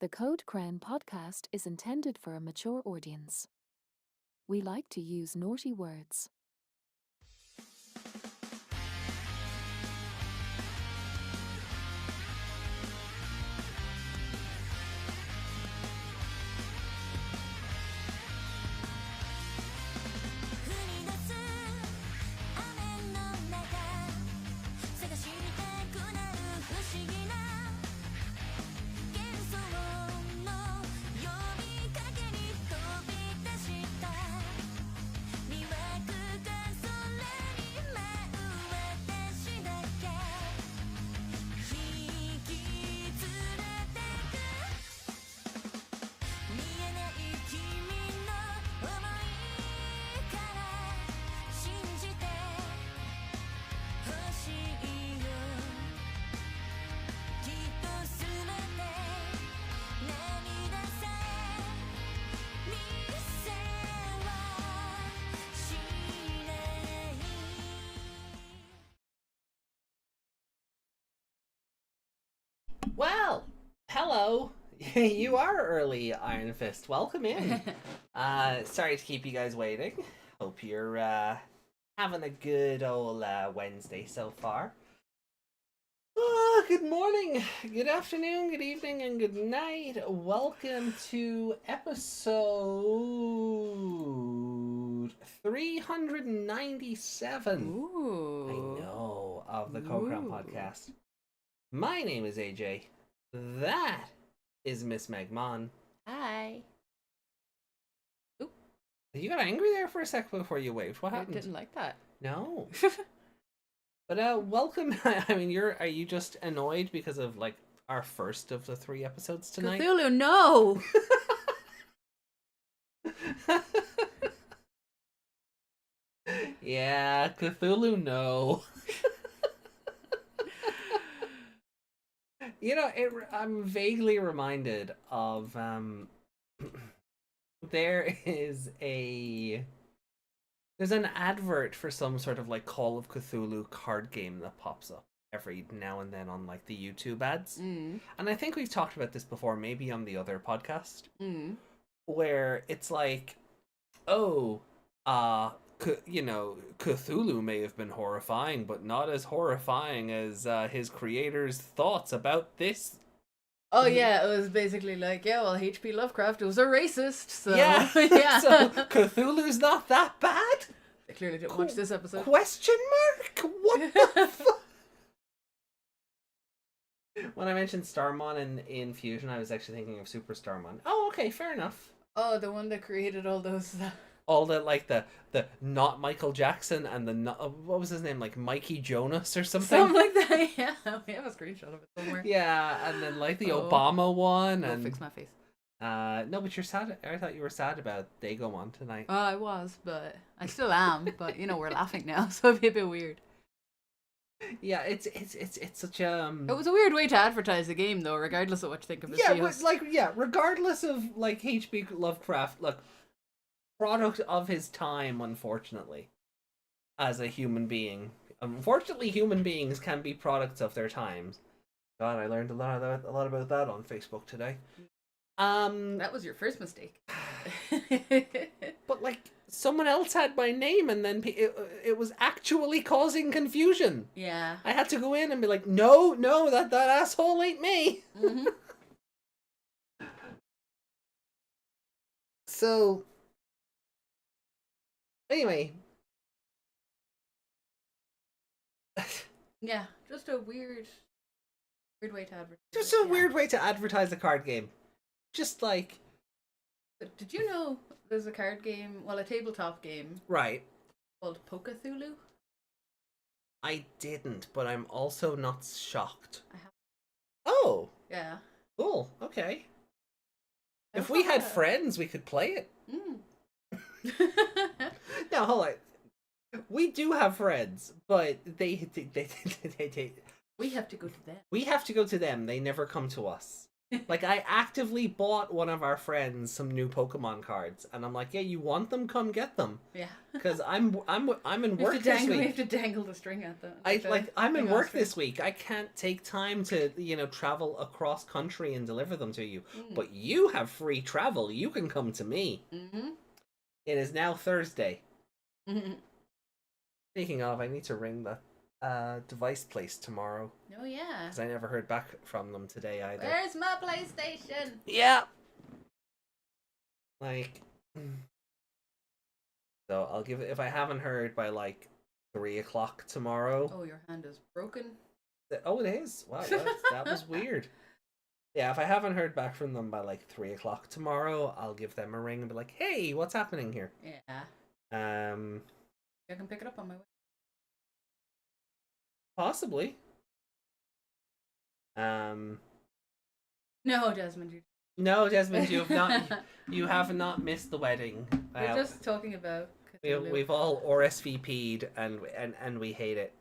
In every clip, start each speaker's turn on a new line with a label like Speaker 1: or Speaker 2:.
Speaker 1: The Code Cran podcast is intended for a mature audience. We like to use naughty words.
Speaker 2: Well, hello. You are early, Iron Fist. Welcome in. Sorry to keep you guys waiting. Hope you're having a good old Wednesday so far. Good morning, good afternoon, good evening, and good night. Welcome to episode 397.
Speaker 3: Ooh.
Speaker 2: I know, of the Cochrane podcast. My name is AJ. That is Miss Megmon.
Speaker 3: Hi.
Speaker 2: You got angry there for a sec before you waved. What happened?
Speaker 3: I didn't like that.
Speaker 2: No. But welcome. I mean, are you just annoyed because of like our first of the 3 episodes tonight?
Speaker 3: Cthulhu, no.
Speaker 2: Yeah, Cthulhu, no. You know, I'm vaguely reminded of there's an advert for some sort of like Call of Cthulhu card game that pops up every now and then on like the YouTube ads. And I think we've talked about this before, maybe on the other podcast, where it's like, oh, you know, Cthulhu may have been horrifying, but not as horrifying as his creator's thoughts about this.
Speaker 3: Oh yeah, it was basically like, yeah, well, H.P. Lovecraft was a racist, so
Speaker 2: Yeah,
Speaker 3: yeah.
Speaker 2: So Cthulhu's not that bad?
Speaker 3: I clearly didn't watch this episode.
Speaker 2: Question mark? What the fuck? When I mentioned Starmon in Fusion, I was actually thinking of Super Starmon. Oh, okay, fair enough.
Speaker 3: Oh, the one that created all those...
Speaker 2: All the, like, the not Michael Jackson and the not, what was his name, like Mikey Jonas or something?
Speaker 3: Something like that, yeah. We have a screenshot of it somewhere.
Speaker 2: Yeah, and then, like, the Obama one.
Speaker 3: I'll
Speaker 2: and
Speaker 3: fix my face.
Speaker 2: No, but you're sad. I thought you were sad about Digimon tonight.
Speaker 3: I was, but I still am. But, you know, we're laughing now, so it'd be a bit weird.
Speaker 2: Yeah, it's such a...
Speaker 3: It was a weird way to advertise the game, though, regardless of what you think of the
Speaker 2: regardless of, like, H.P. Lovecraft, look, product of his time, unfortunately, as a human being. Unfortunately, human beings can be products of their times. God, I learned a lot about that on Facebook today.
Speaker 3: That was your first mistake.
Speaker 2: But, like, someone else had my name, and then it was actually causing confusion.
Speaker 3: Yeah.
Speaker 2: I had to go in and be like, no, that asshole ain't me.
Speaker 3: Mm-hmm.
Speaker 2: So... Anyway.
Speaker 3: Yeah, just a weird way to advertise.
Speaker 2: Just a weird way to advertise a card game. Just like...
Speaker 3: But did you know there's a card game, well, a tabletop game,
Speaker 2: Right.
Speaker 3: called Cthulhu?
Speaker 2: I didn't, but I'm also not shocked.
Speaker 3: I have.
Speaker 2: Oh,
Speaker 3: Yeah.
Speaker 2: cool. Okay.
Speaker 3: That's
Speaker 2: If we
Speaker 3: not
Speaker 2: had
Speaker 3: bad.
Speaker 2: friends, we could play it.
Speaker 3: Mm.
Speaker 2: Now, hold on. We do have friends, but they
Speaker 3: We have to go to them.
Speaker 2: we have to go to them. They never come to us. Like, I actively bought one of our friends some new Pokemon cards, and I'm like, yeah, you want them? Come get them.
Speaker 3: Yeah.
Speaker 2: Because I'm in
Speaker 3: We
Speaker 2: work
Speaker 3: have to
Speaker 2: this
Speaker 3: dangle, we
Speaker 2: week.
Speaker 3: have to dangle the string at them.
Speaker 2: I'm in work this week. I can't take time to, travel across country and deliver them to you. But you have free travel. You can come to me.
Speaker 3: Mm-hmm.
Speaker 2: It is now Thursday.
Speaker 3: Mm-hmm.
Speaker 2: Speaking of, I need to ring the device place tomorrow.
Speaker 3: Oh, yeah.
Speaker 2: Because I never heard back from them today either.
Speaker 3: Where's my PlayStation?
Speaker 2: Yeah. Like, so I'll give it, if I haven't heard by like 3 o'clock tomorrow.
Speaker 3: Oh, your hand is broken.
Speaker 2: Oh, it is. Wow, that was weird. Yeah, if I haven't heard back from them by like 3 o'clock tomorrow, I'll give them a ring and be like, "Hey, what's happening here?"
Speaker 3: Yeah. I can pick it up on my way.
Speaker 2: Possibly.
Speaker 3: No, Desmond.
Speaker 2: No, Desmond, you have not missed the wedding.
Speaker 3: We're just talking about Cthulhu.
Speaker 2: We've all RSVP'd and we hate it.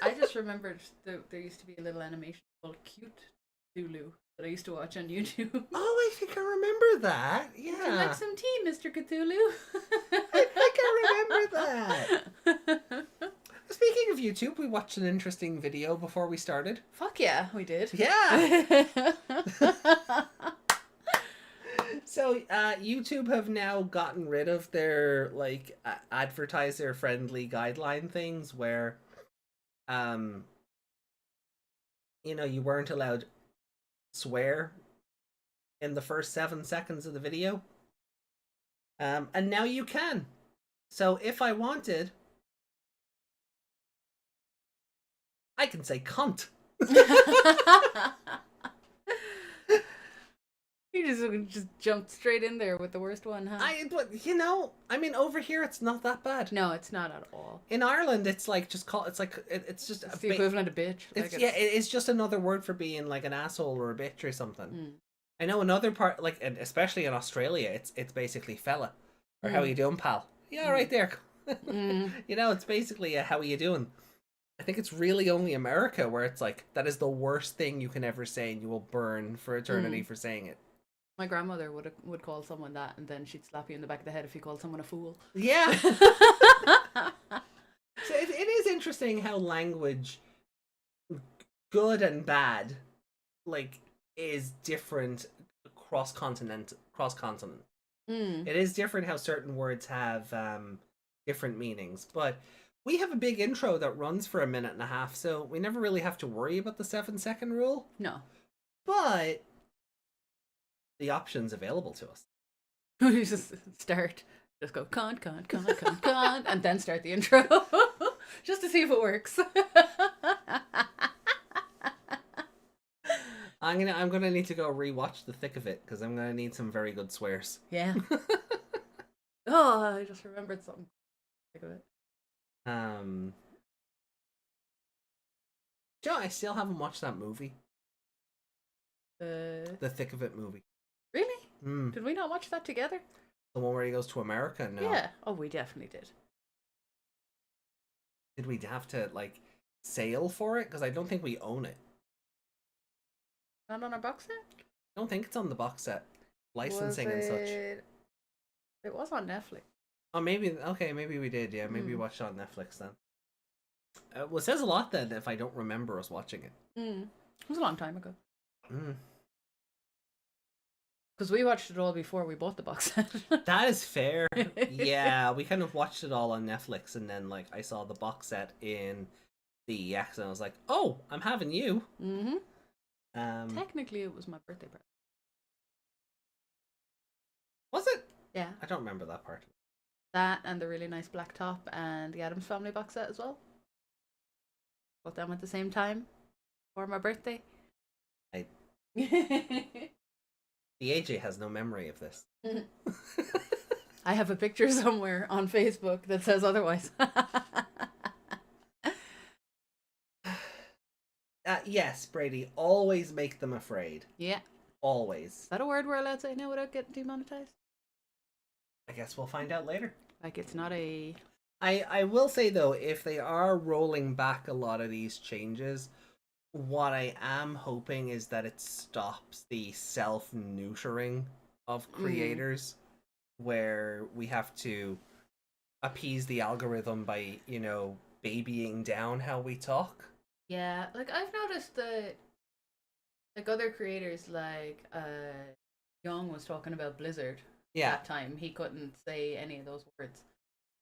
Speaker 3: I just remembered there used to be a little animation called Cute Cthulhu that I used to watch on YouTube.
Speaker 2: Oh, I think I remember that. Yeah.
Speaker 3: Would you like some tea, Mr. Cthulhu?
Speaker 2: I think I remember that. Speaking of YouTube, we watched an interesting video before we started.
Speaker 3: Fuck yeah, we did.
Speaker 2: Yeah. So, YouTube have now gotten rid of their like advertiser-friendly guideline things where, you weren't allowed swear in the first 7 seconds of the video. And now you can. So if I wanted, I can say cunt.
Speaker 3: You just jumped straight in there with the worst one, huh?
Speaker 2: Over here it's not that bad.
Speaker 3: No, it's not at all.
Speaker 2: In Ireland, it's like it's
Speaker 3: the equivalent of bitch.
Speaker 2: It's just another word for being like an asshole or a bitch or something. I know another part, and especially in Australia, it's basically fella or how you doing, pal? Yeah, right there. It's basically a how you doing. I think it's really only America where it's like that is the worst thing you can ever say, and you will burn for eternity for saying it.
Speaker 3: My grandmother would call someone that, and then she'd slap you in the back of the head if you called someone a fool.
Speaker 2: Yeah. So it is interesting how language, good and bad, like, is different cross continent. It is different how certain words have different meanings, but we have a big intro that runs for 1.5 minutes, so we never really have to worry about the 7-second rule.
Speaker 3: No.
Speaker 2: But the options available to us.
Speaker 3: You just go con, and then start the intro. Just to see if it works.
Speaker 2: I'm gonna need to go rewatch The Thick of It, because I'm gonna need some very good swears.
Speaker 3: Yeah. Oh, I just remembered something. Think of it.
Speaker 2: Joe, I still haven't watched that movie. The Thick of It movie.
Speaker 3: Really? Did we not watch that together?
Speaker 2: The one where he goes to America? No.
Speaker 3: Yeah. Oh, we definitely did.
Speaker 2: Did we have to, like, sail for it? Because I don't think we own it.
Speaker 3: Not on our box set?
Speaker 2: I don't think it's on the box set. Licensing and such.
Speaker 3: It was on Netflix.
Speaker 2: Oh, maybe. Okay, maybe we did. Yeah, maybe we watched it on Netflix then. Well, it says a lot then if I don't remember us watching it.
Speaker 3: It was a long time ago. Because we watched it all before we bought the box set.
Speaker 2: That is fair. Yeah, we kind of watched it all on Netflix, and then like I saw the box set in the EX, and I was like, "Oh, I'm having you."
Speaker 3: Technically, it was my birthday present.
Speaker 2: Was it?
Speaker 3: Yeah.
Speaker 2: I don't remember that part.
Speaker 3: That and the really nice black top and the Addams Family box set as well. Bought them at the same time for my birthday.
Speaker 2: The AJ has no memory of this.
Speaker 3: I have a picture somewhere on Facebook that says otherwise.
Speaker 2: Yes, Brady. Always make them afraid.
Speaker 3: Yeah.
Speaker 2: Always.
Speaker 3: Is that a word we're allowed to say now without getting demonetized?
Speaker 2: I guess we'll find out later.
Speaker 3: Like, it's not a...
Speaker 2: I will say, though, if they are rolling back a lot of these changes, what I am hoping is that it stops the self-neutering of creators, where we have to appease the algorithm by, babying down how we talk.
Speaker 3: Yeah, like I've noticed that like other creators like Young was talking about Blizzard
Speaker 2: Yeah.
Speaker 3: that time. He couldn't say any of those words.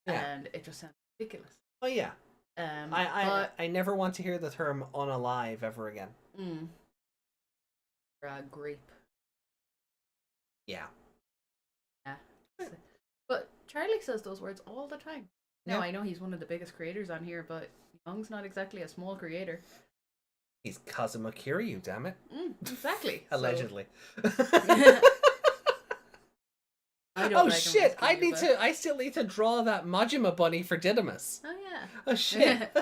Speaker 2: Yeah.
Speaker 3: And it just sounded ridiculous.
Speaker 2: Oh yeah.
Speaker 3: But
Speaker 2: I never want to hear the term unalive ever again.
Speaker 3: Grape.
Speaker 2: Yeah.
Speaker 3: Yeah. But Charlie says those words all the time. Now,
Speaker 2: Yeah.
Speaker 3: I know he's one of the biggest creators on here, but Young's not exactly a small creator.
Speaker 2: He's Kazuma Kiryu, damn it.
Speaker 3: Exactly.
Speaker 2: Allegedly.
Speaker 3: Oh
Speaker 2: shit! I still need to draw that Majima bunny for Didymus.
Speaker 3: Oh yeah.
Speaker 2: Oh shit.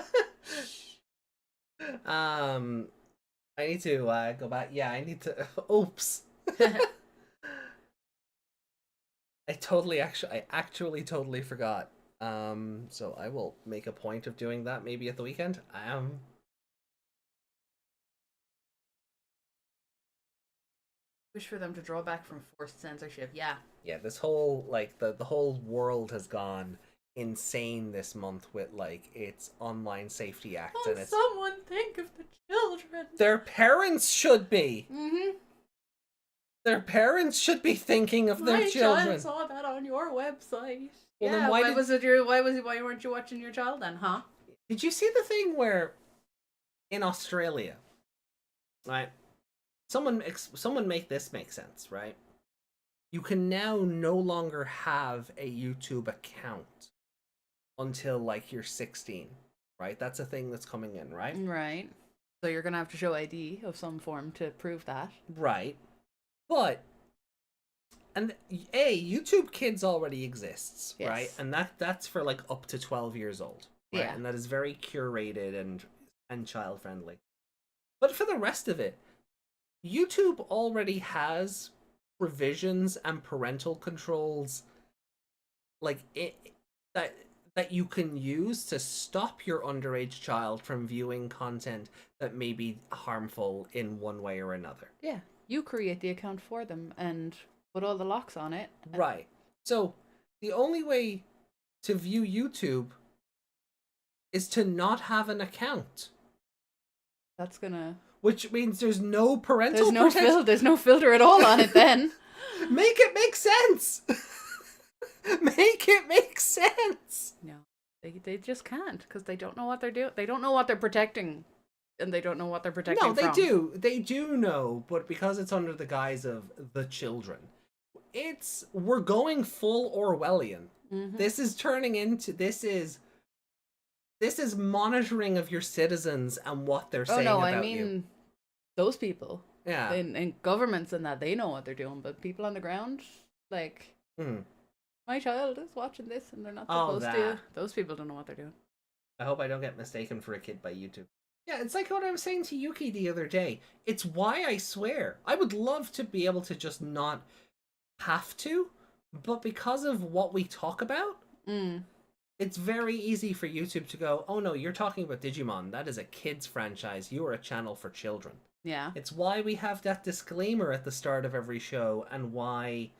Speaker 2: I need to go back. Yeah, I need to. Oops. I actually totally forgot. So I will make a point of doing that maybe at the weekend.
Speaker 3: Wish for them to draw back from forced censorship. Yeah.
Speaker 2: Yeah, this whole the whole world has gone insane this month with its Online Safety Act, and it's
Speaker 3: someone think of the children.
Speaker 2: Their parents should be. Their parents should be thinking of their children.
Speaker 3: My child saw that on your website.
Speaker 2: Well,
Speaker 3: yeah,
Speaker 2: then why
Speaker 3: weren't you watching your child then, huh?
Speaker 2: Did you see the thing where in Australia, right? Someone make this make sense, right? You can now no longer have a YouTube account until you're 16, right? That's a thing that's coming in, right?
Speaker 3: Right. So you're gonna have to show ID of some form to prove that.
Speaker 2: Right. But YouTube Kids already exists,
Speaker 3: Yes.
Speaker 2: right? And that's for up to 12 years old, right?
Speaker 3: Yeah.
Speaker 2: And that is very curated and child friendly. But for the rest of it, YouTube already has provisions and parental controls that you can use to stop your underage child from viewing content that may be harmful in one way or another.
Speaker 3: Yeah. You create the account for them and put all the locks on it.
Speaker 2: Right. So the only way to view YouTube is to not have an account.
Speaker 3: That's gonna...
Speaker 2: Which means there's no parental protection.
Speaker 3: There's no filter at all on it then.
Speaker 2: Make it make sense. Make it make sense.
Speaker 3: No. They just can't because they don't know what they're doing. They don't know what they're protecting. And they don't know what they're protecting from.
Speaker 2: No, they do. They do know, but because it's under the guise of the children, we're going full Orwellian. This is turning into this is monitoring of your citizens and what they're saying about you.
Speaker 3: Those people.
Speaker 2: Yeah.
Speaker 3: In governments and that, they know what they're doing, but people on the ground, my child is watching this and they're not supposed to. Those people don't know what they're doing.
Speaker 2: I hope I don't get mistaken for a kid by YouTube. Yeah, it's like what I was saying to Yuki the other day. It's why I swear. I would love to be able to just not have to, but because of what we talk about, it's very easy for YouTube to go, oh no, you're talking about Digimon. That is a kid's franchise. You are a channel for children.
Speaker 3: Yeah.
Speaker 2: It's why we have that disclaimer at the start of every show, and why,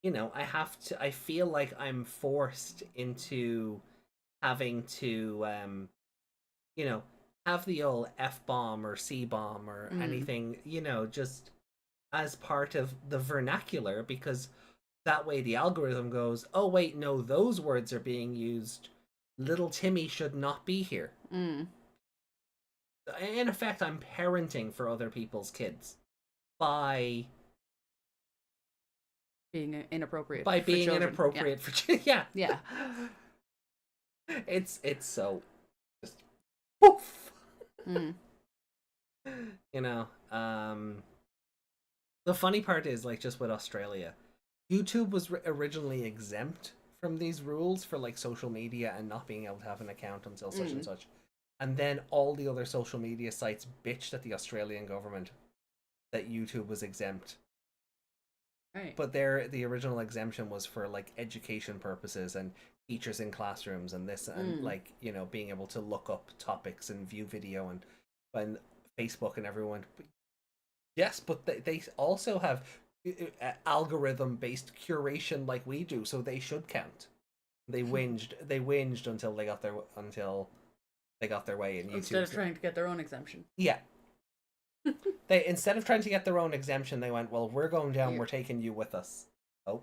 Speaker 2: I feel like I'm forced into having to, have the old F-bomb or C-bomb or anything, just as part of the vernacular, because that way the algorithm goes, oh wait, no, those words are being used. Little Timmy should not be here. In effect, I'm parenting for other people's kids by
Speaker 3: being inappropriate.
Speaker 2: By being inappropriate for children. Yeah.
Speaker 3: Yeah.
Speaker 2: It's so just poof. The funny part is just with Australia, YouTube was originally exempt from these rules for social media and not being able to have an account until such and such. And then all the other social media sites bitched at the Australian government that YouTube was exempt.
Speaker 3: Right.
Speaker 2: But the original exemption was for education purposes and teachers in classrooms and this and being able to look up topics and view video, and Facebook and everyone. Yes, but they also have algorithm-based curation like we do, so they should count. They whinged. They whinged until they got their way in YouTube.
Speaker 3: Instead of trying to get their own exemption.
Speaker 2: Yeah. They instead of trying to get their own exemption, they went, "Well, we're going down. We're taking you with us." Oh.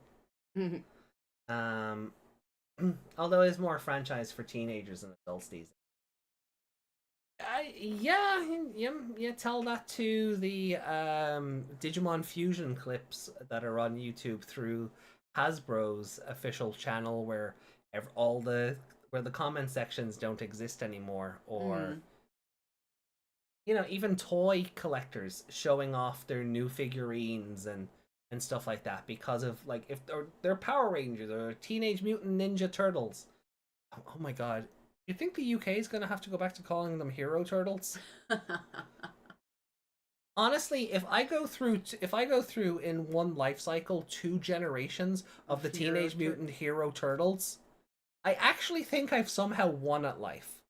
Speaker 2: Although it's more a franchise for teenagers and adults these days. Yeah, tell that to the Digimon Fusion clips that are on YouTube through Hasbro's official channel, where where the comment sections don't exist anymore, or even toy collectors showing off their new figurines and stuff like that because of like if they're Power Rangers or Teenage Mutant Ninja Turtles. Oh my god. You think the UK is going to have to go back to calling them Hero Turtles? Honestly, if I go through in one life cycle 2 generations of the Teenage Mutant Hero Turtles, I actually think I've somehow won at life.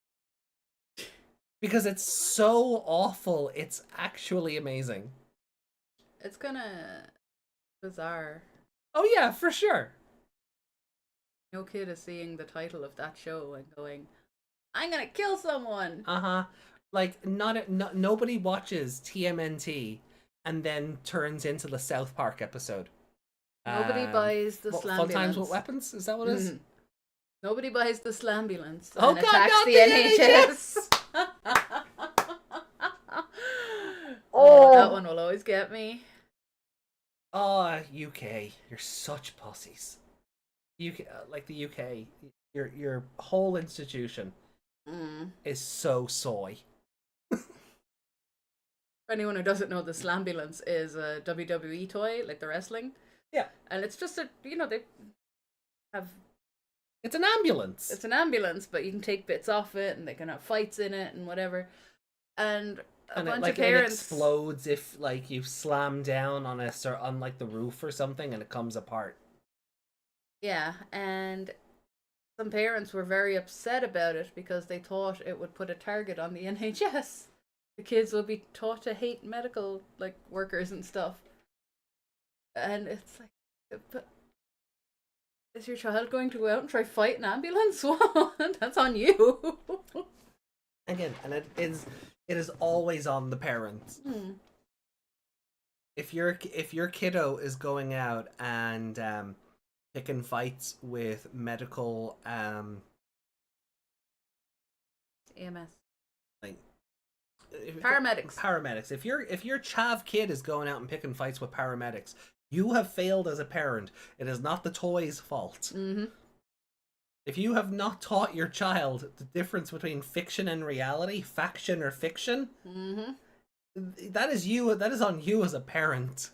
Speaker 2: Because it's so awful, it's actually amazing.
Speaker 3: It's kinda bizarre.
Speaker 2: Oh yeah, for sure.
Speaker 3: No kid is seeing the title of that show and going, I'm gonna kill someone.
Speaker 2: Like nobody watches TMNT and then turns into the South Park episode.
Speaker 3: Nobody buys the Slambulance.
Speaker 2: Fun Times with Weapons? Is that what it is?
Speaker 3: Nobody buys the Slambulance
Speaker 2: Oh
Speaker 3: and
Speaker 2: god,
Speaker 3: attacks
Speaker 2: not
Speaker 3: the
Speaker 2: NHS!
Speaker 3: Oh, that one will always get me.
Speaker 2: Oh, UK, you're such pussies. UK, like the UK, your whole institution is so soy.
Speaker 3: For anyone who doesn't know, the Slambulance is a WWE toy, like the wrestling.
Speaker 2: Yeah.
Speaker 3: And it's just they have...
Speaker 2: It's an ambulance.
Speaker 3: It's an ambulance, but you can take bits off it, and they can have fights in it, and whatever. And a bunch of parents...
Speaker 2: it explodes if, like, you slam down on like, the roof or something, and it comes apart.
Speaker 3: Yeah, and some parents were very upset about it because they thought it would put a target on the NHS. The kids will be taught to hate medical workers and stuff. And it's like, but is your child going to go out and try fight an ambulance? What? That's on you.
Speaker 2: Again, and it is always on the parents. If your kiddo is going out and picking fights with medical
Speaker 3: EMS.
Speaker 2: Like
Speaker 3: paramedics.
Speaker 2: If your chav kid is going out and picking fights with paramedics, you have failed as a parent. It is not the toy's fault. If you have not taught your child the difference between fiction and reality, faction or fiction, that is you. That is on you as a parent.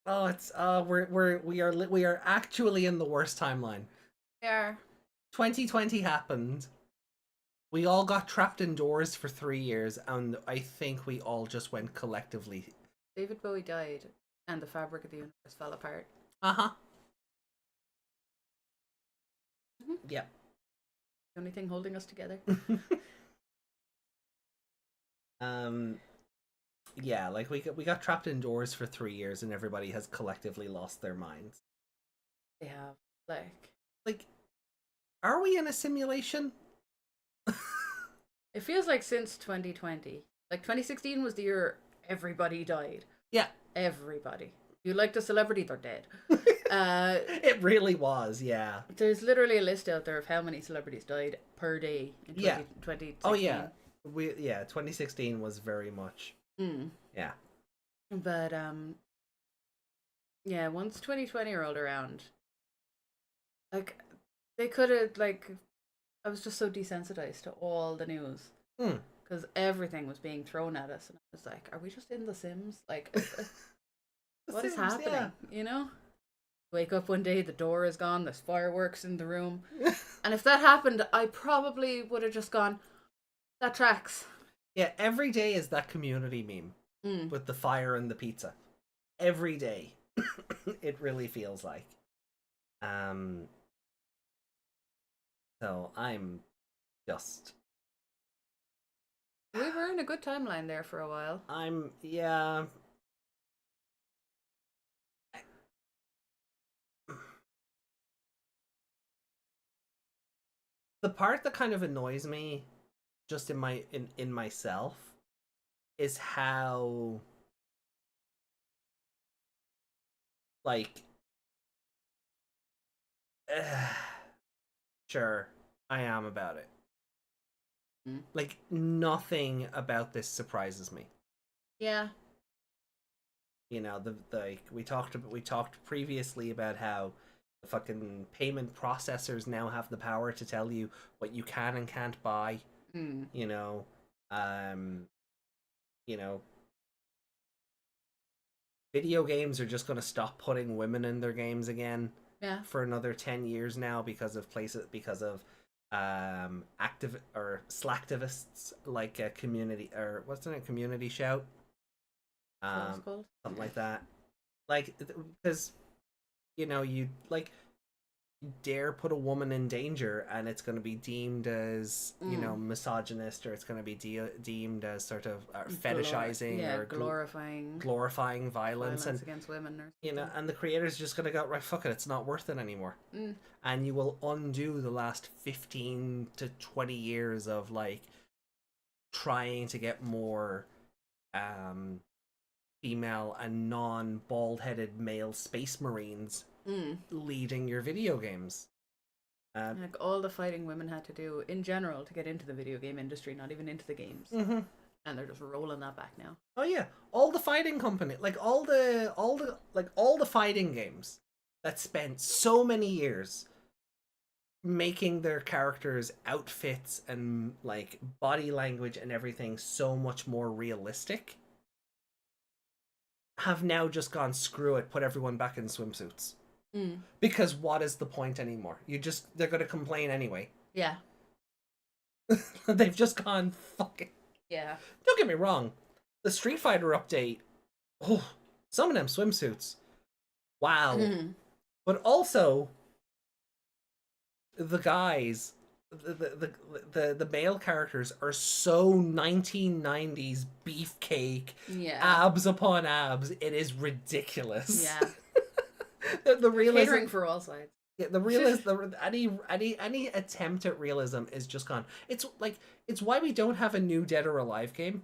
Speaker 2: Oh, it's we are actually in the worst timeline.
Speaker 3: Yeah.
Speaker 2: 2020 happened. We all got trapped indoors for 3 years, and I think we all just went collectively.
Speaker 3: David Bowie died, and the fabric of the universe fell apart.
Speaker 2: Yep.
Speaker 3: The only thing holding us together.
Speaker 2: Yeah, like we got trapped indoors for 3 years, and everybody has collectively lost their minds.
Speaker 3: They have
Speaker 2: like, are we in a simulation?
Speaker 3: It feels like since 2020. Like 2016 was the year everybody died.
Speaker 2: Yeah.
Speaker 3: Everybody. You liked a celebrity, they're dead.
Speaker 2: It really was, yeah.
Speaker 3: There's literally a list out there of how many celebrities died per day in 2016.
Speaker 2: Oh yeah. 2016 was very much. Yeah.
Speaker 3: But yeah, once 2020 rolled around, like they could have I was just so desensitized to all the news because everything was being thrown at us, and I was like, "Are we just in The Sims? Like, what is happening? Yeah. You know?" Wake up one day, the door is gone. There's fireworks in the room, and if that happened, I probably would have just gone, "That tracks."
Speaker 2: Yeah, every day is that Community meme with the fire and the pizza. Every day, it really feels like. So I'm just
Speaker 3: We were in a good timeline there for a while.
Speaker 2: yeah. The part that kind of annoys me just in myself is how like sure, I am about it. Like nothing about this surprises me.
Speaker 3: Yeah.
Speaker 2: You know, we talked previously about how the fucking payment processors now have the power to tell you what you can and can't buy. You know, you know, video games are just going to stop putting women in their games again.
Speaker 3: Yeah.
Speaker 2: For another 10 years now because of active or slacktivists like a community, or what's the name, community shout, something like that, like, because you know, you like dare put a woman in danger and it's going to be deemed as you know, misogynist, or it's going to be deemed as sort of fetishizing or glorifying violence and
Speaker 3: against women, or
Speaker 2: you know, and the creator's just going to go, right, fuck it, it's not worth it anymore. And you will undo the last 15 to 20 years of like trying to get more female and non-bald-headed male space marines leading your video games.
Speaker 3: Like all the fighting women had to do in general to get into the video game industry, not even into the games. And they're just rolling that back now.
Speaker 2: Oh yeah, all the fighting company, like all the fighting games that spent so many years making their characters' outfits and like body language and everything so much more realistic, have now just gone, screw it, put everyone back in swimsuits. Because what is the point anymore? They're going to complain anyway.
Speaker 3: Yeah.
Speaker 2: They've just gone, fuck it.
Speaker 3: Yeah.
Speaker 2: Don't get me wrong. The Street Fighter update, some of them swimsuits. Wow. But also, the guys, the male characters are so 1990s beefcake, abs upon abs. It is ridiculous.
Speaker 3: Yeah.
Speaker 2: the realism,
Speaker 3: catering for all sides.
Speaker 2: Yeah, the realism. Any attempt at realism is just gone. It's like, it's why we don't have a new Dead or Alive game,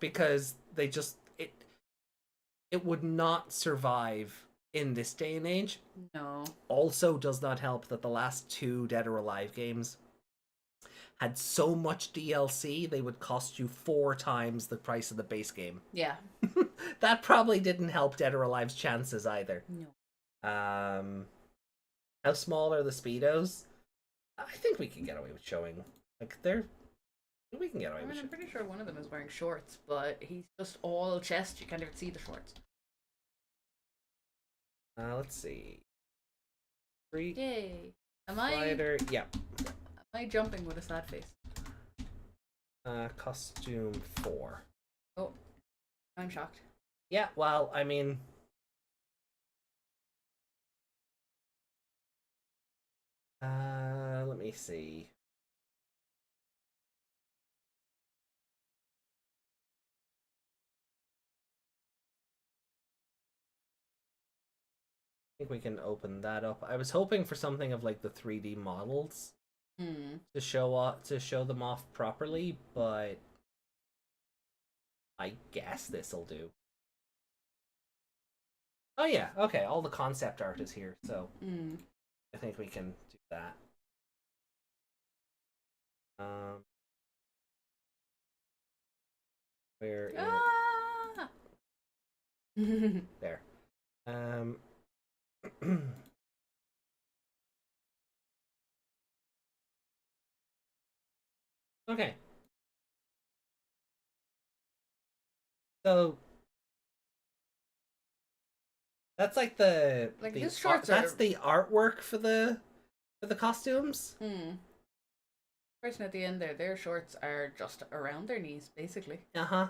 Speaker 2: because they just it would not survive in this day and age.
Speaker 3: No.
Speaker 2: Also, does not help that the last 2 Dead or Alive games had so much DLC they would cost you 4 times the price of the base game.
Speaker 3: Yeah.
Speaker 2: That probably didn't help Dead or Alive's chances either.
Speaker 3: No.
Speaker 2: How small are the Speedos? I think we can get away with showing, like, we can get away with
Speaker 3: I'm pretty sure one of them is wearing shorts, but he's just all chest. You can't even see the shorts.
Speaker 2: Let's see. Free.
Speaker 3: Yay.
Speaker 2: Slider. Yeah.
Speaker 3: Am I jumping with a sad face?
Speaker 2: Costume 4.
Speaker 3: Oh. I'm shocked.
Speaker 2: Yeah, well, I mean, let me see. I think we can open that up. I was hoping for something of like the 3D models to show them off properly, but I guess this'll do. Oh yeah, okay, all the concept art is here, so I think we can do that. Where is... there. Okay. So that's like
Speaker 3: his shorts
Speaker 2: that's the artwork for the costumes.
Speaker 3: Person at the end there, their shorts are just around their knees, basically.
Speaker 2: Uh-huh.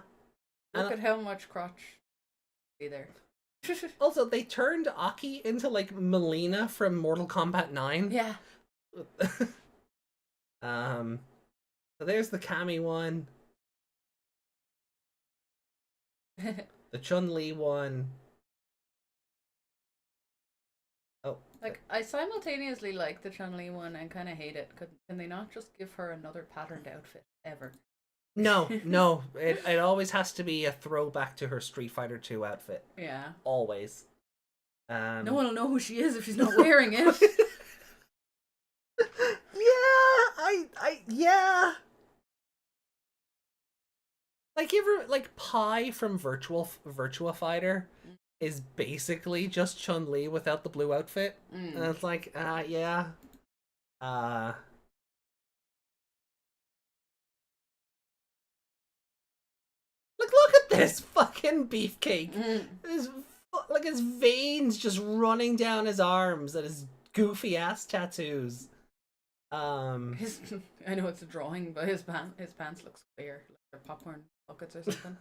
Speaker 3: Look at how much crotch be there.
Speaker 2: Also, they turned Aki into like Melina from Mortal Kombat 9.
Speaker 3: Yeah.
Speaker 2: So there's the Cammy one. The Chun-Li one. Oh.
Speaker 3: Like, I simultaneously like the Chun-Li one and kind of hate it. Can they not just give her another patterned outfit ever?
Speaker 2: No, no. It always has to be a throwback to her Street Fighter 2 outfit.
Speaker 3: Yeah.
Speaker 2: Always.
Speaker 3: No one will know who she is if she's not wearing it.
Speaker 2: Yeah. Like, you ever, like, Pi from Virtua Fighter is basically just Chun-Li without the blue outfit. And it's like, yeah. Look at this fucking beefcake. His veins just running down his arms and his goofy ass tattoos.
Speaker 3: I know it's a drawing, but his pants look square, like they're popcorn buckets or something.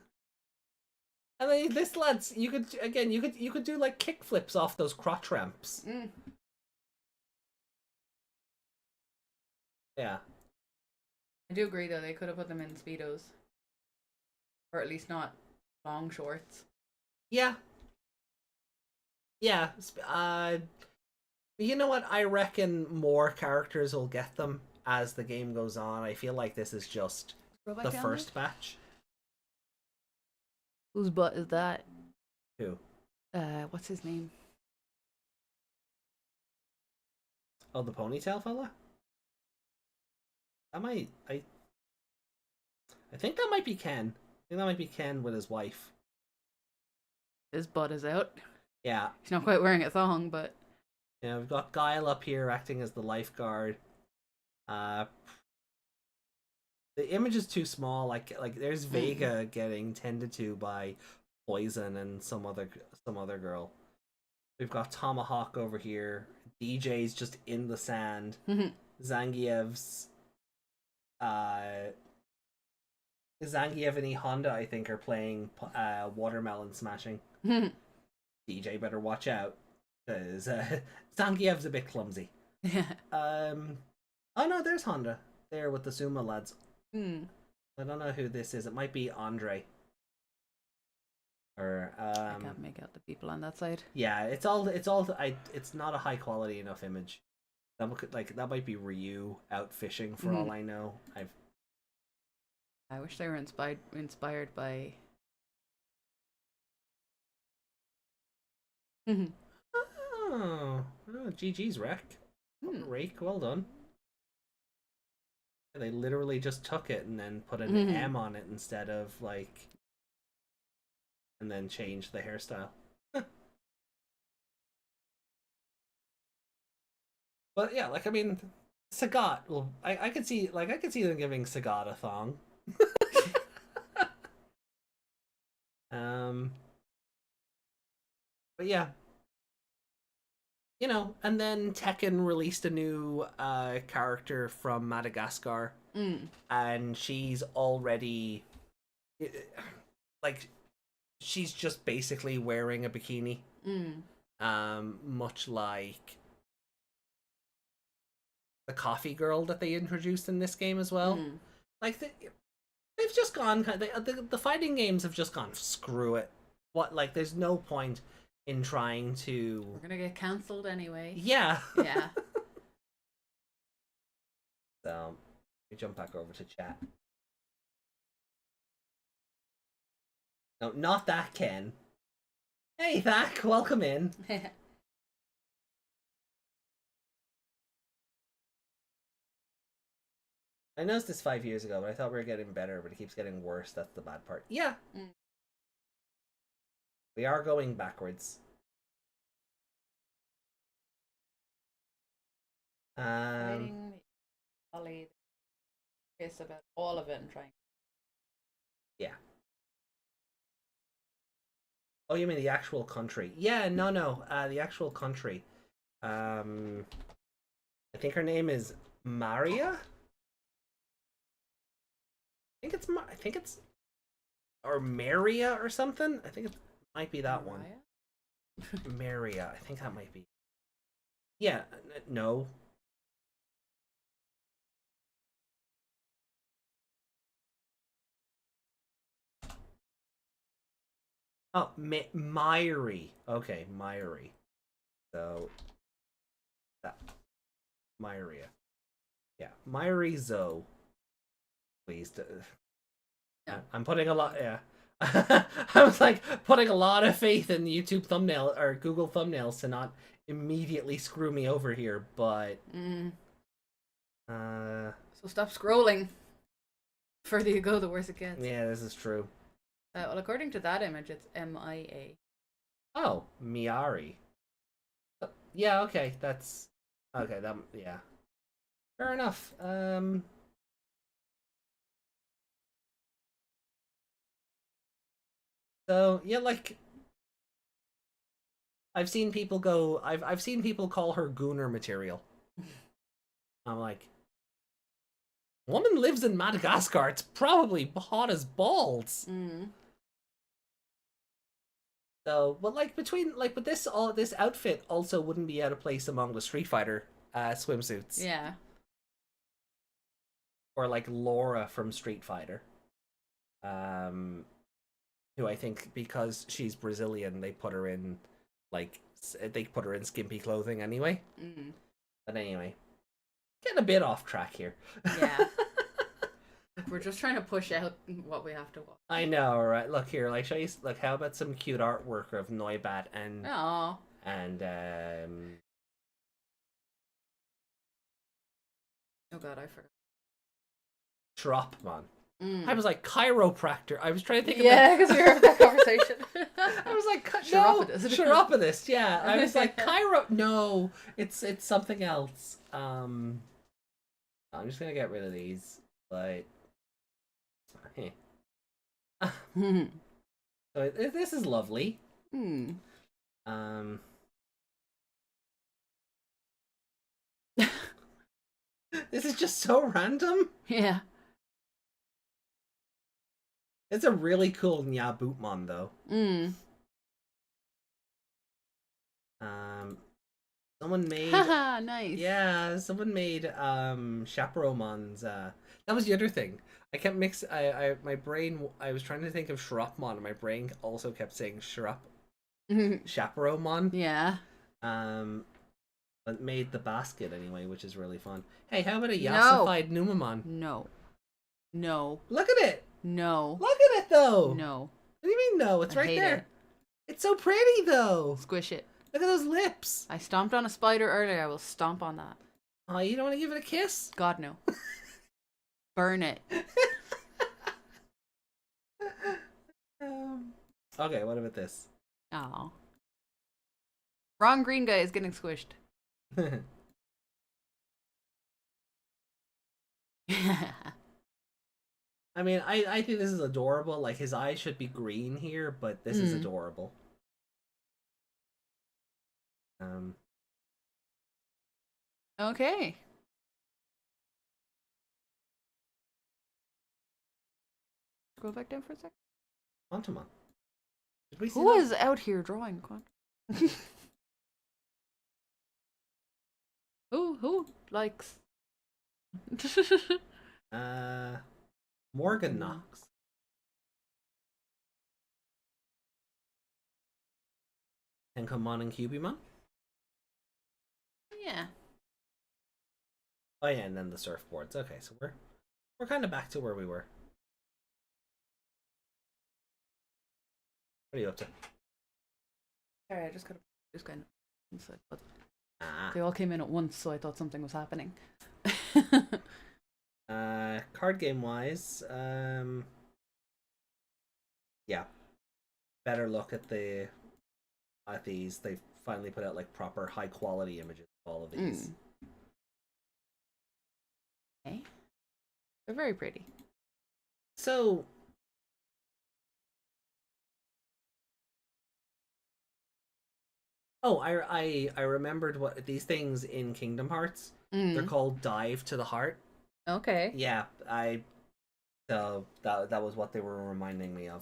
Speaker 2: And then this lad's you could do like kick flips off those crotch ramps. Yeah.
Speaker 3: I do agree though, they could have put them in Speedos. Or at least not long shorts.
Speaker 2: Yeah. Yeah. You know what? I reckon more characters will get them as the game goes on. I feel like this is just the first batch.
Speaker 3: Whose butt is that?
Speaker 2: Who?
Speaker 3: What's his name?
Speaker 2: Oh, the ponytail fella? I think that might be Ken. I think that might be Ken with his wife.
Speaker 3: His butt is out.
Speaker 2: Yeah.
Speaker 3: He's not quite wearing a thong, but...
Speaker 2: Yeah, we've got Guile up here acting as the lifeguard. The image is too small. Like there's Vega getting tended to by Poison and some other girl. We've got Tomahawk over here. DJ's just in the sand. Zangiev's Zangief and E Honda, I think, are playing watermelon smashing. DJ better watch out, because Zangief's a bit clumsy. Oh no, there's Honda there with the Sumo lads. I don't know who this is. It might be Andre. Or
Speaker 3: I can't make out the people on that side.
Speaker 2: Yeah, it's not a high quality enough image. That might be Ryu out fishing for all I know.
Speaker 3: I wish they were inspired by.
Speaker 2: GG's wreck. Rake, well done. They literally just took it and then put an M on it instead of and then changed the hairstyle. But yeah, I mean, Sagat. Well, I could see them giving Sagat a thong. But yeah, and then Tekken released a new character from Madagascar, and she's already she's just basically wearing a bikini, much like the coffee girl that they introduced in this game as well. They've just gone. The fighting games have just gone. Screw it. What? There's no point in trying to.
Speaker 3: We're gonna get cancelled anyway.
Speaker 2: Yeah.
Speaker 3: Yeah.
Speaker 2: So, let me jump back over to chat. No, not that Ken. Hey, Thak, welcome in. I noticed this 5 years ago, but I thought we were getting better, but it keeps getting worse. That's the bad part. Yeah. We are going backwards.
Speaker 3: Fighting Ollie. It's about all of it and trying.
Speaker 2: Yeah. Oh, you mean the actual country? Yeah, no. The actual country. I think her name is Maria. I think it's or Maria or something. I think it might be that one. Maria. I think that might be. Yeah. No. Oh, Myri. Okay, Myri. So that Myria. Yeah, Myri Zoe. Please.
Speaker 3: No.
Speaker 2: I'm putting a lot. Yeah. I was like putting a lot of faith in YouTube thumbnail or Google thumbnails to not immediately screw me over here, but
Speaker 3: so stop scrolling. The further you go, the worse it gets.
Speaker 2: yeah, this is true.
Speaker 3: Well, according to that image, it's MIA.
Speaker 2: Oh, Miari. Yeah, okay, that's okay. That yeah, fair enough. So yeah, like I've seen people go. I've seen people call her gooner material. I'm like, woman lives in Madagascar. It's probably hot as balls. So, but like between like, but this outfit also wouldn't be out of place among the Street Fighter swimsuits.
Speaker 3: Yeah.
Speaker 2: Or like Laura from Street Fighter. Who I think because she's Brazilian, they put her in skimpy clothing anyway. But anyway, getting a bit off track here.
Speaker 3: Yeah. We're just trying to push out what we have to watch.
Speaker 2: I know, right? Look here, like show you. Look, how about some cute artwork of Noibat and
Speaker 3: Oh.
Speaker 2: and
Speaker 3: Oh god, I forgot.
Speaker 2: Shropmon. I was like chiropractor. I was trying to think of
Speaker 3: because we were having that conversation.
Speaker 2: I was like
Speaker 3: Chiropodist.
Speaker 2: Chiropodist, yeah. I was like no, it's something else. I'm just gonna get rid of these, but so this is lovely. This is just so random.
Speaker 3: Yeah.
Speaker 2: It's a really cool Nyabootmon though. Someone made
Speaker 3: Haha, nice.
Speaker 2: Yeah, someone made Chaperomon's that was the other thing. I kept my brain I was trying to think of Shropmon and my brain also kept saying Chaperomon.
Speaker 3: Yeah.
Speaker 2: But made the basket anyway, which is really fun. Hey, how about a yassified Numamon?
Speaker 3: No. No.
Speaker 2: Look at it.
Speaker 3: No.
Speaker 2: Look at it though.
Speaker 3: No.
Speaker 2: What do you mean no? It's
Speaker 3: I
Speaker 2: right
Speaker 3: hate
Speaker 2: there.
Speaker 3: it.
Speaker 2: It's so pretty though.
Speaker 3: Squish it.
Speaker 2: Look at those lips.
Speaker 3: I stomped on a spider earlier. I will stomp on that.
Speaker 2: Oh, you don't want to give it a kiss?
Speaker 3: God, no. Burn it.
Speaker 2: Okay, what about this?
Speaker 3: Oh. Wrong green guy is getting squished.
Speaker 2: I mean, I think this is adorable. Like, his eyes should be green here, but this is adorable.
Speaker 3: Okay. Go back down for a sec.
Speaker 2: Quantumon. Did we see
Speaker 3: Who
Speaker 2: that?
Speaker 3: is out here drawing Quantum? Who likes?
Speaker 2: Morgan Knox. Tenkomon and Cubimon?
Speaker 3: Yeah.
Speaker 2: Oh yeah, and then the surfboards. Okay, so we're kind of back to where we were. What are you up to?
Speaker 3: Sorry, I just got this guy inside, but
Speaker 2: Ah.
Speaker 3: they all came in at once, so I thought something was happening.
Speaker 2: Card game wise, yeah, better look at these. They've finally put out like proper high quality images of all of these.
Speaker 3: Okay. They're very pretty.
Speaker 2: So oh, I remembered what these things in Kingdom Hearts. They're called Dive to the Heart.
Speaker 3: Okay.
Speaker 2: Yeah, so that was what they were reminding me of.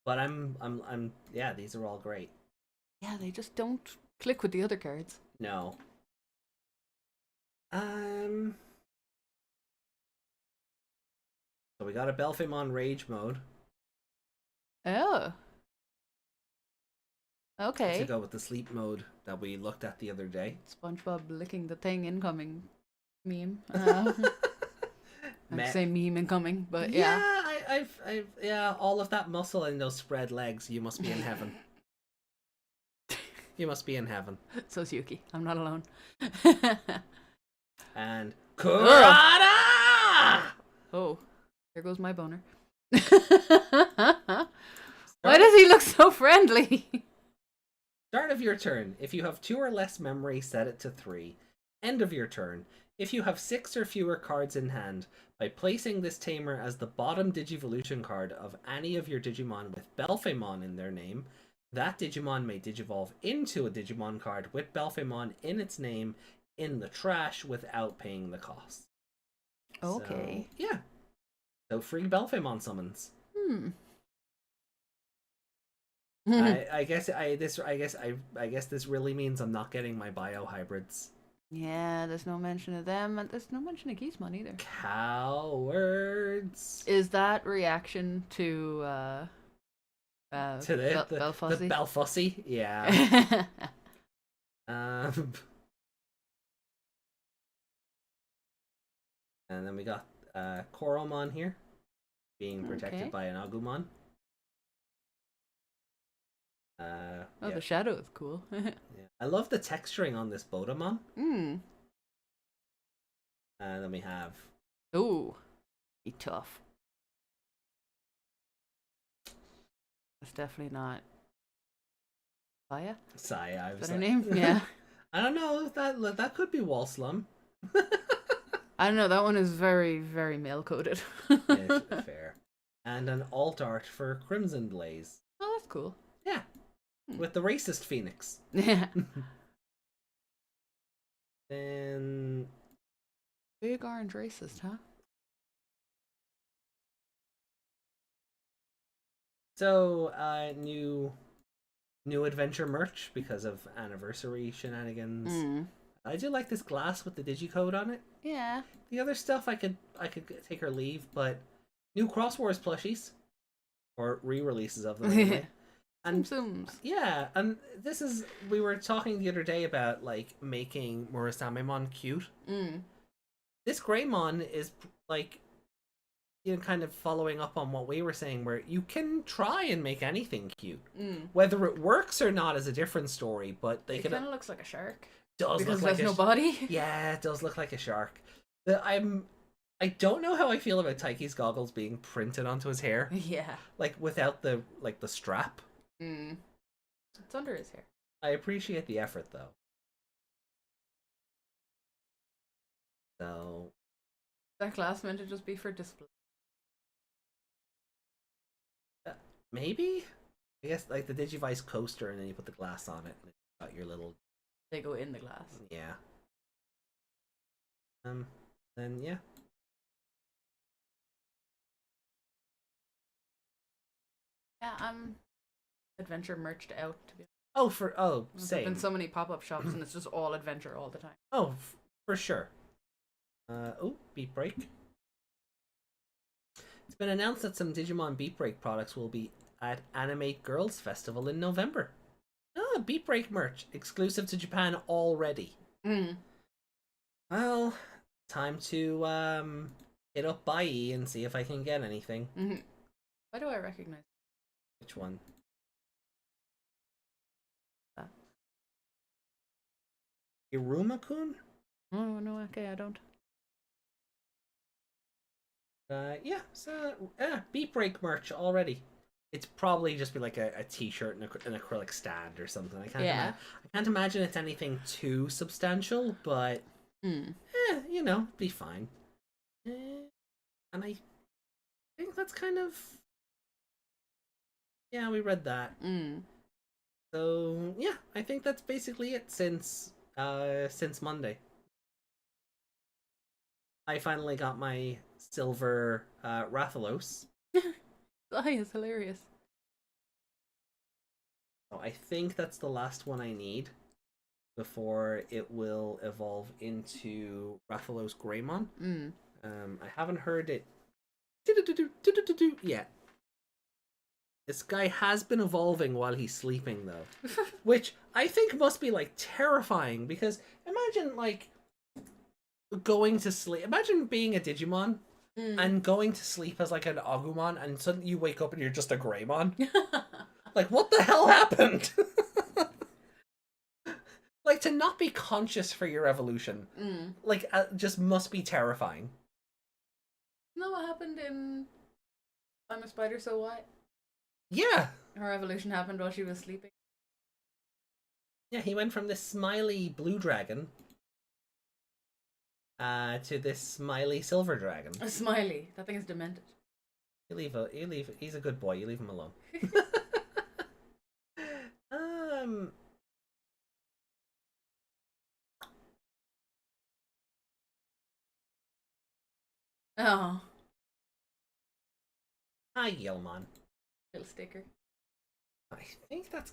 Speaker 2: But I'm yeah, these are all great.
Speaker 3: Yeah, they just don't click with the other cards.
Speaker 2: No. So we got a Belphimon Rage mode.
Speaker 3: Oh.
Speaker 2: To
Speaker 3: Okay.
Speaker 2: go with the sleep mode that we looked at the other day.
Speaker 3: SpongeBob licking the thing incoming meme. I'd
Speaker 2: Me-
Speaker 3: say meme incoming, but
Speaker 2: yeah,
Speaker 3: yeah.
Speaker 2: yeah, all of that muscle and those spread legs. You must be in heaven. You must be in heaven.
Speaker 3: So Yuki, I'm not alone.
Speaker 2: And Kurata!
Speaker 3: Oh, there goes my boner. Why does he look so friendly?
Speaker 2: Start of your turn. If you have 2 or less memory, set it to 3. End of your turn. If you have 6 or fewer cards in hand, by placing this tamer as the bottom Digivolution card of any of your Digimon with Belphemon in their name, that Digimon may Digivolve into a Digimon card with Belphemon in its name in the trash without paying the cost.
Speaker 3: Okay.
Speaker 2: So, yeah. So free Belphemon summons. I guess this really means I'm not getting my bio hybrids.
Speaker 3: Yeah, there's no mention of them, and there's no mention of Gizmon either.
Speaker 2: Cowards.
Speaker 3: Is that reaction to
Speaker 2: the
Speaker 3: Belfussy?
Speaker 2: Belfussy? Yeah. And then we got Koromon here, being protected by an Agumon.
Speaker 3: The shadow is cool.
Speaker 2: Yeah. I love the texturing on this Bodamon. And then we have...
Speaker 3: Ooh. Be tough. It's definitely not... Saya?
Speaker 2: Saya.
Speaker 3: Is that her name? Yeah.
Speaker 2: I don't know. That could be Walslum.
Speaker 3: I don't know. That one is very, very male-coded.
Speaker 2: Yeah, fair. And an alt art for Crimson Blaze.
Speaker 3: Oh, that's cool.
Speaker 2: Yeah. With the racist Phoenix.
Speaker 3: Yeah.
Speaker 2: Then...
Speaker 3: Big orange racist, huh?
Speaker 2: So, new adventure merch because of anniversary shenanigans. I do like this glass with the digicode on it.
Speaker 3: Yeah.
Speaker 2: The other stuff I could take or leave, but new Cross Wars plushies or re-releases of them anyway. And yeah, and this is, we were talking the other day about like making Murasamemon cute. This Greymon is like, you know, kind of following up on what we were saying, where you can try and make anything cute. Whether it works or not is a different story, but
Speaker 3: it kind of looks like a shark.
Speaker 2: Does
Speaker 3: because
Speaker 2: look like
Speaker 3: there's no body.
Speaker 2: Yeah, it does look like a shark. I don't know how I feel about Taiki's goggles being printed onto his hair.
Speaker 3: Yeah.
Speaker 2: Like without the strap.
Speaker 3: It's under his hair.
Speaker 2: I appreciate the effort though. So
Speaker 3: That glass meant to just be for display.
Speaker 2: Maybe? I guess like the Digivice coaster and then you put the glass on it and it's got your little...
Speaker 3: They go in the glass.
Speaker 2: Yeah. Then yeah.
Speaker 3: Yeah, I'm adventure merched out to be
Speaker 2: honest. Same.
Speaker 3: There's been so many pop-up shops and it's just all adventure all the time.
Speaker 2: Oh, for sure. Beat Break. It's been announced that some Digimon Beat Break products will be at Animate Girls Festival in November. Beat Break merch, exclusive to Japan already. Well, time to hit up Bai and see if I can get anything.
Speaker 3: Why do I recognize?
Speaker 2: Which one? Iruma-kun?
Speaker 3: Oh no, okay, I don't.
Speaker 2: Yeah, so Beat Break merch already. It's probably just be like a t-shirt and an acrylic stand or something. I can't imagine it's anything too substantial, but you know, be fine. And I think that's kind of, yeah, we read that. So yeah, I think that's basically it since Monday. I finally got my silver Rathalos.
Speaker 3: That is hilarious.
Speaker 2: So I think that's the last one I need before it will evolve into Rathalos Greymon. I haven't heard it yet. This guy has been evolving while he's sleeping, though. Which I think must be, like, terrifying, because imagine, like, going to sleep. Imagine being a Digimon and going to sleep as, like, an Agumon, and suddenly you wake up and you're just a Greymon. Like, what the hell happened? Like, to not be conscious for your evolution, like, just must be terrifying.
Speaker 3: You know what happened in I'm a Spider, So What?
Speaker 2: Yeah.
Speaker 3: Her evolution happened while she was sleeping.
Speaker 2: Yeah, he went from this smiley blue dragon to this smiley silver dragon.
Speaker 3: A smiley. That thing is demented.
Speaker 2: He's a good boy. You leave him alone.
Speaker 3: Oh.
Speaker 2: Hi, Gilmon.
Speaker 3: Little sticker.
Speaker 2: I think that's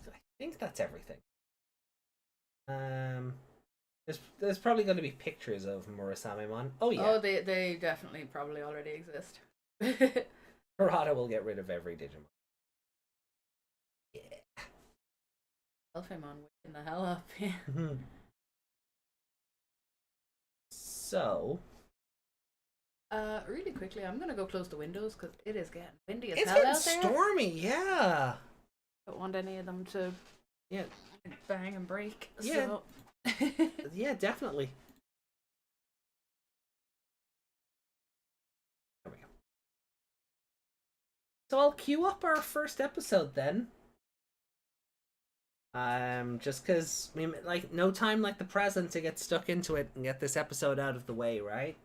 Speaker 2: everything. There's probably going to be pictures of Murasamemon. Oh yeah.
Speaker 3: Oh, they definitely probably already exist.
Speaker 2: Murata will get rid of every Digimon. Yeah.
Speaker 3: Elfamon waking the hell up. Yeah.
Speaker 2: So.
Speaker 3: Really quickly, I'm gonna go close the windows because it is getting windy as
Speaker 2: It's
Speaker 3: hell
Speaker 2: getting
Speaker 3: out there.
Speaker 2: stormy, yeah.
Speaker 3: Don't want any of them to bang and break.
Speaker 2: Yeah.
Speaker 3: So.
Speaker 2: Yeah, definitely. There we go. So I'll queue up our first episode then. Just because, I mean, like, no time like the present to get stuck into it and get this episode out of the way, right?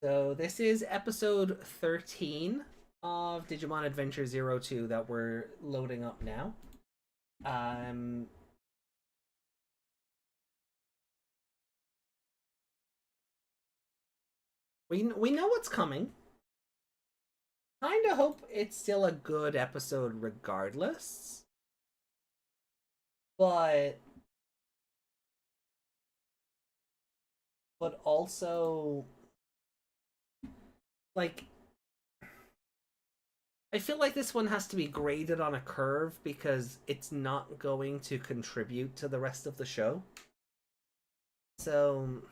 Speaker 2: So this is episode 13 of Digimon Adventure 02 that we're loading up now. We know what's coming. Kinda hope it's still a good episode regardless. But also, like, I feel like this one has to be graded on a curve because it's not going to contribute to the rest of the show. So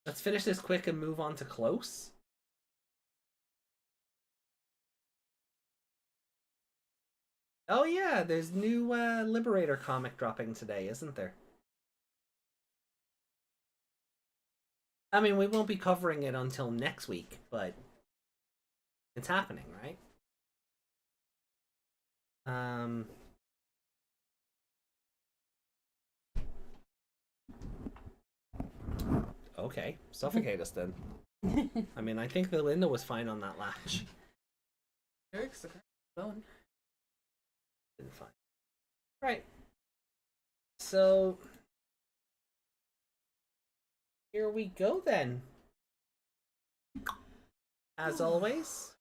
Speaker 2: let's finish this quick and move on to close. Oh yeah, there's new Liberator comic dropping today, isn't there? I mean, we won't be covering it until next week, but it's happening, right? Okay, suffocate us then. I mean, I think the Linda was fine on that latch.
Speaker 3: Eric's the bone.
Speaker 2: Been fine. Right. So here we go then. As always,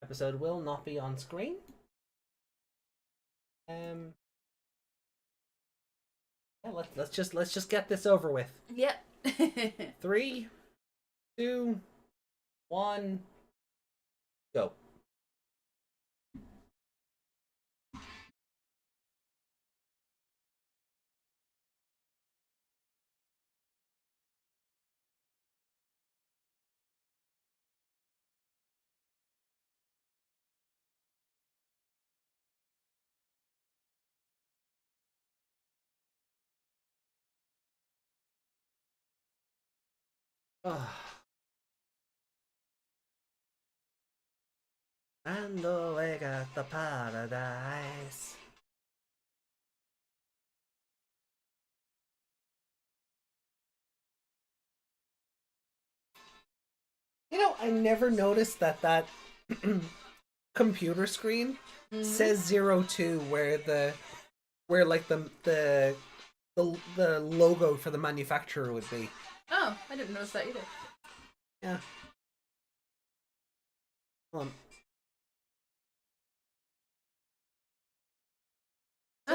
Speaker 2: episode will not be on screen. Yeah, let's just get this over with.
Speaker 3: Yep.
Speaker 2: 3, 2, 1, go. And we got the paradise. You know, I never noticed that computer screen says 02 where like the logo for the manufacturer would be.
Speaker 3: Oh, I didn't notice that either.
Speaker 2: Yeah. Hold on.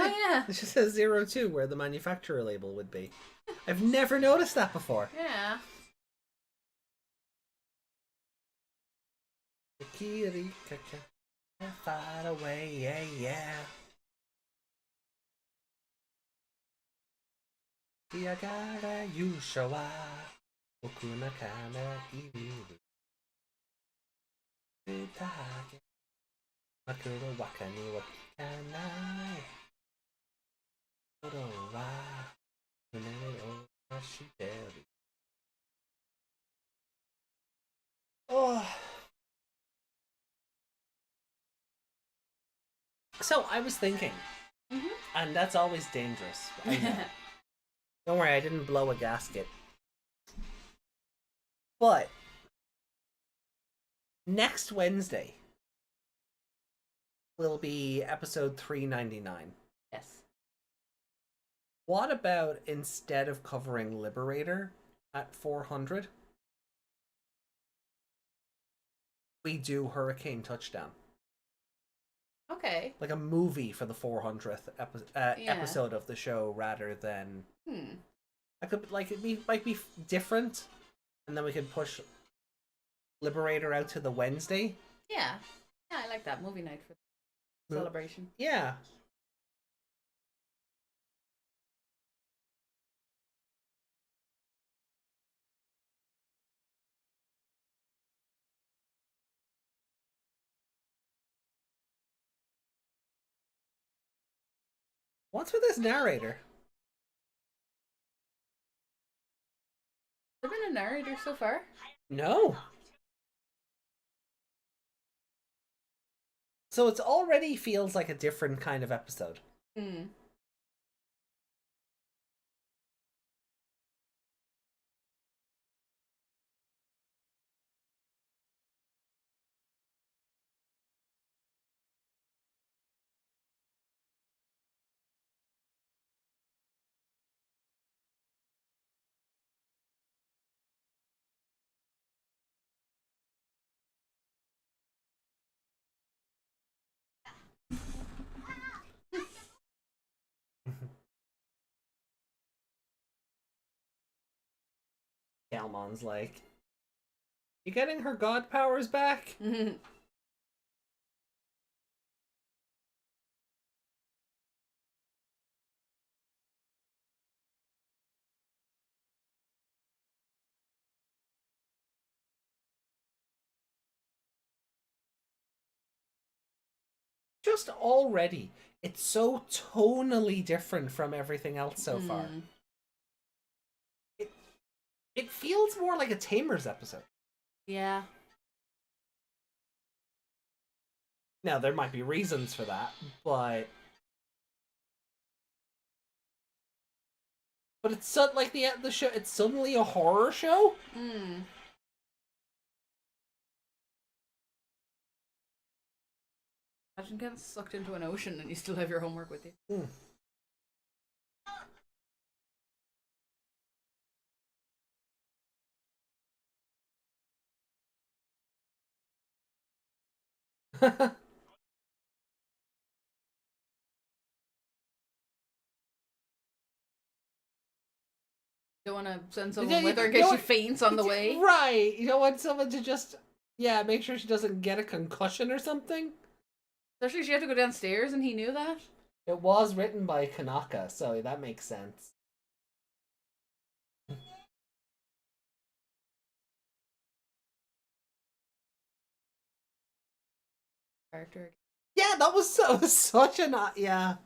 Speaker 3: yeah.
Speaker 2: It just says 02 where the manufacturer label would be. I've never noticed that before.
Speaker 3: Yeah.
Speaker 2: Hikari, far away, yeah. Hikari, yusha wa boku no kana iriru. Utage makuro waka ni wa kikanai. Oro wa munere o shiteru. Oh. So I was thinking, and that's always dangerous. I know. Don't worry, I didn't blow a gasket. But next Wednesday will be episode 399.
Speaker 3: Yes.
Speaker 2: What about instead of covering Liberator at 400, we do Hurricane Touchdown?
Speaker 3: Okay.
Speaker 2: Like a movie for the 400th episode of the show, rather than I could like might be different, and then we could push Liberator out to the Wednesday.
Speaker 3: Yeah, I like that movie night for the celebration.
Speaker 2: Yeah. What's with this narrator?
Speaker 3: Has there been a narrator so far?
Speaker 2: No. So it's already feels like a different kind of episode. Calmon's like, you getting her god powers back? Just already, it's so tonally different from everything else so far. It feels more like a Tamers episode.
Speaker 3: Yeah.
Speaker 2: Now, there might be reasons for that, but it's so, like the show. It's suddenly a horror show.
Speaker 3: Imagine getting sucked into an ocean and you still have your homework with you. You don't want to send someone with her in case she faints on the way?
Speaker 2: Right. You don't want someone to just, make sure she doesn't get a concussion or something?
Speaker 3: Especially if she had to go downstairs and he knew that?
Speaker 2: It was written by Kanaka, so that makes sense.
Speaker 3: Character.
Speaker 2: Yeah, that was such an... Yeah.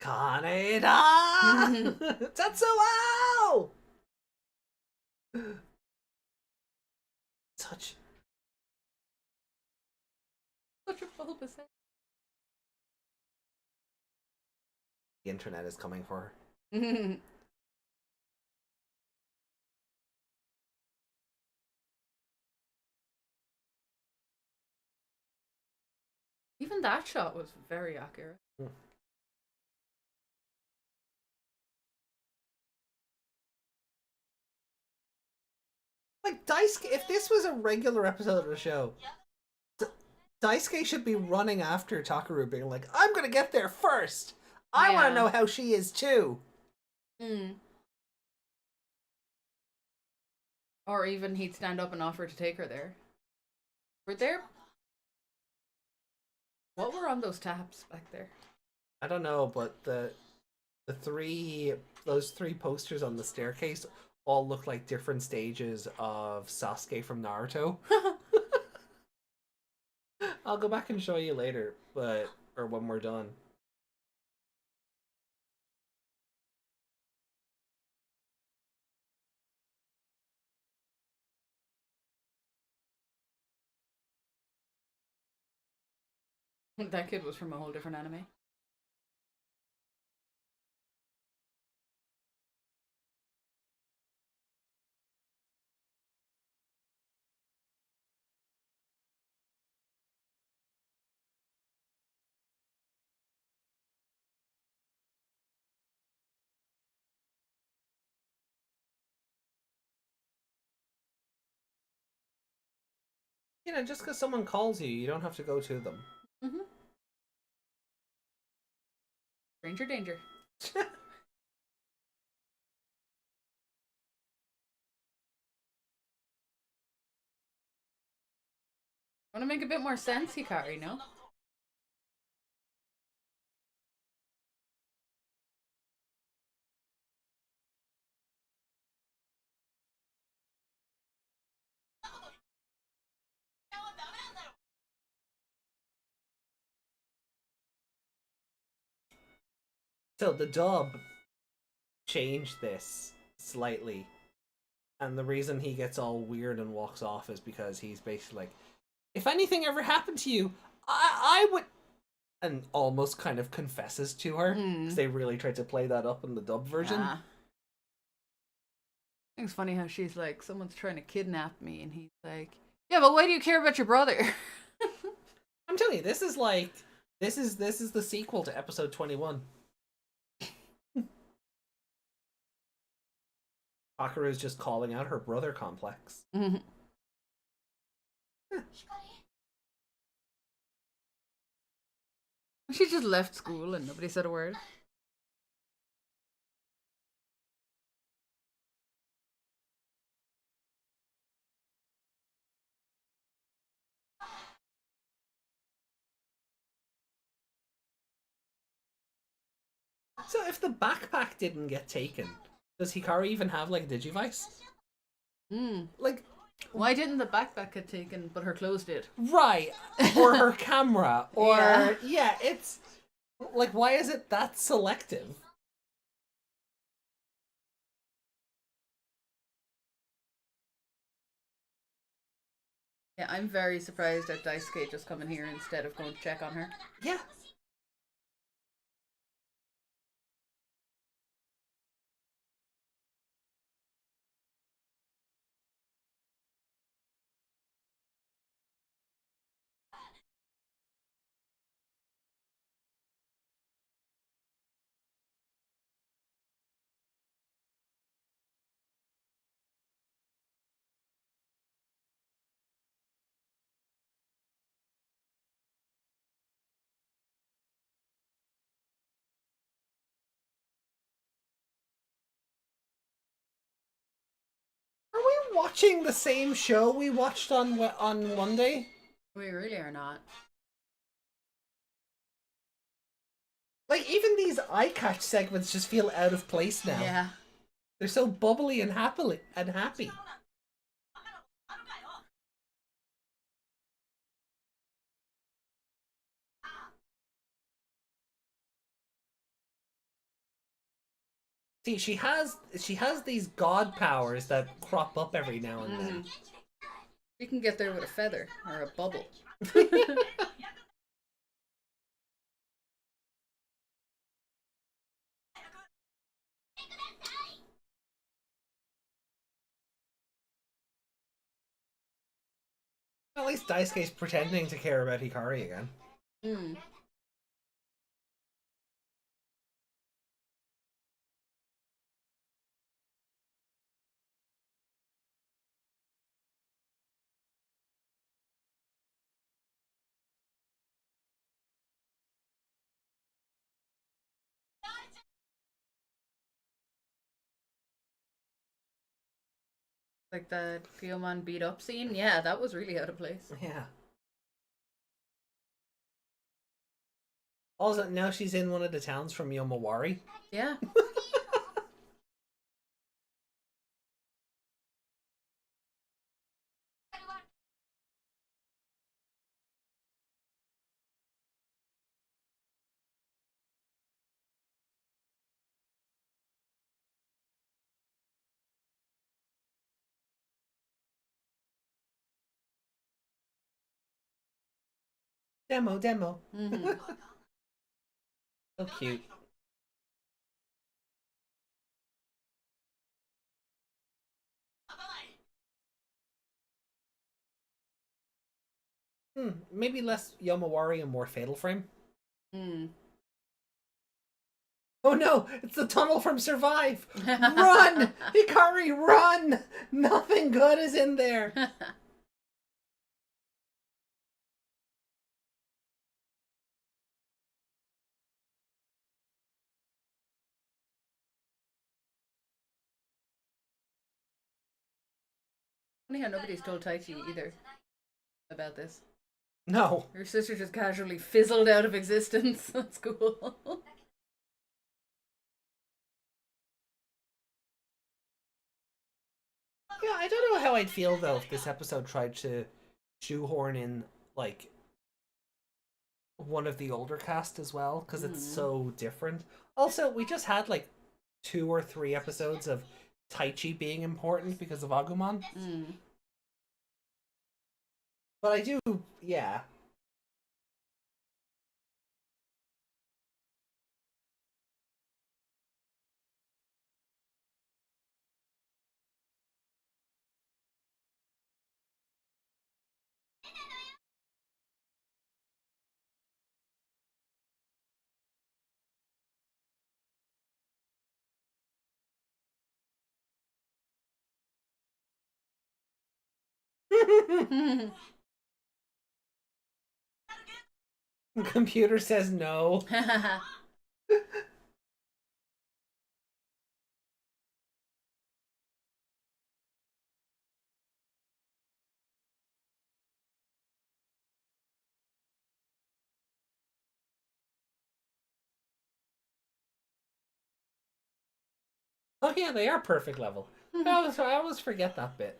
Speaker 2: Kaneda! Tatsuo! Such
Speaker 3: Such a bulbous head.
Speaker 2: The internet is coming for her.
Speaker 3: Even that shot was very accurate.
Speaker 2: Like, Daisuke, if this was a regular episode of the show, Daisuke should be running after Tagiru, being like, I'm gonna get there first! I want to know how she is too!
Speaker 3: Or even he'd stand up and offer to take her there. Were there... What were on those taps back there?
Speaker 2: I don't know, but those three posters on the staircase all look like different stages of Sasuke from Naruto. I'll go back and show you later, or when we're done.
Speaker 3: That kid was from a whole different anime.
Speaker 2: You know, just because someone calls you, you don't have to go to them.
Speaker 3: Stranger danger. Want to make a bit more sense, Hikari, no?
Speaker 2: So the dub changed this slightly. And the reason he gets all weird and walks off is because he's basically like, if anything ever happened to you, I would... And almost kind of confesses to her. Because they really tried to play that up in the dub version.
Speaker 3: I think it's funny how she's like, someone's trying to kidnap me. And he's like, yeah, but why do you care about your brother?
Speaker 2: I'm telling you, this is like... This is the sequel to episode 21. Tagiru is just calling out her brother complex.
Speaker 3: She just left school and nobody said a word.
Speaker 2: So if the backpack didn't get taken, does Hikari even have like a Digivice? Like,
Speaker 3: why didn't the backpack get taken, but her clothes did?
Speaker 2: Right. Or her camera. Or, yeah, it's... Like, why is it that selective?
Speaker 3: Yeah, I'm very surprised at Daisuke just coming here instead of going to check on her.
Speaker 2: Yeah. Are we watching the same show we watched on Monday?
Speaker 3: We really are not.
Speaker 2: Like, even these eye catch segments just feel out of place now.
Speaker 3: Yeah.
Speaker 2: They're so bubbly and happy. See, she has these god powers that crop up every now and then.
Speaker 3: You can get there with a feather or a bubble.
Speaker 2: At least Daisuke's pretending to care about Hikari again.
Speaker 3: Like the Piyomon beat up scene. Yeah, that was really out of place.
Speaker 2: Yeah. Also, now she's in one of the towns from Yomawari.
Speaker 3: Yeah.
Speaker 2: Demo.
Speaker 3: Mm-hmm.
Speaker 2: So cute. Maybe less Yomawari and more Fatal Frame.
Speaker 3: Mm.
Speaker 2: Oh no, it's the tunnel from Survive! Run! Hikari, run! Nothing good is in there!
Speaker 3: Funny how nobody's told Taichi either about this.
Speaker 2: No.
Speaker 3: Her sister just casually fizzled out of existence. That's cool.
Speaker 2: Yeah, I don't know how I'd feel though if this episode tried to shoehorn in, like, one of the older cast as well, because it's so different. Also, we just had like 2 or 3 episodes of Taichi being important because of Agumon. But I do, yeah. The computer says no. Oh yeah, they are perfect level. I always forget that bit.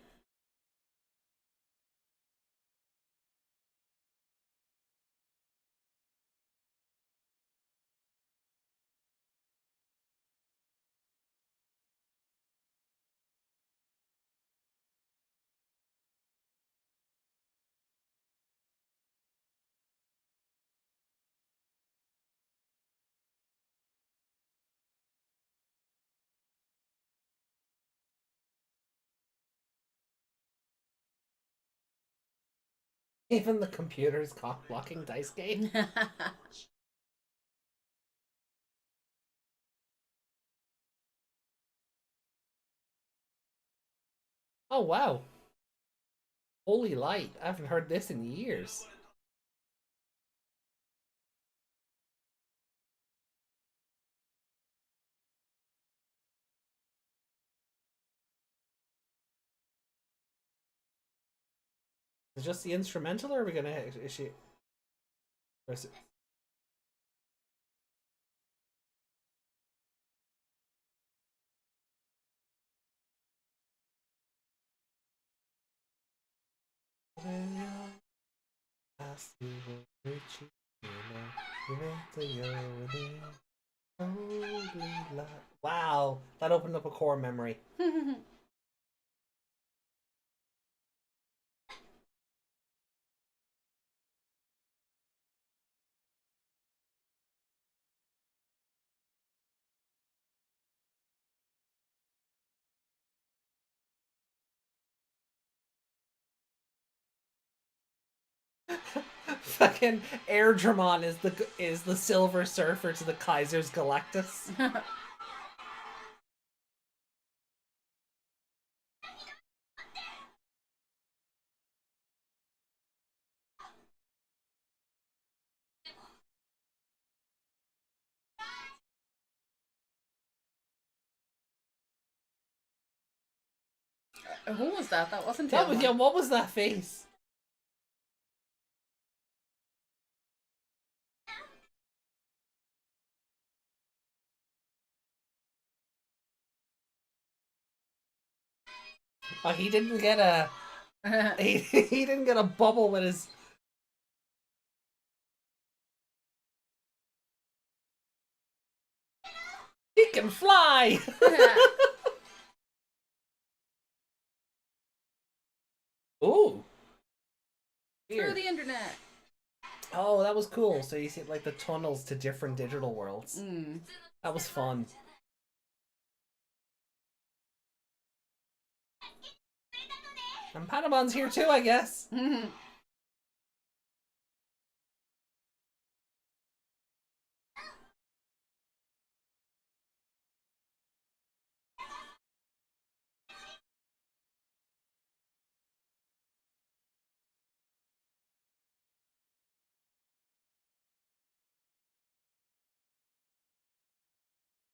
Speaker 2: Even the computer's cock blocking Daisuke. Oh wow. Holy light. I haven't heard this in years. Is it just the instrumental, or are we gonna issue? Wow, that opened up a core memory. Fucking Airdramon is the Silver Surfer to the Kaiser's Galactus.
Speaker 3: Who was that? That wasn't
Speaker 2: That was,
Speaker 3: Tailmon.
Speaker 2: yeah, what was that face? Oh, he didn't get a he didn't get a bubble with his. He can fly. Ooh.
Speaker 3: Through
Speaker 2: Weird.
Speaker 3: the internet.
Speaker 2: Oh, that was cool. So you see like the tunnels to different digital worlds. That was fun. And Patamon's here too, I guess.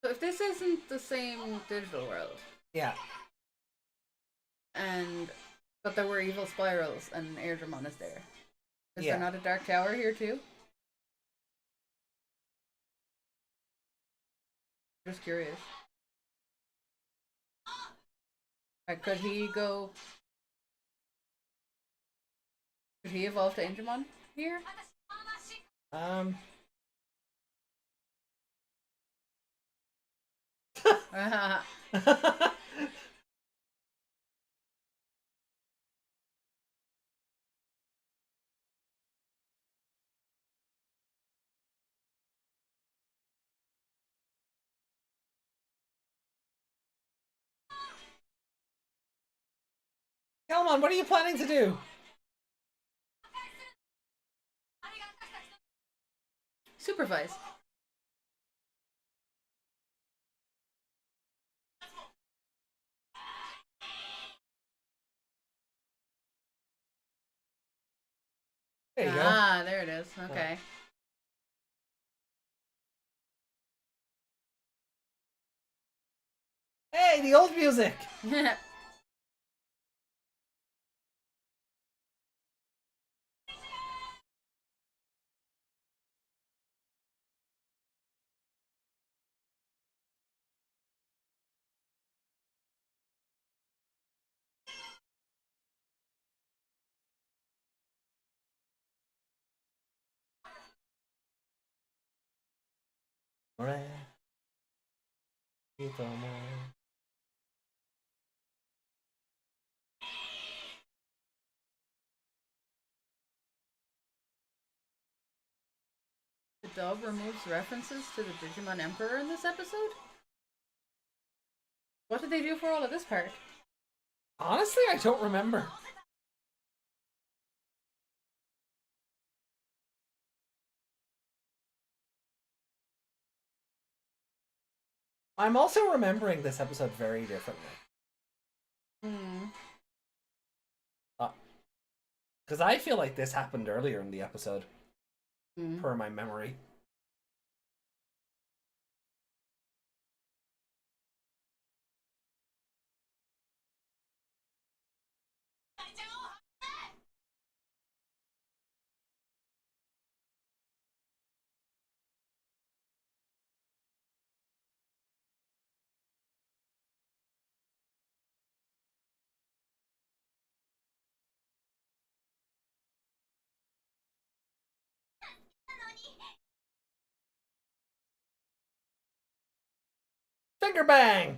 Speaker 3: So if this isn't the same digital world,
Speaker 2: Yeah.
Speaker 3: but there were evil spirals and Airdramon is there. Is
Speaker 2: Yeah.
Speaker 3: there not a dark tower here too? Just curious. Could he go? Could he evolve to Angemon here?
Speaker 2: Kelmon, what are you planning to do?
Speaker 3: Supervise.
Speaker 2: There you go.
Speaker 3: Ah, there it is. Okay.
Speaker 2: Hey, the old music.
Speaker 3: The dub removes references to the Digimon Emperor in this episode? What did they do for all of this part?
Speaker 2: Honestly, I don't remember. I'm also remembering this episode very differently. Because I feel like this happened earlier in the episode, per my memory. Finger bang!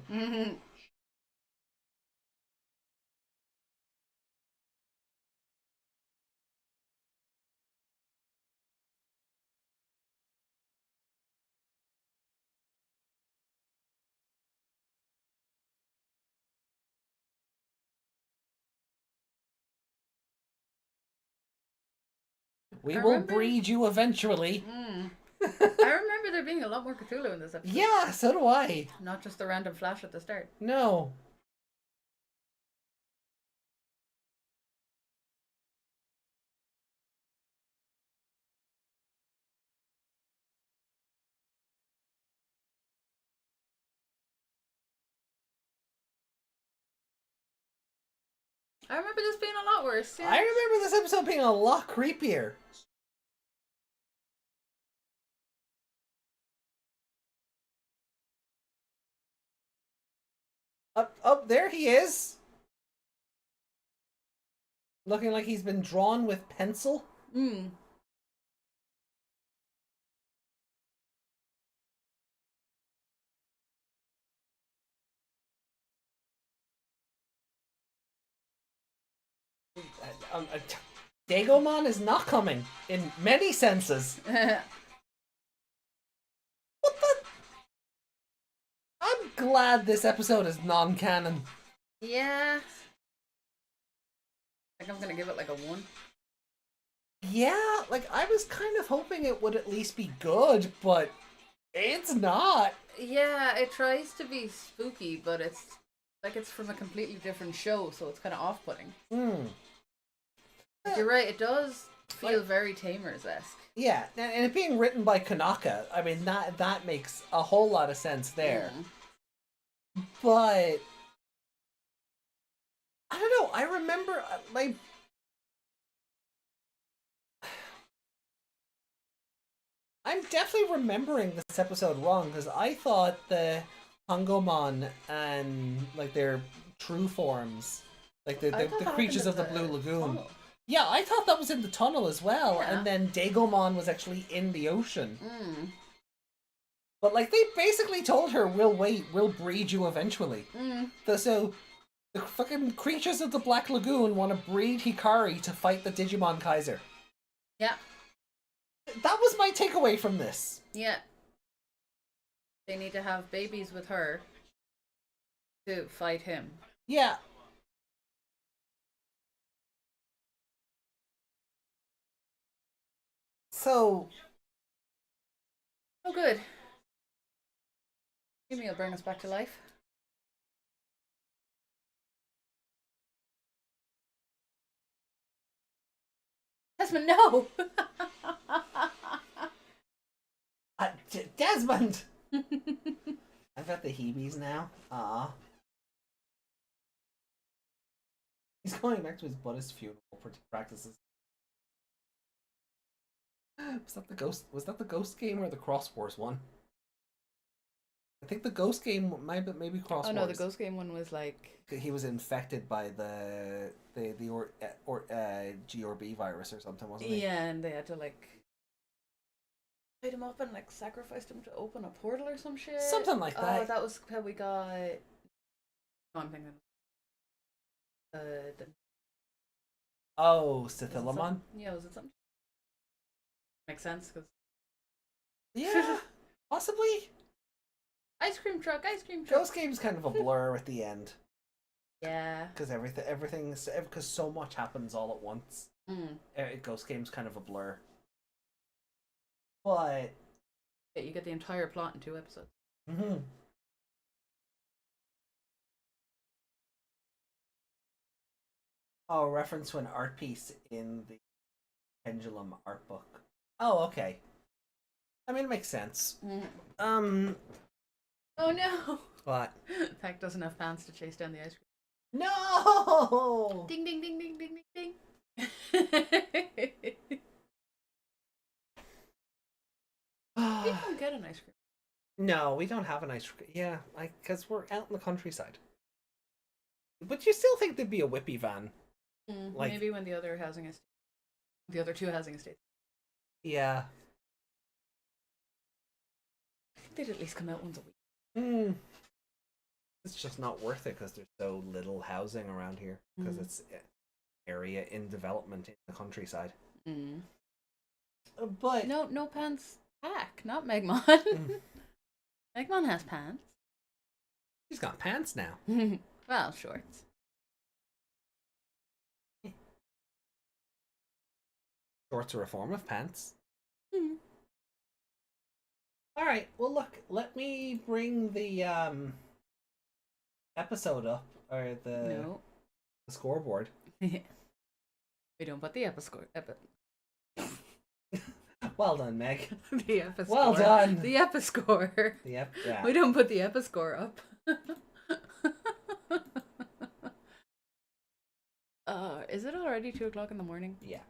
Speaker 2: We will breed you eventually.
Speaker 3: I remember there being a lot more Cthulhu in this episode.
Speaker 2: Yeah, so do I.
Speaker 3: Not just the random flash at the start.
Speaker 2: No.
Speaker 3: I remember this being a lot worse. Yeah.
Speaker 2: I remember this episode being a lot creepier. Up, there he is. Looking like he's been drawn with pencil.
Speaker 3: Hmm.
Speaker 2: Daigomon is not coming in many senses. What the? I'm glad this episode is non-canon.
Speaker 3: Yeah. I think I'm gonna give it like a 1.
Speaker 2: Yeah, like I was kind of hoping it would at least be good, but it's not.
Speaker 3: Yeah, it tries to be spooky, but it's like it's from a completely different show, so it's kind of off-putting. You're right, it does feel very Tamers-esque.
Speaker 2: Yeah, and it being written by Kanaka, I mean, that makes a whole lot of sense there. But I don't know, I remember, I'm definitely remembering this episode wrong, because I thought the Hangomon and, like, their true forms, like the creatures of the Blue Lagoon.
Speaker 3: Tunnel.
Speaker 2: Yeah, I thought that was in the tunnel as well,
Speaker 3: Yeah.
Speaker 2: and then Daigomon was actually in the ocean. But, like, they basically told her, we'll wait, we'll breed you eventually. So, the fucking creatures of the Black Lagoon want to breed Hikari to fight the Digimon Kaiser.
Speaker 3: Yeah.
Speaker 2: That was my takeaway from this.
Speaker 3: Yeah. They need to have babies with her to fight him.
Speaker 2: Yeah. So...
Speaker 3: Oh, good. Maybe it'll bring us back to life. Desmond, no!
Speaker 2: Desmond! I've got the heebies now. Ah. He's going back to his Buddhist feudal practices. Was that the Ghost game or the Cross Wars one? I think the Ghost game maybe Cross Wars.
Speaker 3: Oh no, the Ghost game one was like
Speaker 2: he was infected by the GRB virus or something, wasn't he?
Speaker 3: Yeah, and they had to like light him up and like sacrificed him to open a portal or some shit.
Speaker 2: Something like that.
Speaker 3: Oh, that was how we got. No, I'm thinking.
Speaker 2: Sithilamon?
Speaker 3: Yeah, was it something? Makes sense because.
Speaker 2: Yeah, possibly.
Speaker 3: Ice cream truck.
Speaker 2: Ghost game's kind of a blur at the end.
Speaker 3: Yeah.
Speaker 2: Because because so much happens all at once. Ghost game's kind of a blur. But
Speaker 3: yeah, you get the entire plot in 2 episodes.
Speaker 2: Oh, a reference to an art piece in the Pendulum art book. Oh, okay. I mean, it makes sense.
Speaker 3: Oh no!
Speaker 2: What?
Speaker 3: Pack doesn't have pants to chase down the ice cream.
Speaker 2: No!
Speaker 3: Ding ding ding ding ding ding ding. We don't get an ice cream.
Speaker 2: No, we don't have an ice cream. Yeah, because we're out in the countryside. But you still think there'd be a whippy van? Like,
Speaker 3: maybe when the other 2 housing estates.
Speaker 2: Yeah.
Speaker 3: I think they'd at least come out once a week.
Speaker 2: It's just not worth it because there's so little housing around here. Because it's area in development in the countryside. But
Speaker 3: no pants. Pack, not Megmon. Megmon has pants.
Speaker 2: She's got pants now.
Speaker 3: Well, shorts.
Speaker 2: Shorts are a form of pants. Alright, well look, let me bring the episode up, or the scoreboard.
Speaker 3: We don't put the episode.
Speaker 2: Well done, Meg.
Speaker 3: The episode.
Speaker 2: Well done.
Speaker 3: The episcore.
Speaker 2: Yeah.
Speaker 3: We don't put the episcore up. Is it already 2 o'clock in the morning?
Speaker 2: Yeah.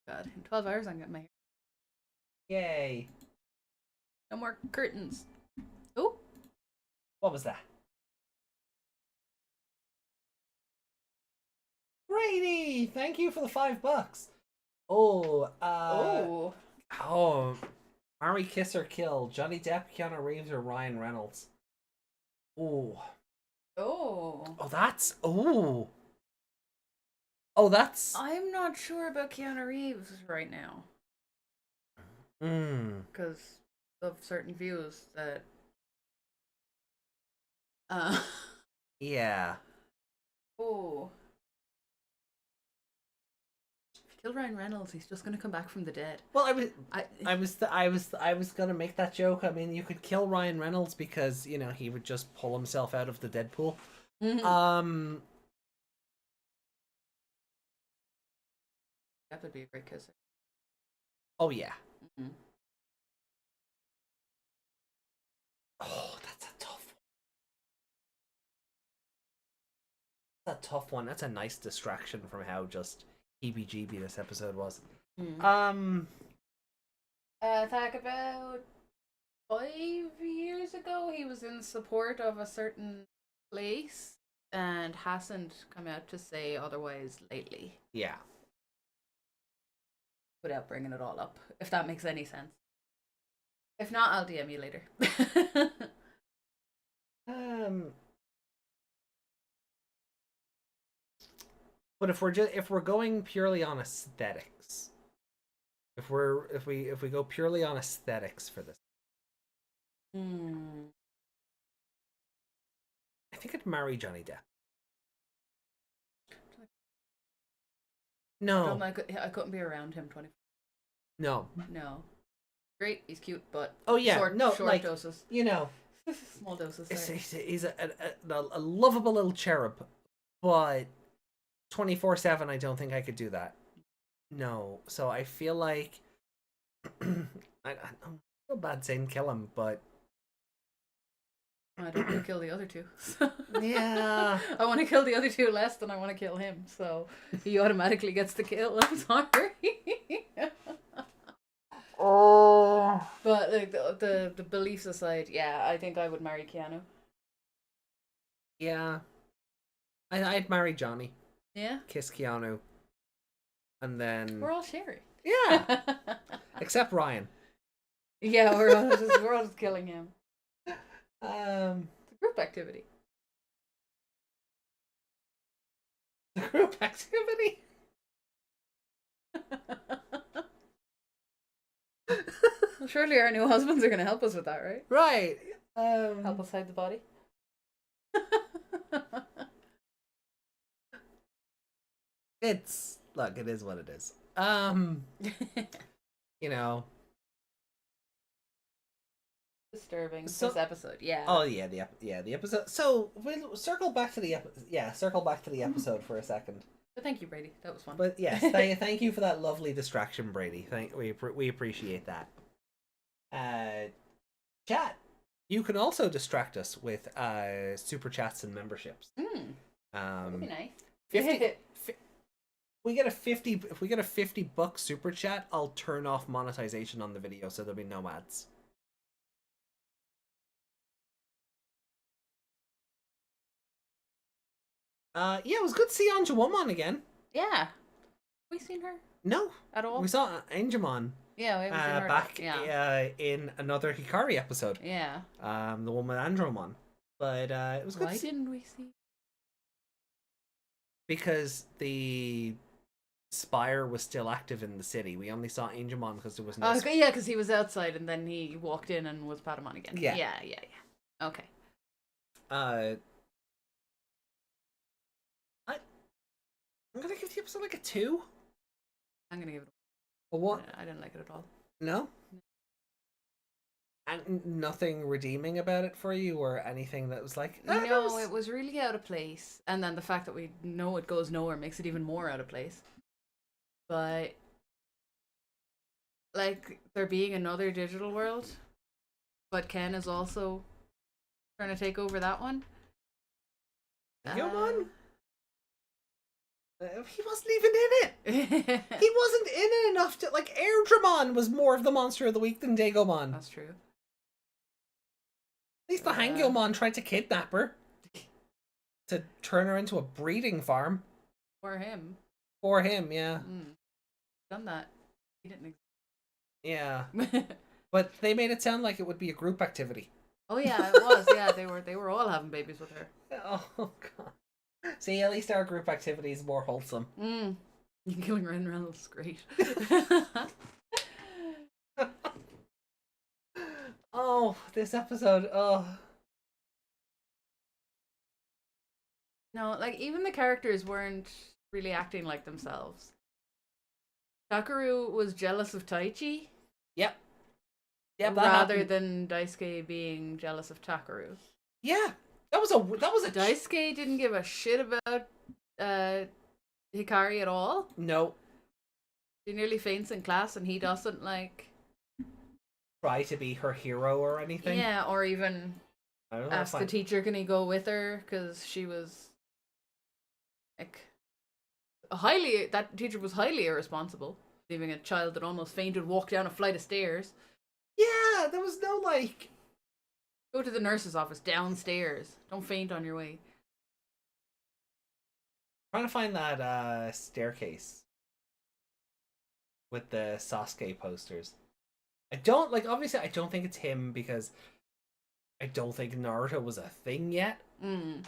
Speaker 3: God, in 12 hours I'm getting my hair.
Speaker 2: Yay.
Speaker 3: No more curtains. Oh,
Speaker 2: What was that? Brady, thank you for the $5. Oh, Marry, Kiss or Kill, Johnny Depp, Keanu Reeves, or Ryan Reynolds? Oh, that's that's.
Speaker 3: I'm not sure about Keanu Reeves right now because of certain views that.
Speaker 2: Yeah.
Speaker 3: Oh. Kill Ryan Reynolds. He's just gonna come back from the dead.
Speaker 2: Well, I was gonna make that joke. I mean, you could kill Ryan Reynolds because he would just pull himself out of the Deadpool.
Speaker 3: Mm-hmm. That would be a great kisser.
Speaker 2: Oh yeah.
Speaker 3: Mm-hmm.
Speaker 2: Oh, that's a tough one. That's a tough one. That's a nice distraction from how just heebie-jeebie this episode was.
Speaker 3: Talk about 5 years ago, he was in support of a certain place and hasn't come out to say otherwise lately.
Speaker 2: Yeah.
Speaker 3: Without bringing it all up, if that makes any sense. If not, I'll DM you later.
Speaker 2: But if we're going purely on aesthetics, if we go purely on aesthetics for this, I think I'd marry Johnny Depp. No,
Speaker 3: I couldn't be around him 24.
Speaker 2: No.
Speaker 3: Great, he's cute, but short doses. Small doses.
Speaker 2: He's a lovable little cherub, but 24/7, I don't think I could do that. No, so I feel like I feel bad saying kill him, but
Speaker 3: I don't want to kill the other two.
Speaker 2: Yeah,
Speaker 3: I want to kill the other two less than I want to kill him, so he automatically gets the kill. I'm sorry. But like the beliefs aside, yeah, I think I would marry Keanu.
Speaker 2: Yeah, I'd marry Johnny.
Speaker 3: Yeah.
Speaker 2: Kiss Keanu, and then
Speaker 3: we're all sharing.
Speaker 2: Yeah, except Ryan.
Speaker 3: Yeah, we're all just killing him. It's a group activity.
Speaker 2: Group activity.
Speaker 3: Well, surely our new husbands are going to help us with that, right?
Speaker 2: Right.
Speaker 3: Help us hide the body.
Speaker 2: It is what it is.
Speaker 3: Disturbing. This episode, yeah.
Speaker 2: Oh yeah, the episode. So we'll circle back to the episode for a second.
Speaker 3: But thank you, Brady. That was fun.
Speaker 2: But yes, thank you for that lovely distraction, Brady. We appreciate that. Chat. You can also distract us with super chats and memberships.
Speaker 3: That'd be nice.
Speaker 2: 50. We get a 50. If we get a $50 super chat, I'll turn off monetization on the video, so there'll be no ads. Yeah, it was good to see Anjumon again.
Speaker 3: Yeah. Have we seen her?
Speaker 2: No.
Speaker 3: At all?
Speaker 2: We saw Anjumon.
Speaker 3: Yeah, we haven't seen her
Speaker 2: back
Speaker 3: in
Speaker 2: another Hikari episode.
Speaker 3: Yeah.
Speaker 2: The one with Andromon. But it was good.
Speaker 3: Why didn't we see?
Speaker 2: Because the spire was still active in the city. We only saw Anjumon because there was no...
Speaker 3: yeah, because he was outside and then he walked in and was Patamon again.
Speaker 2: Yeah.
Speaker 3: Yeah. Okay.
Speaker 2: I'm gonna give the episode like a 2.
Speaker 3: I'm gonna give it
Speaker 2: a 1.
Speaker 3: I didn't like it at all.
Speaker 2: No? And nothing redeeming about it for you, or anything that was like...
Speaker 3: It was really out of place. And then the fact that we know it goes nowhere makes it even more out of place. But... like, there being another digital world, but Ken is also trying to take over that one.
Speaker 2: Digimon? He wasn't even in it. He wasn't in it enough to like. Airdramon was more of the monster of the week than Dagomon.
Speaker 3: That's true.
Speaker 2: At least the Hangomon tried to kidnap her to turn her into a breeding farm.
Speaker 3: For him.
Speaker 2: For him, yeah.
Speaker 3: Done that. He didn't exist.
Speaker 2: Yeah. But they made it sound like it would be a group activity.
Speaker 3: Oh yeah, it was. Yeah, they were all having babies with her.
Speaker 2: Oh god. See, at least our group activity is more wholesome.
Speaker 3: Killing Ryan Reynolds is great.
Speaker 2: Oh, this episode. Oh.
Speaker 3: No, like even the characters weren't really acting like themselves. Tagiru was jealous of Taichi.
Speaker 2: Yep. Yep.
Speaker 3: Rather than Daisuke being jealous of Tagiru.
Speaker 2: Yeah. That was a
Speaker 3: Daisuke didn't give a shit about Hikari at all.
Speaker 2: No.
Speaker 3: She nearly faints in class and he doesn't like
Speaker 2: try to be her hero or anything.
Speaker 3: Yeah, or even ask the teacher can he go with her because she was like that teacher was highly irresponsible, leaving a child that almost fainted walk down a flight of stairs.
Speaker 2: Yeah, there was no like
Speaker 3: go to the nurse's office downstairs. Don't faint on your way.
Speaker 2: I'm trying to find that staircase with the Sasuke posters. I don't like obviously I don't think it's him because I don't think Naruto was a thing yet.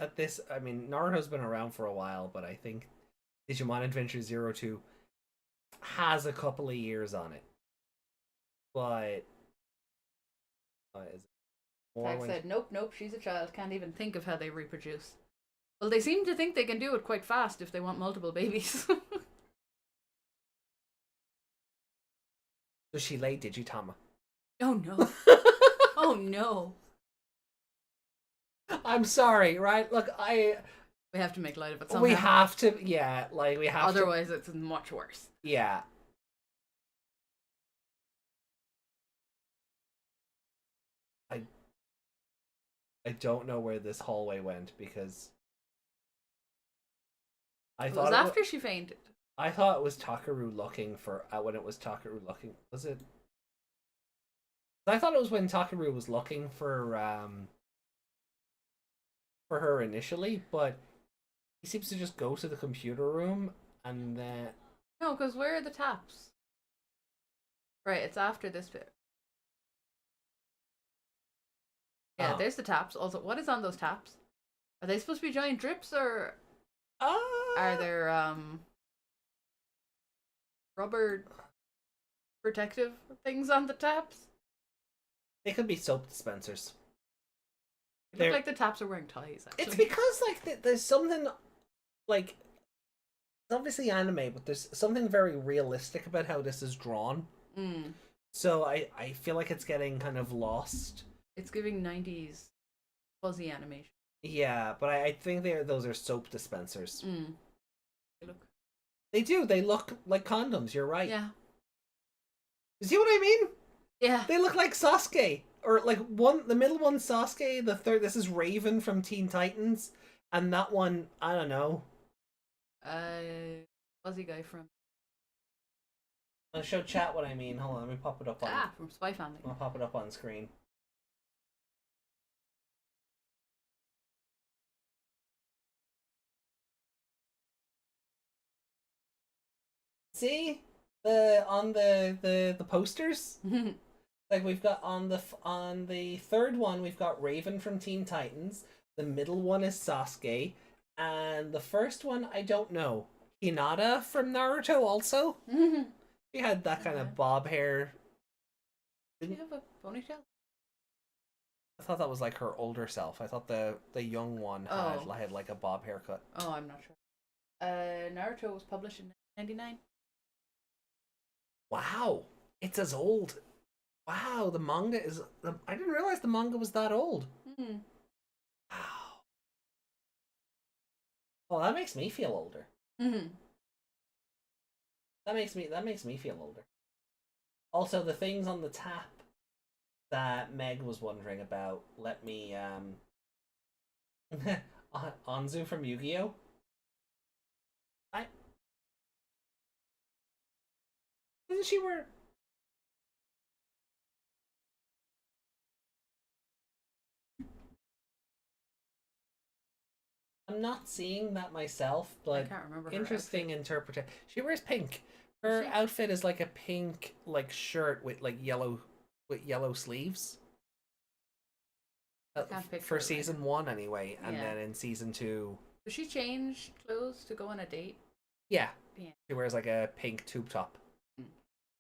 Speaker 2: At this, I mean, Naruto's been around for a while, but I think Digimon Adventure 02 has a couple of years on it. But
Speaker 3: Tag said, nope, she's a child. Can't even think of how they reproduce. Well, they seem to think they can do it quite fast if they want multiple babies.
Speaker 2: So she laid Digitama.
Speaker 3: Oh no. Oh no.
Speaker 2: I'm sorry, right? Look, we
Speaker 3: have to make light of it somehow.
Speaker 2: We have to, yeah, like we have
Speaker 3: Otherwise it's much worse.
Speaker 2: Yeah. I don't know where this hallway went because I thought
Speaker 3: it was after she fainted.
Speaker 2: I thought it was Tagiru looking for when it was Tagiru looking. Was it? I thought it was when Tagiru was looking for her initially, but he seems to just go to the computer room and then
Speaker 3: no, because where are the taps? Right, it's after this bit. Yeah, there's the taps. Also, what is on those taps? Are they supposed to be giant drips or are there rubber protective things on the taps?
Speaker 2: They could be soap dispensers.
Speaker 3: It looks like the taps are wearing ties, actually.
Speaker 2: It's because like there's something like it's obviously anime, but there's something very realistic about how this is drawn. So I feel like it's getting kind of lost.
Speaker 3: It's giving 90s fuzzy animation.
Speaker 2: Yeah, but I think those are soap dispensers.
Speaker 3: They
Speaker 2: do. They look like condoms. You're right.
Speaker 3: Yeah.
Speaker 2: You see what I mean?
Speaker 3: Yeah.
Speaker 2: They look like Sasuke. Or like the middle one's Sasuke, the third, this is Raven from Teen Titans, and that one, I don't know.
Speaker 3: Fuzzy guy from...
Speaker 2: I'll show chat what I mean. Hold on, let me pop it up on...
Speaker 3: from Spy Family.
Speaker 2: I'll pop it up on screen. See? On the posters? Like we've got on the third one we've got Raven from Teen Titans, the middle one is Sasuke, and the first one I don't know. Hinata from Naruto also. She had that kind of bob hair.
Speaker 3: Did she have a ponytail?
Speaker 2: I thought that was like her older self. I thought the young one had like a bob haircut.
Speaker 3: Oh, I'm not sure. Naruto was published in 1999.
Speaker 2: Wow, it's as old. Wow, the manga is... I didn't realize the manga was that old. Wow. Oh, that makes me feel older. That makes me feel older. Also, the things on the tap that Meg was wondering about, let me... Anzu from Yu-Gi-Oh! Doesn't she wear? I'm not seeing that myself,
Speaker 3: I
Speaker 2: but
Speaker 3: can't remember.
Speaker 2: interesting interpretation. She wears pink. Her outfit is like a pink like shirt with like yellow sleeves. For season 1 anyway, and then in season 2.
Speaker 3: Does she change clothes to go on a date?
Speaker 2: Yeah. She wears like a pink tube top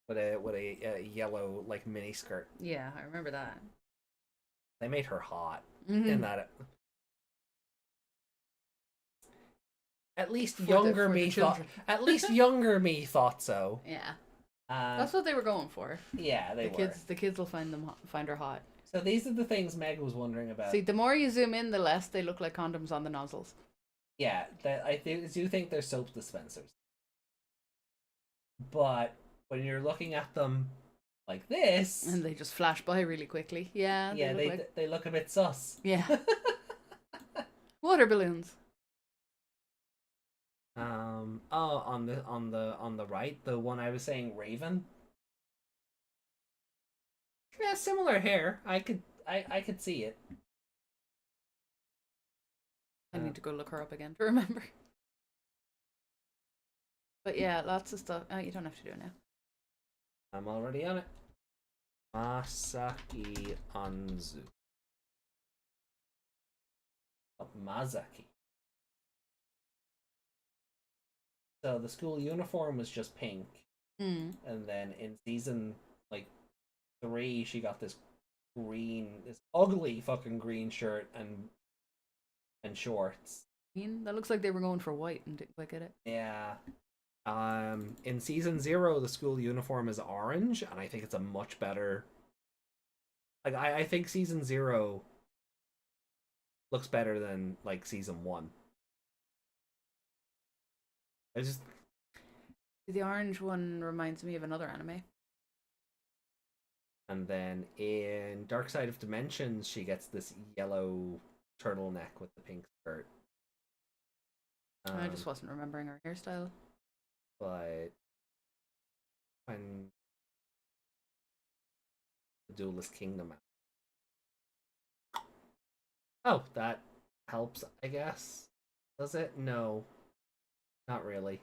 Speaker 2: with a yellow like mini skirt.
Speaker 3: Yeah, I remember that.
Speaker 2: They made her hot in that. At least younger me thought. At least younger me thought so.
Speaker 3: Yeah. That's what they were going for.
Speaker 2: Yeah, they were.
Speaker 3: The kids will find her hot.
Speaker 2: So these are the things Meg was wondering about.
Speaker 3: See, the more you zoom in, the less they look like condoms on the nozzles.
Speaker 2: Yeah, I do think they're soap dispensers. But when you're looking at them like this,
Speaker 3: and they just flash by really quickly. Yeah.
Speaker 2: They look a bit sus.
Speaker 3: Yeah. Water balloons.
Speaker 2: On the right, the one I was saying, Raven. Yeah, similar hair. I could see it.
Speaker 3: I need to go look her up again to remember. But yeah, lots of stuff. Oh, you don't have to do it now.
Speaker 2: I'm already on it. Masaki Anzu. Oh, Mazaki. So the school uniform was just pink. And then in season 3, she got this ugly fucking green shirt and shorts.
Speaker 3: That looks like they were going for white and didn't quite get it.
Speaker 2: Yeah. In season 0, the school uniform is orange, and I think it's a much better. Like I think season 0 looks better than like season 1.
Speaker 3: The orange one reminds me of another anime.
Speaker 2: And then in Dark Side of Dimensions, she gets this yellow turtleneck with the pink skirt.
Speaker 3: I just wasn't remembering her hairstyle.
Speaker 2: But when the Duelist Kingdom. Oh, that helps, I guess. Does it? No. Not really.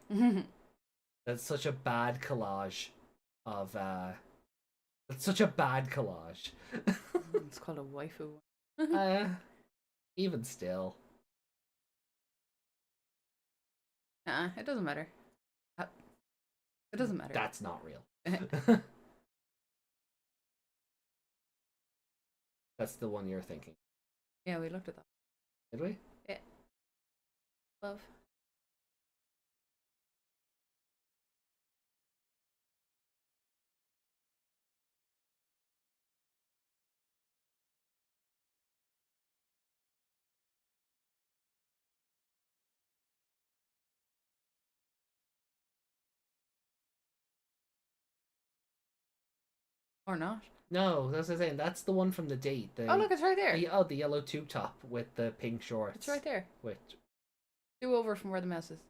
Speaker 2: That's such a bad collage of It's such a bad collage.
Speaker 3: It's called a waifu.
Speaker 2: Even still.
Speaker 3: It doesn't matter. It doesn't matter.
Speaker 2: That's not real. That's the one you're thinking.
Speaker 3: Yeah, we looked at that.
Speaker 2: Did we?
Speaker 3: Yeah. Love. Or not.
Speaker 2: No, that's what I'm saying. That's the one from the date.
Speaker 3: Oh, look, it's right there.
Speaker 2: The yellow tube top with the pink shorts.
Speaker 3: It's right there.
Speaker 2: Which?
Speaker 3: 2 over from where the mouse is.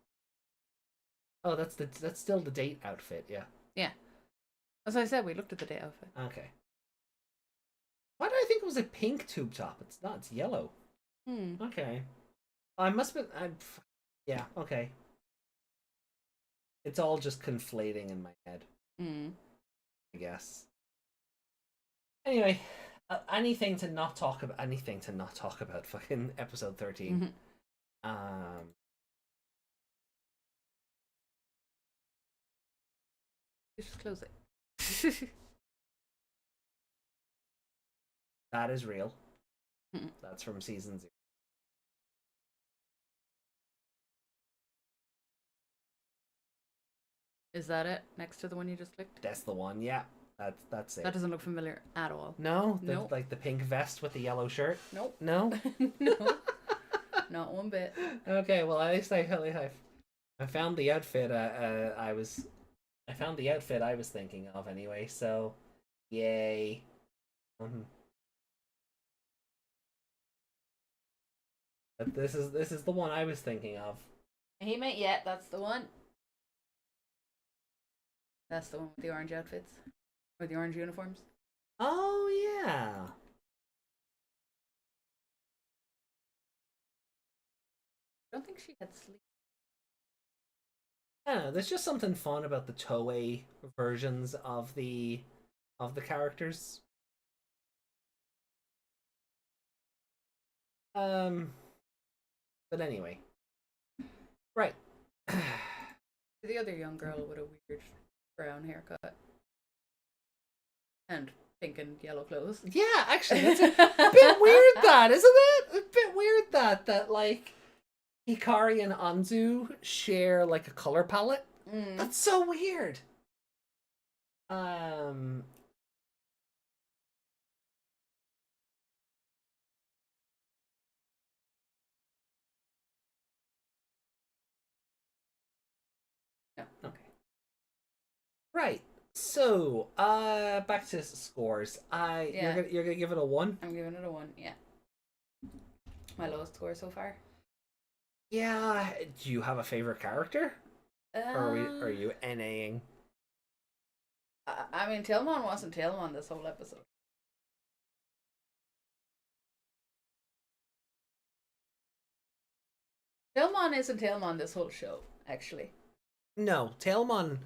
Speaker 2: Oh, that's still the date outfit, yeah.
Speaker 3: Yeah. As I said, we looked at the date outfit.
Speaker 2: Okay. Why did I think it was a pink tube top? It's not. It's yellow. Okay. I must have been. Yeah. Okay. It's all just conflating in my head. I guess. Anyway, anything to not talk about fucking episode 13.
Speaker 3: Just close it.
Speaker 2: That is real. That's from season 0.
Speaker 3: Is that it? Next to the one you just clicked?
Speaker 2: That's the one, yeah. That's it.
Speaker 3: That doesn't look familiar at all.
Speaker 2: No?
Speaker 3: Nope.
Speaker 2: Like the pink vest with the yellow shirt?
Speaker 3: Nope.
Speaker 2: No?
Speaker 3: No. Not one bit.
Speaker 2: Okay, well at least I found the outfit I found the outfit I was thinking of anyway, so yay. But this is the one I was thinking of.
Speaker 3: He meant, yeah, that's the one. That's the one with the orange outfits. Or the orange uniforms.
Speaker 2: Oh, yeah.
Speaker 3: I don't think she had sleep.
Speaker 2: Yeah, there's just something fun about the Toei versions of the characters. But anyway. Right.
Speaker 3: The other young girl with a weird brown haircut. And pink and yellow clothes.
Speaker 2: Yeah, actually, it's a bit weird that, isn't it? A bit weird that like Hikari and Anzu share like a color palette. That's so weird.
Speaker 3: No.
Speaker 2: Okay. Right. So, back to scores. You're gonna give it a 1?
Speaker 3: I'm giving it a 1, yeah. My lowest score so far.
Speaker 2: Yeah. Do you have a favorite character? Or are you NAing?
Speaker 3: I mean, Tailmon wasn't Tailmon this whole episode. Tailmon isn't Tailmon this whole show, actually.
Speaker 2: No, Tailmon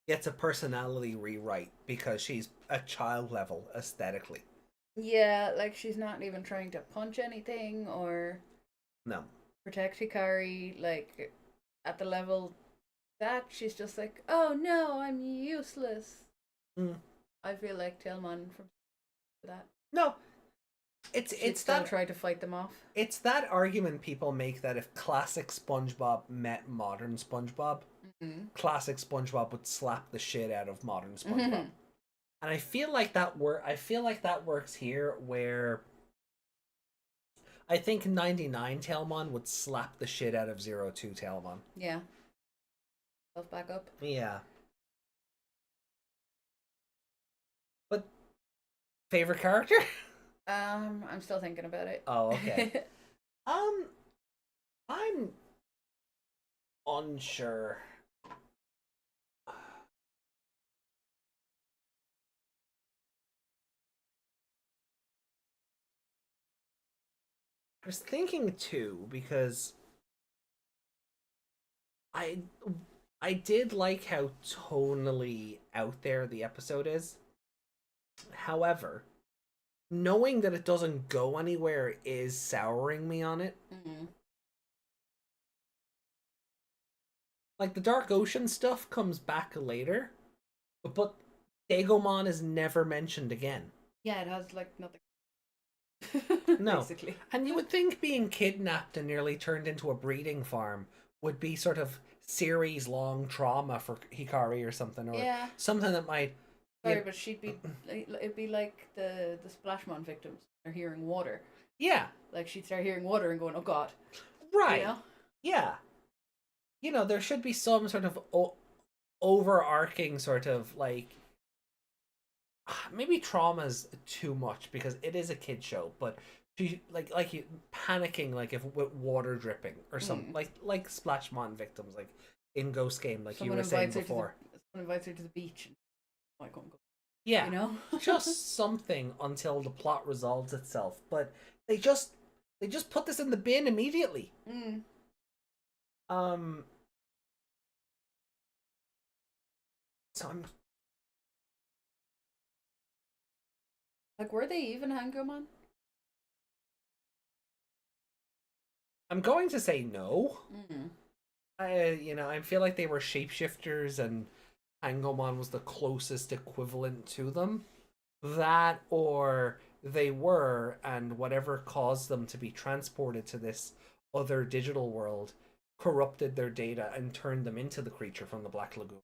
Speaker 2: gets a personality rewrite because she's a child level aesthetically.
Speaker 3: Yeah, like she's not even trying to punch anything or
Speaker 2: No.
Speaker 3: protect Hikari, like at the level that she's just like, oh no, I'm useless. I feel like Tailmon from that.
Speaker 2: No. It's that
Speaker 3: try to fight them off.
Speaker 2: It's that argument people make that if classic SpongeBob met modern SpongeBob, classic SpongeBob would slap the shit out of modern SpongeBob. And I feel like that works here, where I think 99 Tailmon would slap the shit out of 02 Tailmon.
Speaker 3: Yeah. Self back up.
Speaker 2: Yeah. But favorite character?
Speaker 3: I'm still thinking about it.
Speaker 2: Oh, okay. I'm unsure. I was thinking too, because I did like how tonally out there the episode is. However, knowing that it doesn't go anywhere is souring me on it. Like, the Dark Ocean stuff comes back later, but Dagomon is never mentioned again.
Speaker 3: Yeah, it has like nothing.
Speaker 2: No.
Speaker 3: Basically.
Speaker 2: And you would think being kidnapped and nearly turned into a breeding farm would be sort of series long trauma for Hikari or something, or something that might.
Speaker 3: Sorry, but it'd be like the Splashmon victims. They're hearing water.
Speaker 2: Yeah.
Speaker 3: Like she'd start hearing water and going, oh god.
Speaker 2: Right.
Speaker 3: You know?
Speaker 2: Yeah. You know, there should be some sort of overarching sort of like. Maybe trauma's too much because it is a kid show, but she like you panicking like if with water dripping or something like Splashmon victims like in Ghost Game, like someone you were saying before.
Speaker 3: Someone invites her to the beach. And, oh, I can't go.
Speaker 2: Yeah,
Speaker 3: you know,
Speaker 2: just something until the plot resolves itself. But they just put this in the bin immediately. So I'm.
Speaker 3: Like, were they even Hangomon?
Speaker 2: I'm going to say no. I feel like they were shapeshifters, and Hangomon was the closest equivalent to them. That, or they were, and whatever caused them to be transported to this other digital world corrupted their data and turned them into the creature from the Black Lagoon.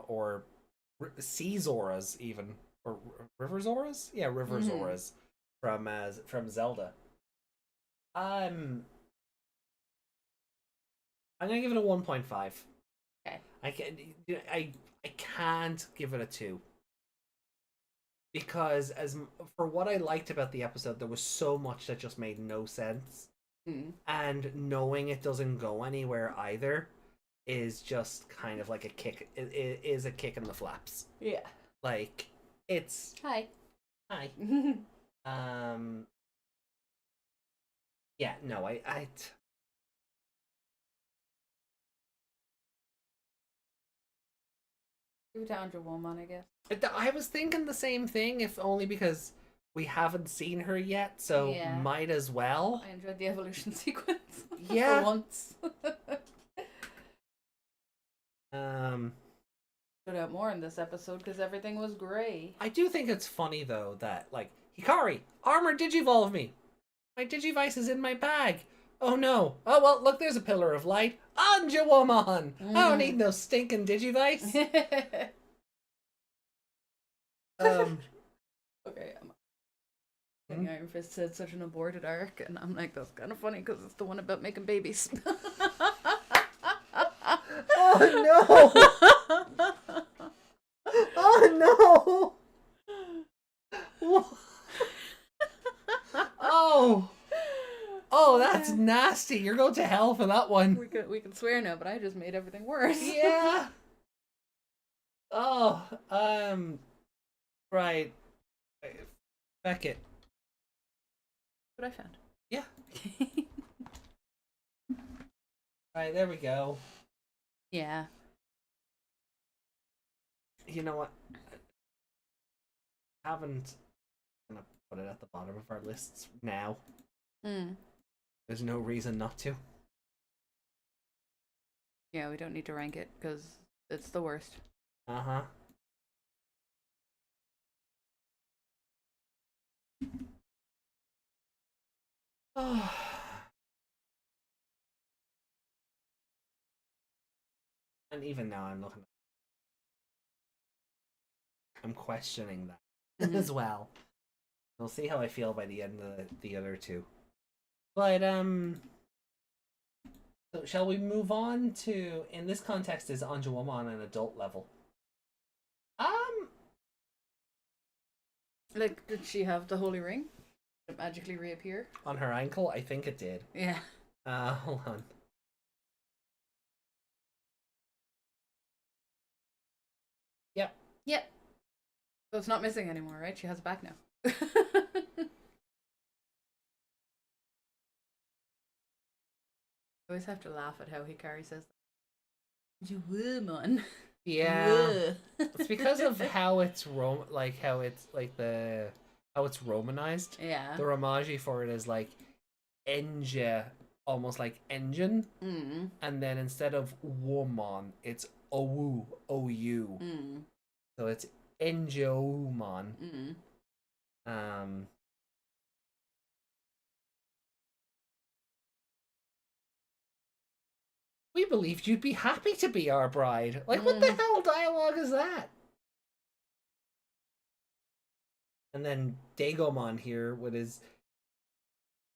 Speaker 2: Or sea Zoras even, or river Zoras? Yeah, river Zoras from Zelda. I'm gonna give it a 1.5.
Speaker 3: Okay.
Speaker 2: I can't give it a 2 because for what I liked about the episode, there was so much that just made no sense. and knowing it doesn't go anywhere either is just kind of like a kick. It is a kick in the flaps.
Speaker 3: Yeah.
Speaker 2: Like it's
Speaker 3: Hi.
Speaker 2: Um. Yeah. No. I.
Speaker 3: Give it to Woman, I guess.
Speaker 2: I was thinking the same thing, if only because we haven't seen her yet, so
Speaker 3: Yeah.
Speaker 2: might as well.
Speaker 3: I enjoyed the evolution sequence.
Speaker 2: Yeah.
Speaker 3: For once. Stood out more in this episode because everything was grey.
Speaker 2: I do think it's funny though that like Hikari, armor digivolve me. My digivice is in my bag. Oh no. Oh well, look, there's a pillar of light. Anjawamon! I don't need no stinking digivice.
Speaker 3: Okay, Iron Fist said such an aborted arc, and I'm like, that's kind of funny because it's the one about making babies.
Speaker 2: Oh no! Oh no! Oh, that's nasty. You're going to hell for that one.
Speaker 3: We can swear now, but I just made everything worse.
Speaker 2: Yeah. Oh, right. Beckett.
Speaker 3: What I found.
Speaker 2: Yeah. Right, there we go.
Speaker 3: Yeah.
Speaker 2: You know what? I haven't. I'm gonna put it at the bottom of our lists now. There's no reason not to.
Speaker 3: Yeah, we don't need to rank it because it's the worst.
Speaker 2: Uh-huh. Oh. And even now I'm looking. I'm questioning that as well. We'll see how I feel by the end of the other two. But so shall we move on to, in this context, is Anjawama on an adult level?
Speaker 3: Like, did she have the holy ring? Did it magically reappear?
Speaker 2: On her ankle? I think it did.
Speaker 3: Yeah.
Speaker 2: Hold on.
Speaker 3: Yep. So it's not missing anymore, right? She has it back now. I always have to laugh at how Hikari says that. You woman.
Speaker 2: Yeah. It's because of how it's how it's romanized.
Speaker 3: Yeah.
Speaker 2: The Ramaji for it is like Enja, almost like engine. And then instead of woman, it's Owu, O-U. So it's Enjaumon. We believed you'd be happy to be our bride. Like, what the hell dialogue is that? And then Dagomon here with his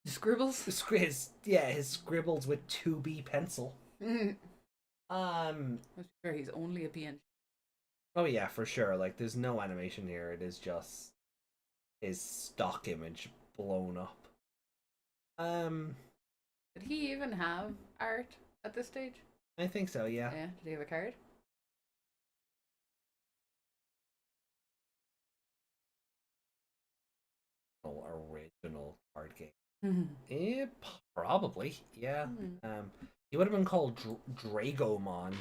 Speaker 3: scribbles.
Speaker 2: His scribbles with 2B pencil.
Speaker 3: I'm sure he's only a PNG.
Speaker 2: Oh yeah, for sure. Like, there's no animation here. It is just his stock image blown up.
Speaker 3: Did he even have art at this stage?
Speaker 2: I think so, yeah.
Speaker 3: Yeah. Did he have a card?
Speaker 2: Original card game. Probably, yeah. He would have been called Dragomon.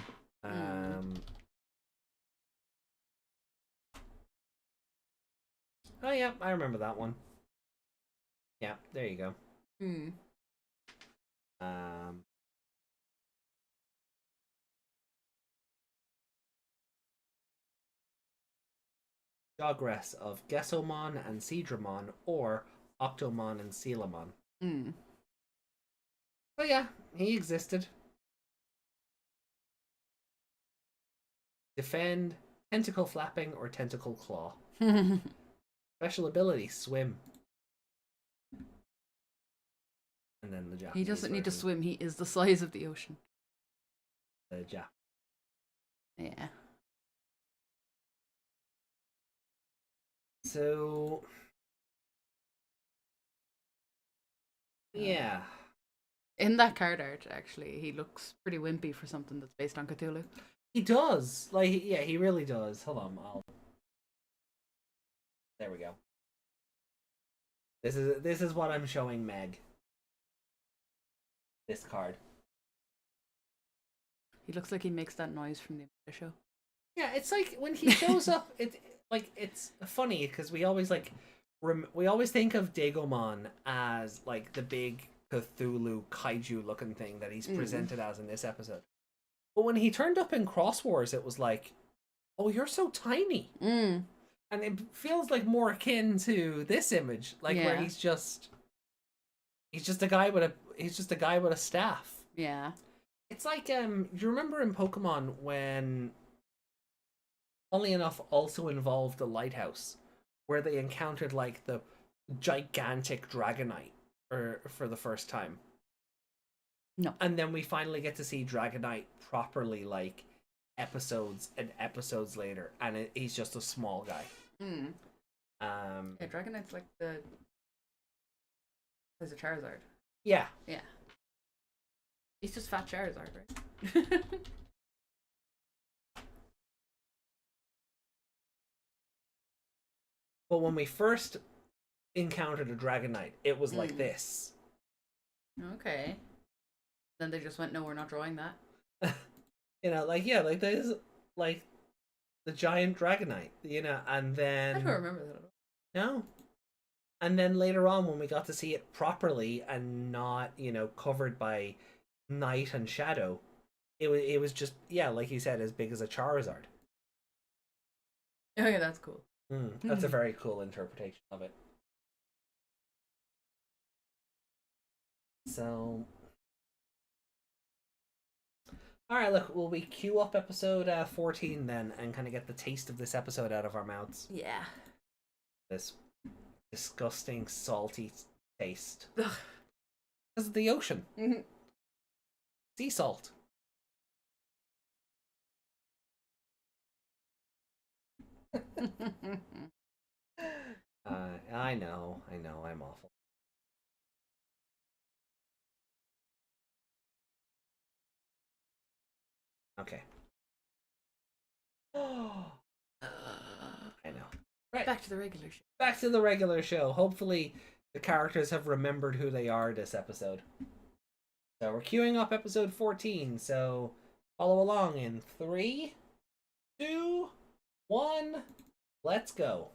Speaker 2: Oh yeah, I remember that one. Yeah, there you go. Progress of Gesomon and Seedramon, or Octomon and Sealamon. So yeah, he existed. Defend, tentacle flapping, or tentacle claw. Special ability, swim. And then the Japanese
Speaker 3: He doesn't need to
Speaker 2: version.
Speaker 3: swim, he is the size of the ocean.
Speaker 2: The Jap.
Speaker 3: Yeah.
Speaker 2: So yeah.
Speaker 3: In that card art, actually, he looks pretty wimpy for something that's based on Cthulhu.
Speaker 2: He does. Like, yeah, he really does. Hold on, there we go. This is what I'm showing Meg. This card.
Speaker 3: He looks like he makes that noise from the show.
Speaker 2: Yeah, it's like when he shows up, it's funny because we always we always think of Digimon as like the big Cthulhu kaiju looking thing that he's presented as in this episode. But when he turned up in Cross Wars, it was like, oh, you're so tiny. And it feels like more akin to this image, like where he's just a guy with a staff.
Speaker 3: Yeah.
Speaker 2: It's like do you remember in Pokemon when funnily enough also involved the lighthouse where they encountered like the gigantic Dragonite for the first time?
Speaker 3: No.
Speaker 2: And then we finally get to see Dragonite properly like episodes and episodes later, and he's just a small guy.
Speaker 3: Yeah, Dragonite's like there's a Charizard.
Speaker 2: Yeah.
Speaker 3: Yeah. He's just fat Charizard, right?
Speaker 2: But when we first encountered a Dragonite, it was like this.
Speaker 3: Okay. Then they just went, no, we're not drawing that.
Speaker 2: You know, like, yeah, like there's like the giant Dragonite, you know, and then
Speaker 3: I don't remember that at all.
Speaker 2: No. And then later on when we got to see it properly and not, you know, covered by night and shadow, it was just, yeah, like you said, as big as a Charizard.
Speaker 3: Oh yeah, that's cool.
Speaker 2: That's a very cool interpretation of it. So, all right, look, will we queue up episode 14 then and kind of get the taste of this episode out of our mouths?
Speaker 3: Yeah.
Speaker 2: This disgusting, salty taste. Because of the ocean. Sea salt. I know, I'm awful. Okay. I know. Right.
Speaker 3: Back to the regular show.
Speaker 2: Back to the regular show. Hopefully the characters have remembered who they are this episode. So we're queuing up episode 14, so follow along in 3, 2, 1, let's go.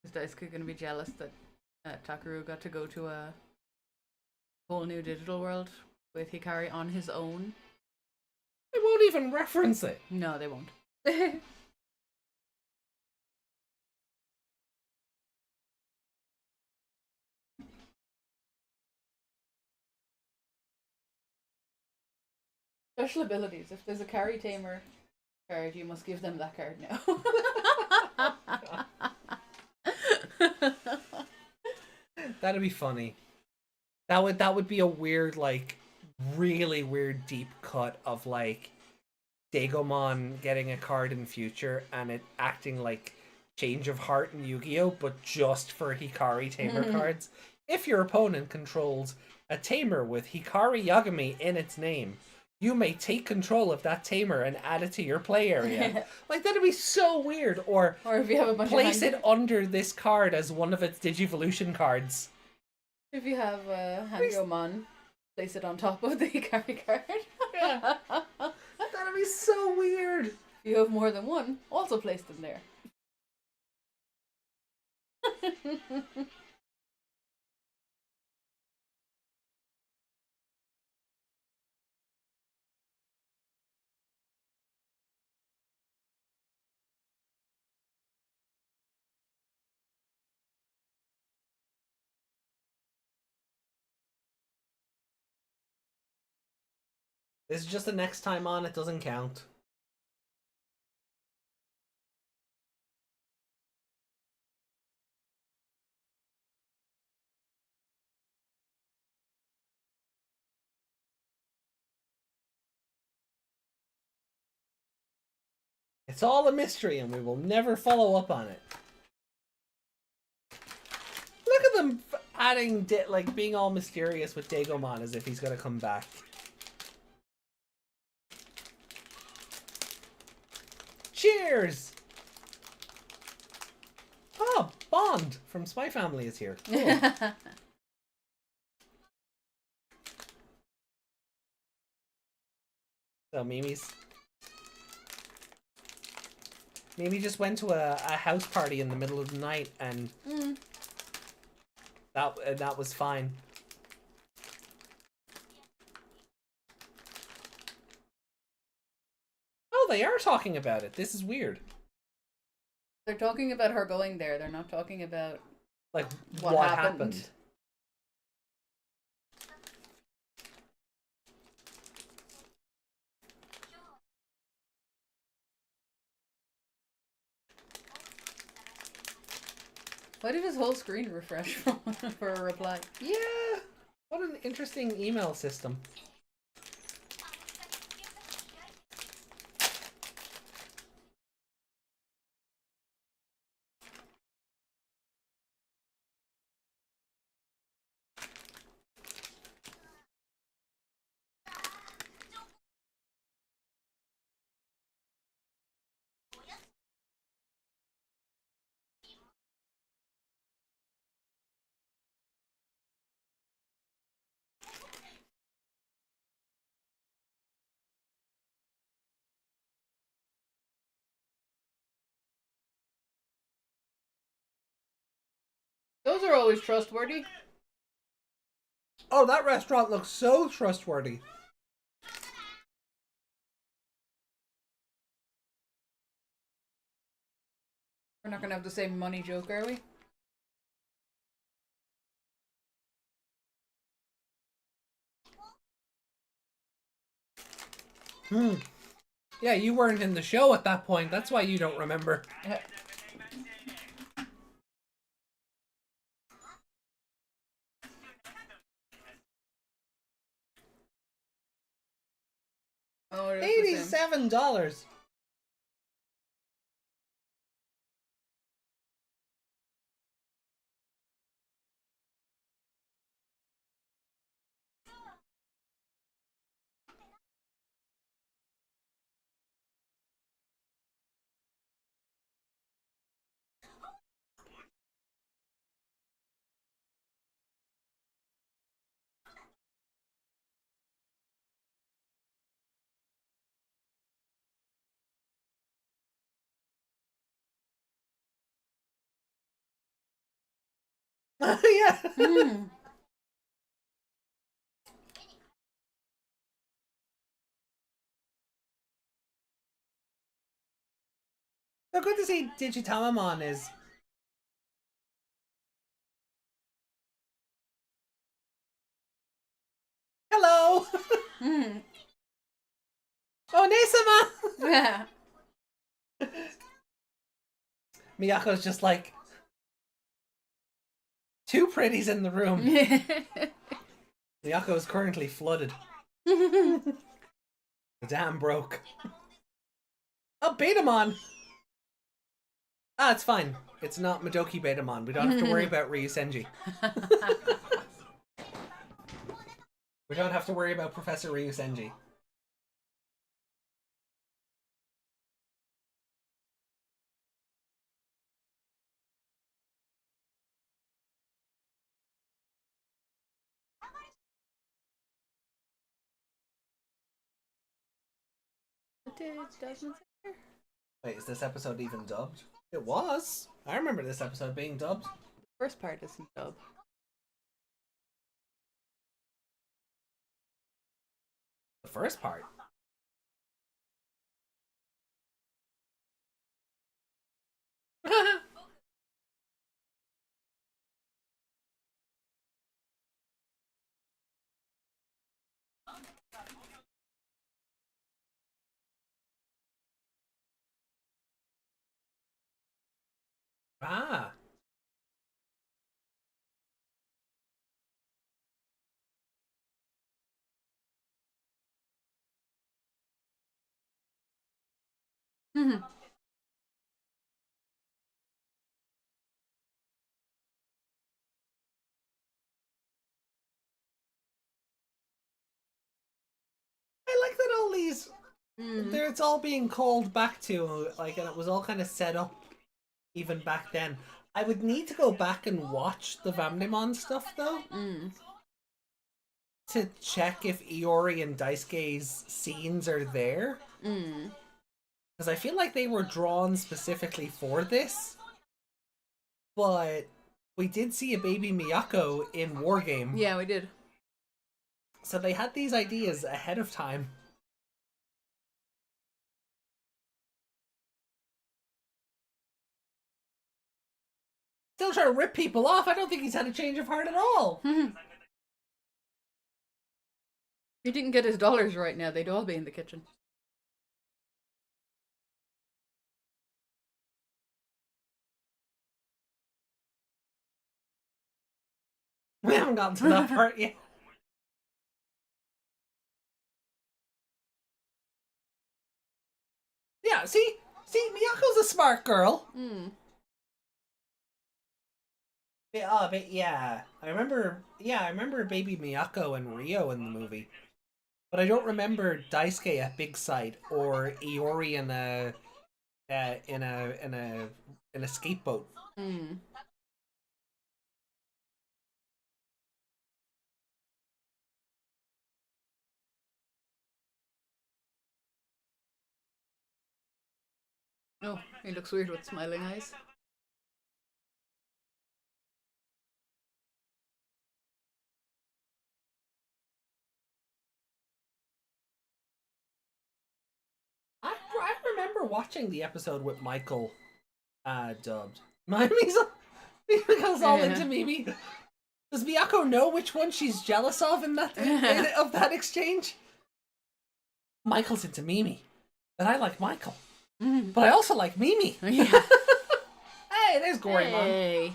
Speaker 3: Is Daisuke going to be jealous that Tagiru got to go to a whole new digital world with Hikari on his own?
Speaker 2: They won't even reference it.
Speaker 3: No, they won't. Special abilities. If there's a Carry Tamer card, you must give them that card now.
Speaker 2: That'd be funny. That would be a weird, like, really weird deep cut of like Digimon getting a card in future and it acting like Change of Heart in Yu-Gi-Oh, but just for Hikari Tamer cards. If your opponent controls a Tamer with Hikari Yagami in its name, you may take control of that Tamer and add it to your play area. Like, that'd be so weird. Or
Speaker 3: if you have a bunch
Speaker 2: place
Speaker 3: of
Speaker 2: it under this card as one of its Digivolution cards.
Speaker 3: If you have Hangomon, place it on top of the Hikari card.
Speaker 2: Yeah. That'd be so weird.
Speaker 3: If you have more than one, also place them there.
Speaker 2: This is just the next time on, it doesn't count. It's all a mystery and we will never follow up on it. Look at them adding like being all mysterious with Digimon as if he's gonna come back. Cheers! Oh, Bond from Spy Family is here. Cool. So Mimi just went to a house party in the middle of the night, and that was fine. Oh, they are talking about it. This is weird.
Speaker 3: They're talking about her going there. They're not talking about
Speaker 2: Like
Speaker 3: what happened. Why did his whole screen refresh for a reply?
Speaker 2: Yeah, what an interesting email system.
Speaker 3: Those are always trustworthy.
Speaker 2: Oh, that restaurant looks so trustworthy.
Speaker 3: We're not gonna have the same money joke, are we?
Speaker 2: Yeah, you weren't in the show at that point. That's why you don't remember.
Speaker 3: Oh, it is the same.
Speaker 2: $87. Yeah. So good to see Digitamamon is. Hello. Onesama. Miyako's just like two pretties in the room. Miyako is currently flooded. The dam broke. Oh, Betamon! Ah, it's fine. It's not Madoki Betamon. We don't have to worry about Ryusenji. We don't have to worry about Professor Ryusenji. Wait, is this episode even dubbed? It was. I remember this episode being dubbed.
Speaker 3: First part isn't dub.
Speaker 2: The first part. Ah. all these. It's all being called back to, like, and it was all kind of set up even back then. I would need to go back and watch the Vamdemon stuff, though. To check if Iori and Daisuke's scenes are there. Because I feel like they were drawn specifically for this. But we did see a baby Miyako in Wargame.
Speaker 3: Yeah, we did.
Speaker 2: So they had these ideas ahead of time. Still trying to rip people off. I don't think he's had a change of heart at all.
Speaker 3: If he didn't get his dollars right now, they'd all be in the kitchen.
Speaker 2: We haven't gotten to that part yet. Yeah, see, Miyako's a smart girl. But yeah, I remember Baby Miyako and Rio in the movie, but I don't remember Daisuke at Big Sight or Iori in a skateboat.
Speaker 3: Oh, he looks weird with smiling eyes.
Speaker 2: I remember watching the episode with Michael dubbed. Mimi's because all into Mimi. Does Miyako know which one she's jealous of in that of that exchange? Michael's into Mimi, but I like Michael. But I also like Mimi.
Speaker 3: Yeah.
Speaker 2: Hey, there's Gorimon.
Speaker 3: Hey.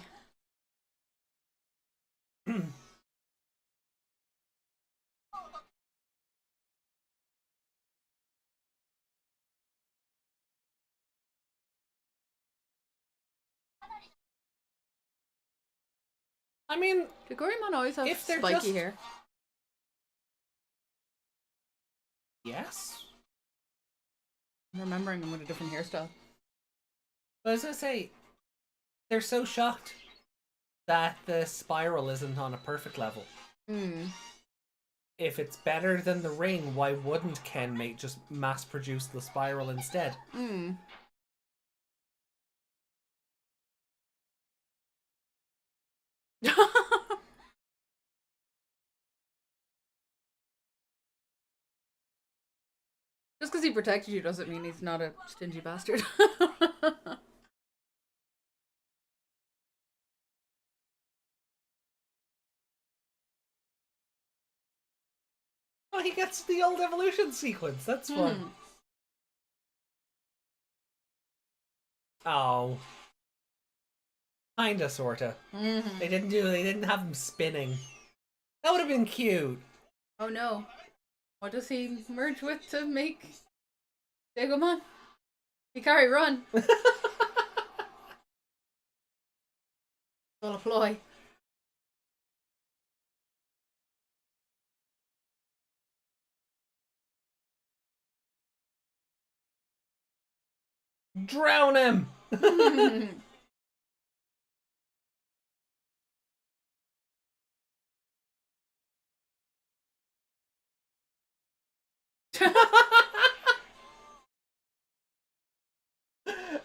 Speaker 2: I mean,
Speaker 3: Do Gorimon always have
Speaker 2: if they're
Speaker 3: spiky
Speaker 2: just-
Speaker 3: hair?
Speaker 2: yes.
Speaker 3: I'm remembering him with a different hairstyle.
Speaker 2: But I was gonna say, they're so shocked that the spiral isn't on a perfect level. If it's better than the ring, why wouldn't Ken just mass produce the spiral instead?
Speaker 3: Just because he protected you doesn't mean he's not a stingy bastard.
Speaker 2: Oh, he gets the old evolution sequence. That's fun. Oh. Kinda, sorta. They didn't have him spinning. That would have been cute.
Speaker 3: Oh no. What does he merge with to make Digimon? Hikari, run! It's all a ploy.
Speaker 2: Drown him!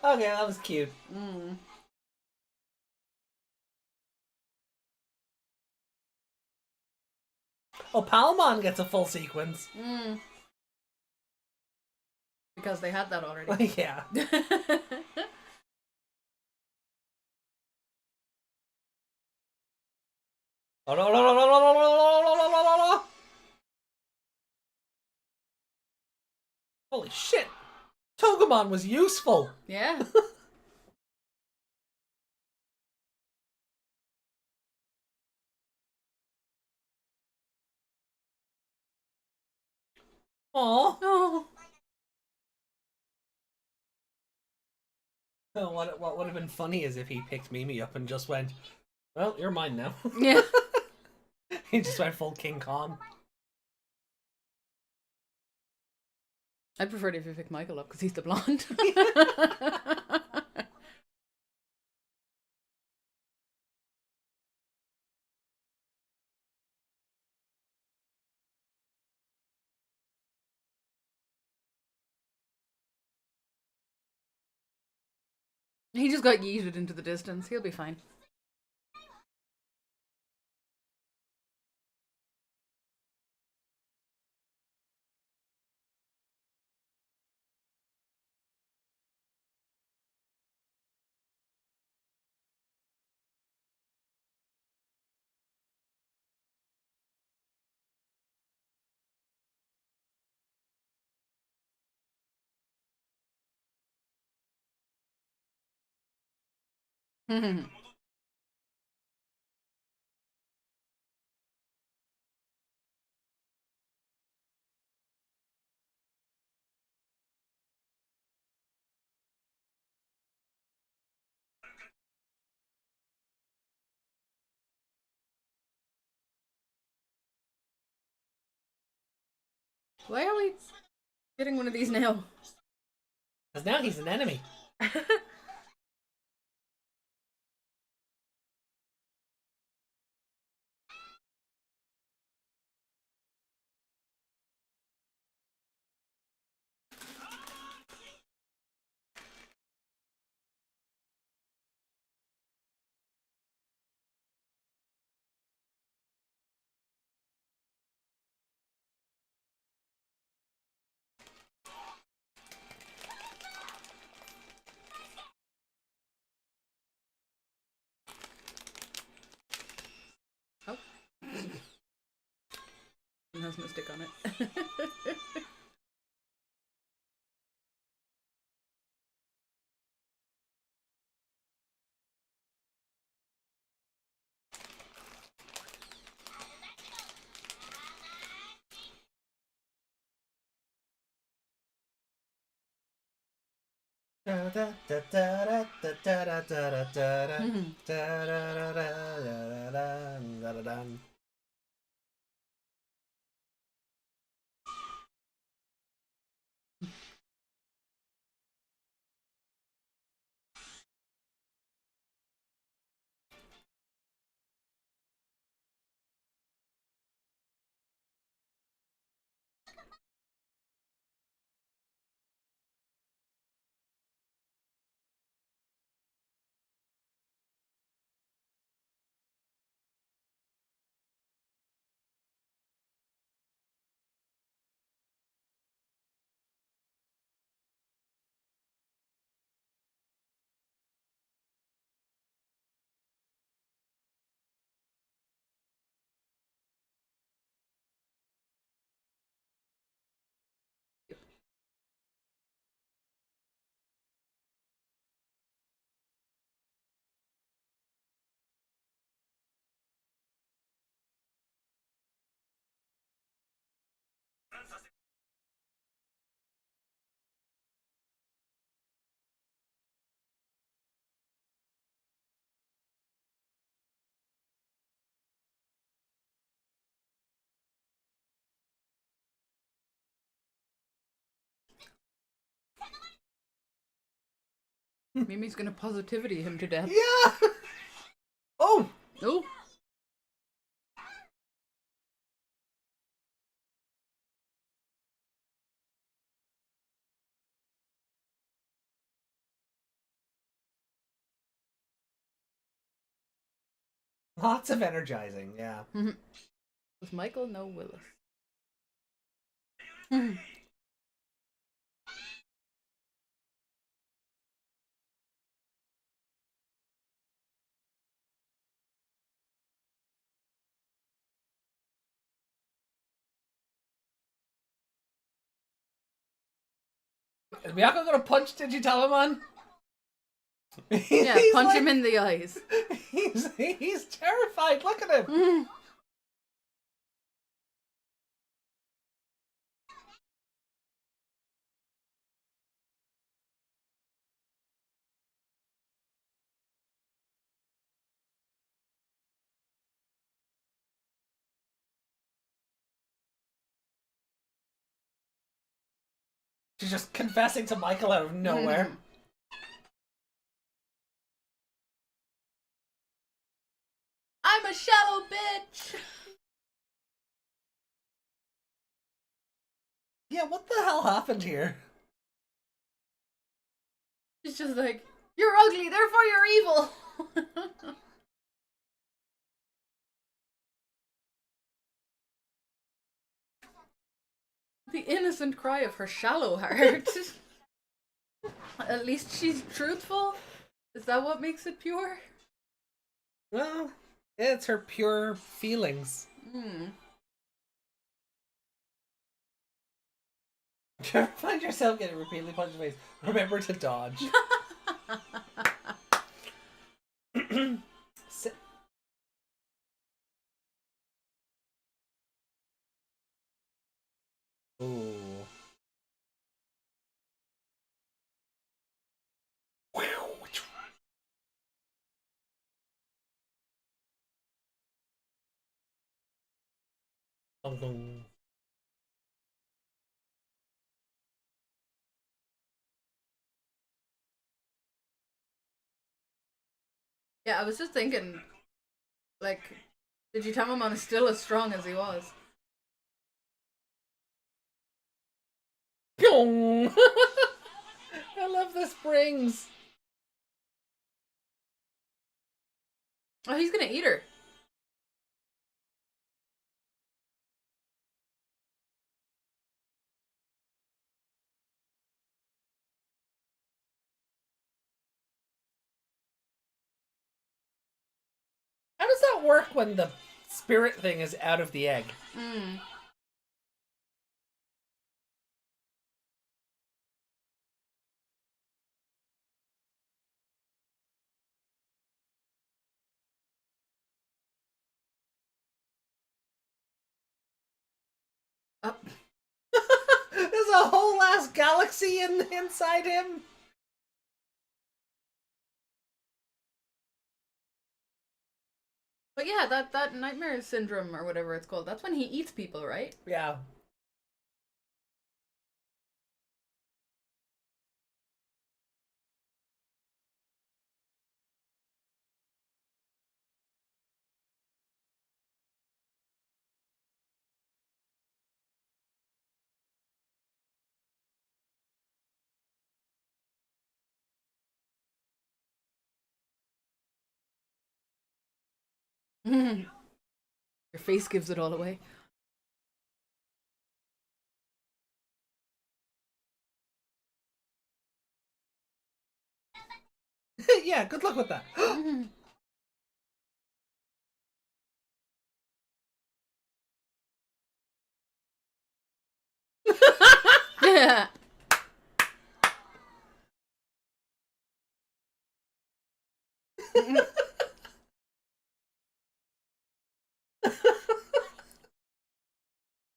Speaker 2: Okay, that was cute. Oh, Palmon gets a full sequence.
Speaker 3: Because they had that already.
Speaker 2: Yeah. Oh, no, no, no, no, no, no, no, no, no, no, no, no. Holy shit! Togemon was useful!
Speaker 3: Yeah.
Speaker 2: Aww.
Speaker 3: Oh.
Speaker 2: Oh, what would have been funny is if he picked Mimi up and just went, well, you're mine now.
Speaker 3: Yeah.
Speaker 2: He just went full King Kong.
Speaker 3: I'd prefer it if you pick Michael up because he's the blonde. He just got yeeted into the distance. He'll be fine. Why are we getting one of these now?
Speaker 2: Because now he's an enemy.
Speaker 3: Oh. It has no stick on it. Mimi's gonna positivity him to death.
Speaker 2: Yeah! Oh!
Speaker 3: Oh!
Speaker 2: Lots of energizing, yeah.
Speaker 3: Was Michael no Willis?
Speaker 2: Is Miyako gonna punch Digitamamon?
Speaker 3: Yeah, punch him in the eyes.
Speaker 2: He's terrified. Look at him. She's just confessing to Michael out of nowhere.
Speaker 3: I'm a shallow bitch!
Speaker 2: Yeah, what the hell happened here?
Speaker 3: She's just like, you're ugly, therefore you're evil! The innocent cry of her shallow heart. At least she's truthful? Is that what makes it pure?
Speaker 2: Well, it's her pure feelings. If you ever find yourself getting repeatedly punched in the face, remember to dodge. Ooh.
Speaker 3: Yeah, I was just thinking, like, Digitamamon is still as strong as he was.
Speaker 2: Pyong! I love the springs.
Speaker 3: Oh, he's gonna eat her.
Speaker 2: How does that work when the spirit thing is out of the egg?
Speaker 3: Oh.
Speaker 2: There's a whole ass galaxy inside him.
Speaker 3: But yeah, that nightmare syndrome or whatever it's called, that's when he eats people, right?
Speaker 2: Yeah.
Speaker 3: Your face gives it all away.
Speaker 2: Yeah, good luck with that.
Speaker 3: Yeah.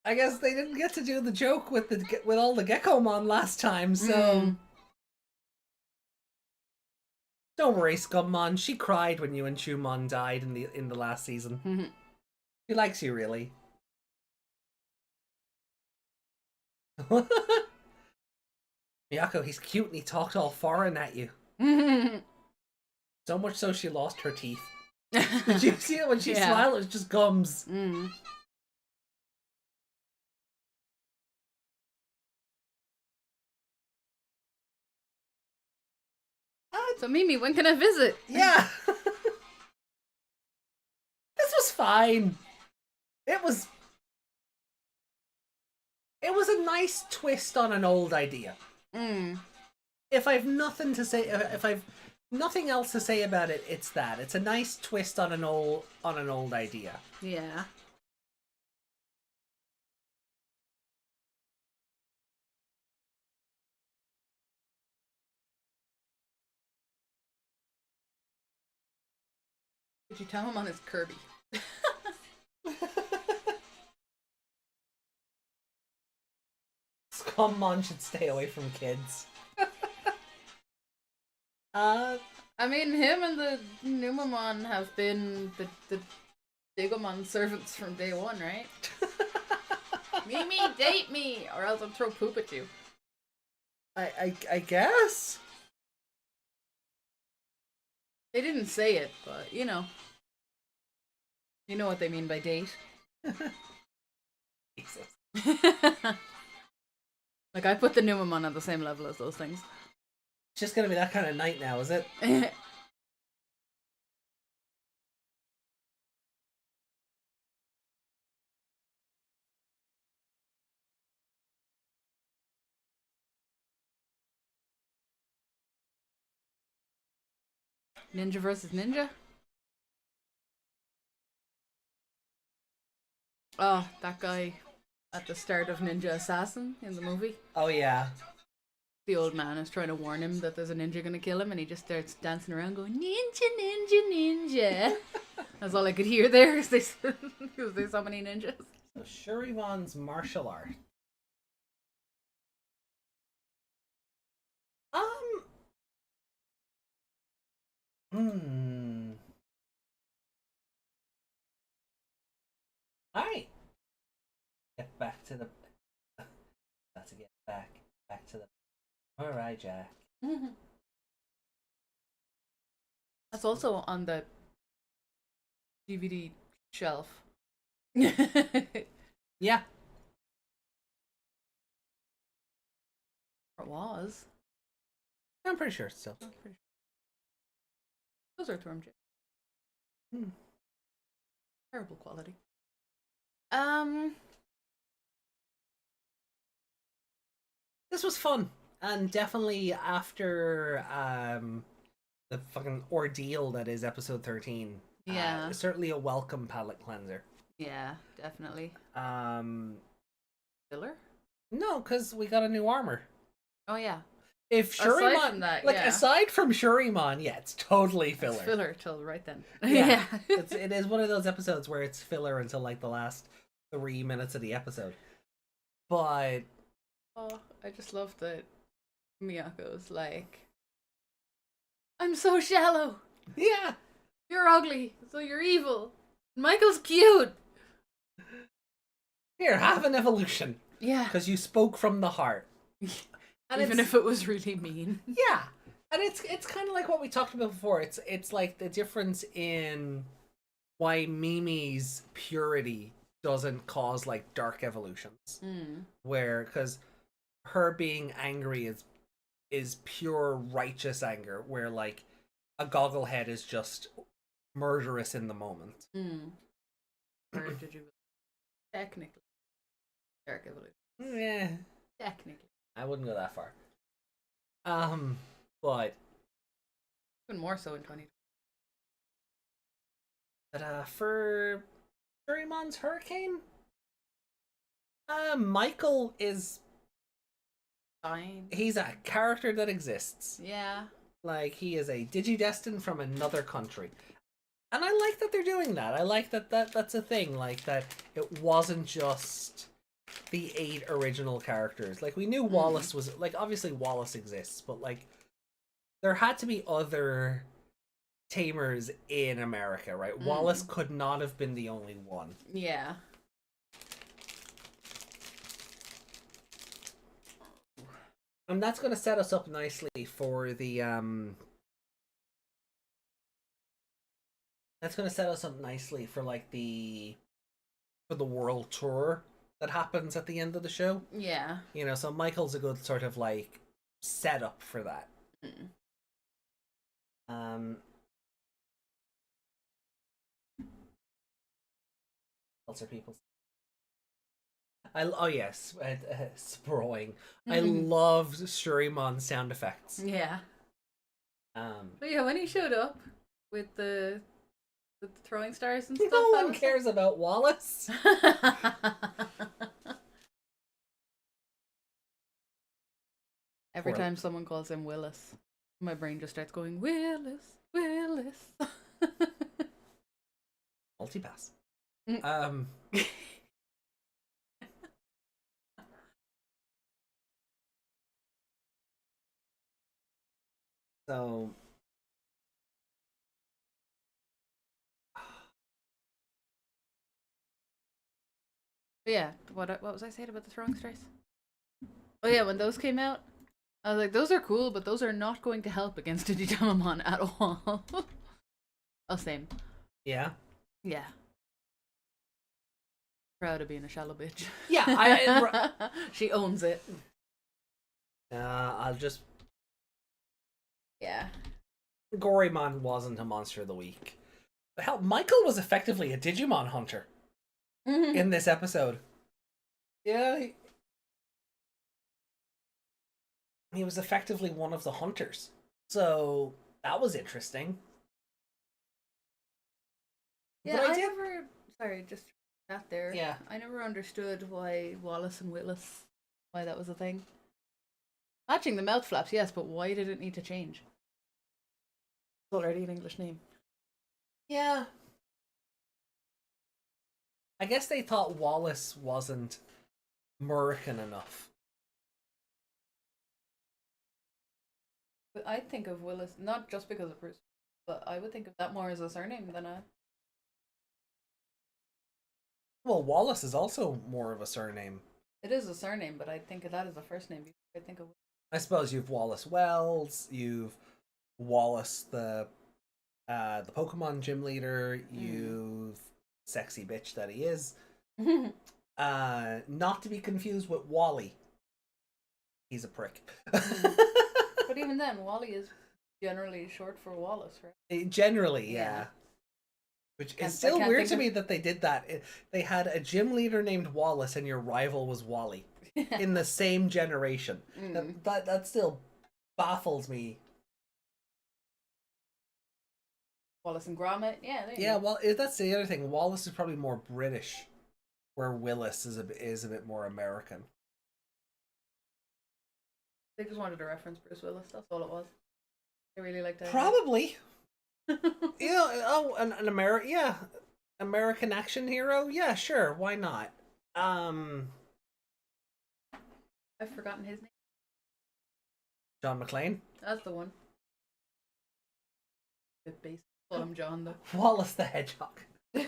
Speaker 2: I guess they didn't get to do the joke with all the Gekomon last time, so don't worry, Scummon. She cried when you and Chumon died in the last season. She likes you, really. Miyako, he's cute and he talked all foreign at you. So much so she lost her teeth. Did you see it when she smiled? It was just gums.
Speaker 3: So Mimi, when can I visit?
Speaker 2: Yeah. This was fine. It was a nice twist on an old idea. If I've nothing to say, if I've nothing else to say about it, it's that. It's a nice twist on an old idea.
Speaker 3: Yeah. Digitamamon is Kirby.
Speaker 2: Scummon should stay away from kids.
Speaker 3: I mean, him and the Numamon have been the Digimon servants from day one, right? Mimi, date me, or else I'll throw poop at you.
Speaker 2: I guess.
Speaker 3: They didn't say it, but you know what they mean by date.
Speaker 2: Jesus.
Speaker 3: Like I put the Numamon on the same level as those things.
Speaker 2: It's just gonna be that kind of night now, is it?
Speaker 3: Ninja versus ninja? Oh, that guy at the start of Ninja Assassin in the movie.
Speaker 2: Oh yeah.
Speaker 3: The old man is trying to warn him that there's a ninja gonna kill him, and he just starts dancing around going, "Ninja, ninja, ninja." That's all I could hear there, because there's so many ninjas.
Speaker 2: So Shurimon's martial art. Hmm. Alright. Get back to the... That's to get back to the... Alright, Jack.
Speaker 3: That's also on the DVD shelf.
Speaker 2: Yeah.
Speaker 3: It was.
Speaker 2: I'm pretty sure it's still.
Speaker 3: Those are Thorm J.
Speaker 2: Hmm.
Speaker 3: Terrible quality.
Speaker 2: This was fun. And definitely after the fucking ordeal that is episode 13.
Speaker 3: Yeah.
Speaker 2: Certainly a welcome palate cleanser.
Speaker 3: Yeah, definitely. Filler?
Speaker 2: No, because we got a new armor.
Speaker 3: Oh yeah.
Speaker 2: If
Speaker 3: Aside
Speaker 2: Shurimon,
Speaker 3: from that,
Speaker 2: like
Speaker 3: yeah.
Speaker 2: aside from Shurimon, yeah, it's totally filler.
Speaker 3: It's filler till right then.
Speaker 2: Yeah, it is one of those episodes where it's filler until like the last 3 minutes of the episode. But
Speaker 3: oh, I just love that Miyako's like, I'm so shallow.
Speaker 2: yeah,
Speaker 3: You're ugly, so you're evil. Michael's cute.
Speaker 2: here, have an evolution.
Speaker 3: Yeah.
Speaker 2: Because you spoke from the heart. And
Speaker 3: even if it was really mean.
Speaker 2: Yeah. And it's kind of like what we talked about before. It's like the difference in why Mimi's purity doesn't cause like dark evolutions. Where, because her being angry is pure righteous anger, where like a gogglehead is just murderous in the moment.
Speaker 3: Or did you technically dark evolution?
Speaker 2: Yeah.
Speaker 3: Technically.
Speaker 2: I wouldn't go that far. But
Speaker 3: Even more so in 2020.
Speaker 2: But for Shurimon's Hurricane, Michael is
Speaker 3: Fine.
Speaker 2: he's a character that exists.
Speaker 3: Yeah.
Speaker 2: Like, he is a Digidestin from another country. And I like that they're doing that. I like that that's a thing. Like, that it wasn't just the 8 original characters. Like, we knew Wallace was... Like, obviously Wallace exists, but, like, there had to be other tamers in America, right? Wallace could not have been the only one.
Speaker 3: Yeah.
Speaker 2: And that's going to set us up nicely for the, That's going to set us up nicely for, like, for the world tour that happens at the end of the show.
Speaker 3: Yeah.
Speaker 2: You know, so Michael's a good sort of, like, setup for that. Else are people... oh yes, sprawling. I loved Shurimon's sound effects.
Speaker 3: Yeah. But yeah, when he showed up with the throwing stars and stuff,
Speaker 2: no one cares about Wallace.
Speaker 3: Every time someone calls him Willis, my brain just starts going, Willis, Willis.
Speaker 2: Multipass. So
Speaker 3: yeah, what was I saying about the throwing stars? Oh yeah, when those came out, I was like, those are cool, but those are not going to help against Digitamamon at all. Oh, same.
Speaker 2: Yeah.
Speaker 3: Yeah. Proud of being a shallow bitch.
Speaker 2: Yeah,
Speaker 3: She owns it.
Speaker 2: I'll just...
Speaker 3: Yeah.
Speaker 2: Gorymon wasn't a monster of the week. But hell, Michael was effectively a Digimon hunter in this episode. Yeah, he was effectively one of the hunters. So that was interesting.
Speaker 3: Yeah,
Speaker 2: but
Speaker 3: I never... Sorry, just that there.
Speaker 2: Yeah.
Speaker 3: I never understood why Wallace and Willis, why that was a thing. Matching the mouth flaps, yes, but why did it need to change? It's already an English name.
Speaker 2: Yeah. I guess they thought Wallace wasn't American enough.
Speaker 3: But I think of Willis, not just because of Bruce, but I would think of that more as a surname than a...
Speaker 2: Well, Wallace is also more of a surname.
Speaker 3: It is a surname, but I think of that as a first name. I think of...
Speaker 2: I suppose you've Wallace Wells, you've Wallace the Pokemon gym leader, you've sexy bitch that he is. Not to be confused with Wally. He's a prick.
Speaker 3: But even then, Wally is generally short for Wallace, right?
Speaker 2: Generally, yeah. Which is still weird to me that they did that. They had a gym leader named Wallace and your rival was Wally in the same generation. That still baffles me.
Speaker 3: Wallace and Gromit, yeah.
Speaker 2: Yeah, well, that's the other thing. Wallace is probably more British, where Willis is a bit more American.
Speaker 3: They just wanted to reference Bruce Willis. That's all it was. They really liked that.
Speaker 2: Probably. An American action hero. Yeah, sure. Why not?
Speaker 3: I've forgotten his name.
Speaker 2: John McClane.
Speaker 3: That's the one. Bit basic. Call him John though.
Speaker 2: Wallace the Hedgehog. But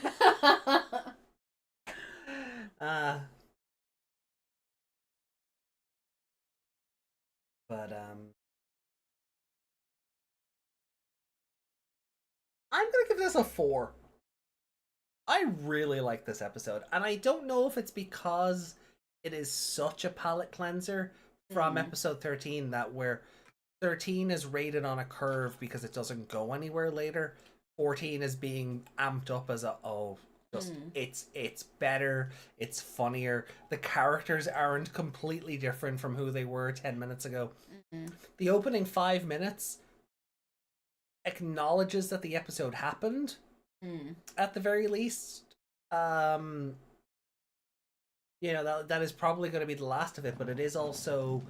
Speaker 2: I'm gonna give this a 4. I really like this episode, and I don't know if it's because it is such a palate cleanser from episode 13 that where 13 is rated on a curve because it doesn't go anywhere later. 14 is being amped up as it's better, it's funnier. The characters aren't completely different from who they were 10 minutes ago. The opening 5 minutes acknowledges that the episode happened at the very least. That is probably going to be the last of it, but it is also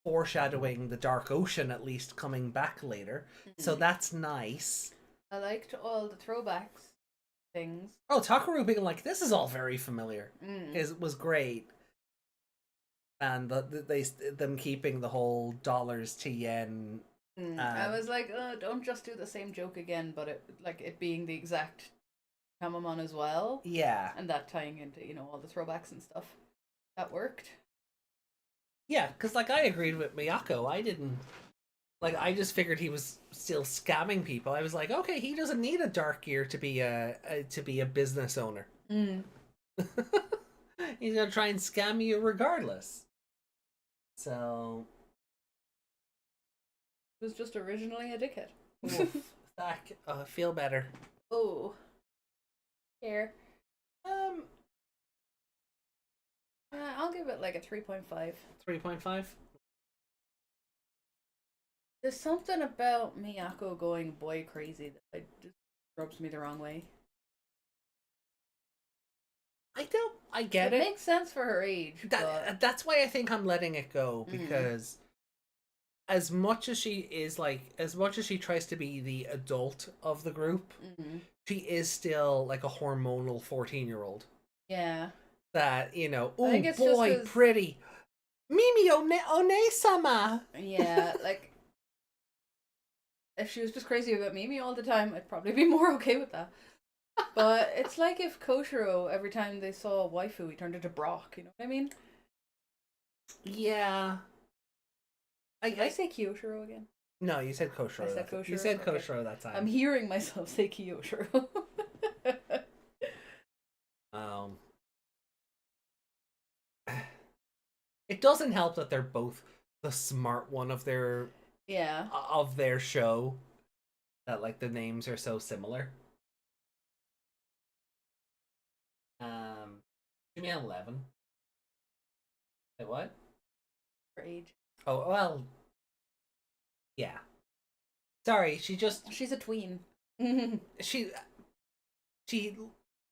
Speaker 2: foreshadowing the Dark Ocean at least coming back later. So that's nice.
Speaker 3: I liked all the throwbacks things.
Speaker 2: Oh, Tagiru being like, this is all very familiar was great. And them keeping the whole dollars to yen.
Speaker 3: I was like, don't just do the same joke again, but it being the exact Tamamon as well.
Speaker 2: Yeah.
Speaker 3: And that tying into, all the throwbacks and stuff. That worked.
Speaker 2: Yeah, because I agreed with Miyako. I just figured he was still scamming people. I was like, okay, he doesn't need a dark gear to be a business owner. He's gonna try and scam you regardless. So
Speaker 3: it was just originally a dickhead.
Speaker 2: I feel better.
Speaker 3: Oh, here. I'll give it like a 3.5.
Speaker 2: 3.5.
Speaker 3: There's something about Miyako going boy crazy that just rubs me the wrong way.
Speaker 2: I get it.
Speaker 3: It makes sense for her age.
Speaker 2: That's why I think I'm letting it go, because as much as she tries to be the adult of the group, she is still like a hormonal 14-year-old.
Speaker 3: Yeah.
Speaker 2: That, oh boy, pretty. Mimi One-sama!
Speaker 3: Yeah, like, if she was just crazy about Mimi all the time, I'd probably be more okay with that. But it's like if Koshiro, every time they saw a waifu, he turned into Brock, you know what I mean?
Speaker 2: Yeah.
Speaker 3: Did I say Kyoshiro again?
Speaker 2: No, you said Koshiro.
Speaker 3: I said Koshiro.
Speaker 2: You said
Speaker 3: okay.
Speaker 2: Koshiro that time.
Speaker 3: I'm hearing myself say Kyoshiro.
Speaker 2: It doesn't help that they're both the smart one of their show. That like the names are so similar. Give me an 11. Wait, what?
Speaker 3: For age.
Speaker 2: Oh well. Yeah. Sorry,
Speaker 3: she's a tween.
Speaker 2: she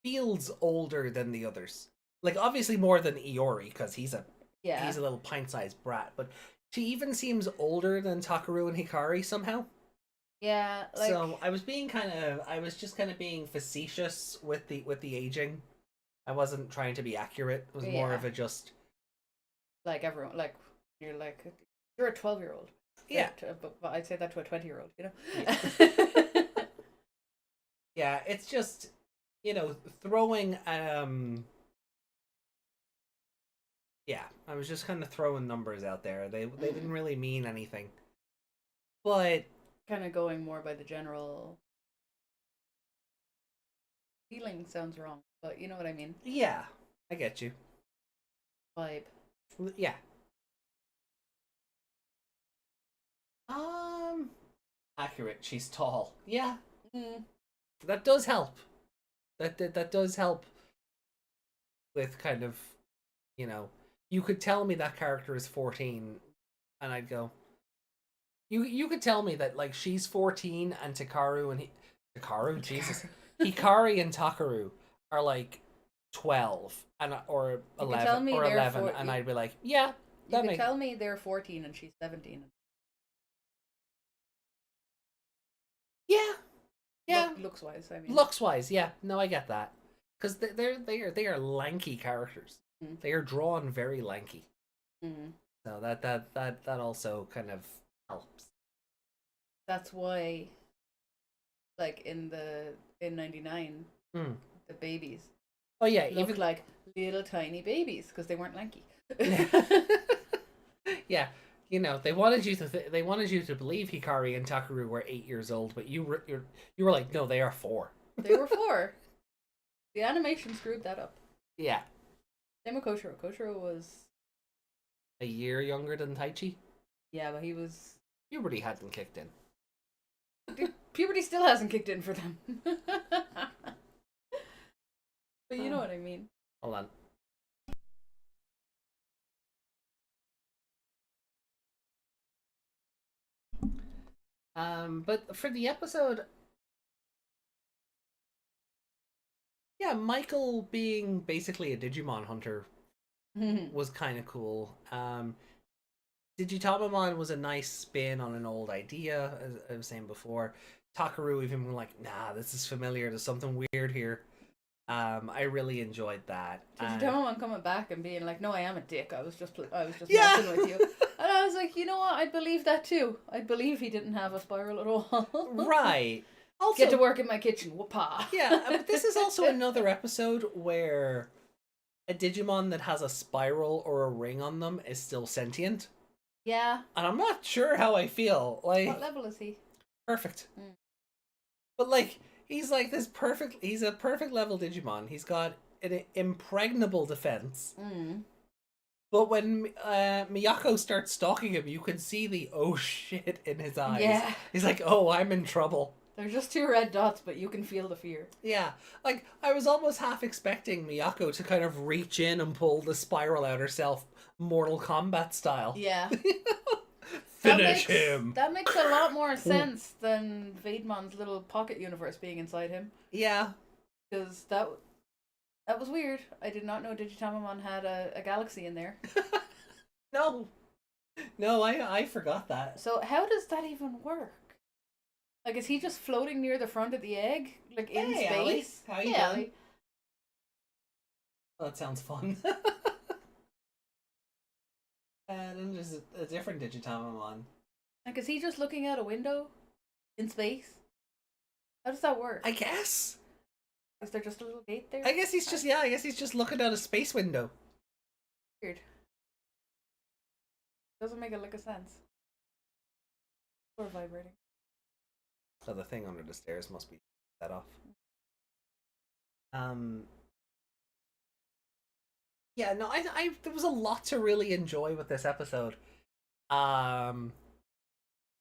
Speaker 2: feels older than the others. Like obviously more than Iori because he's a little pint-sized brat, but she even seems older than Tagiru and Hikari somehow.
Speaker 3: Yeah, like
Speaker 2: so I was just kind of being facetious with the aging. I wasn't trying to be accurate. It was more of a just
Speaker 3: like everyone you're a 12-year-old.
Speaker 2: Yeah,
Speaker 3: but I'd say that to a 20-year-old, you know.
Speaker 2: Yeah, yeah, it's just throwing yeah, I was just kind of throwing numbers out there. They didn't really mean anything. But
Speaker 3: kind of going more by the general feeling sounds wrong, but you know what I mean.
Speaker 2: Yeah, I get you.
Speaker 3: Vibe.
Speaker 2: Yeah. Accurate. She's tall. Yeah. That does help. That does help with kind of, you could tell me that character is 14 and I'd go, you could tell me that like she's 14 and Hikari and Tagiru are like 12 and or 11 and I'd be like, yeah,
Speaker 3: you could tell me they're 14 and she's 17.
Speaker 2: Yeah.
Speaker 3: Looks wise, I mean.
Speaker 2: Looks wise, yeah. No, I get that. Because they are lanky characters. They are drawn very lanky. So that also kind of helps.
Speaker 3: That's why, like in 99, the babies.
Speaker 2: Oh yeah,
Speaker 3: looked like little tiny babies because they weren't lanky.
Speaker 2: Yeah, they wanted you to believe Hikari and Tagiru were 8 years old, but you were like, no, they are 4.
Speaker 3: They were 4. The animation screwed that up.
Speaker 2: Yeah.
Speaker 3: Same with Koshiro. Koshiro was
Speaker 2: a year younger than Taichi.
Speaker 3: Yeah, but he was
Speaker 2: puberty hadn't kicked in.
Speaker 3: Puberty still hasn't kicked in for them. But you know what I mean.
Speaker 2: Hold on. But for the episode, yeah, Michael being basically a Digimon hunter was kind of cool. Digitamamon was a nice spin on an old idea, as I was saying before. Tagiru even were like, nah, this is familiar. There's something weird here. I really enjoyed that.
Speaker 3: Digitamamon coming back and being like, no, I am a dick. I was just messing with you. And I was like, you know what? I'd believe that too. I'd believe he didn't have a spiral at all.
Speaker 2: Right. Also,
Speaker 3: get to work in my kitchen. Whoopah.
Speaker 2: Yeah, but this is also another episode where a Digimon that has a spiral or a ring on them is still sentient.
Speaker 3: Yeah.
Speaker 2: And I'm not sure how I feel. Like,
Speaker 3: what level is he?
Speaker 2: Perfect. But like, he's like he's a perfect level Digimon. He's got an impregnable defense. But when Miyako starts stalking him, you can see the oh shit in his eyes.
Speaker 3: Yeah.
Speaker 2: He's like, oh, I'm in trouble.
Speaker 3: They're just 2 red dots, but you can feel the fear.
Speaker 2: Yeah. Like, I was almost half expecting Miyako to kind of reach in and pull the spiral out herself, Mortal Kombat style.
Speaker 3: Yeah.
Speaker 2: Finish him!
Speaker 3: That makes a lot more sense than Vademon's little pocket universe being inside him.
Speaker 2: Yeah.
Speaker 3: Because that was weird. I did not know Digitamamon had a galaxy in there.
Speaker 2: No, I forgot that.
Speaker 3: So how does that even work? Like, is he just floating near the front of the egg? Like, in space?
Speaker 2: Ellie. How you doing? Oh, that sounds fun. And then there's a different Digitamamon.
Speaker 3: Like, is he just looking out a window? In space? How does that work?
Speaker 2: I guess.
Speaker 3: Is there just a little gate there?
Speaker 2: I guess he's just looking out a space window.
Speaker 3: Weird. Doesn't make a lick of sense. Or vibrating.
Speaker 2: So the thing under the stairs must be set off. Yeah, no, I there was a lot to really enjoy with this episode. Again,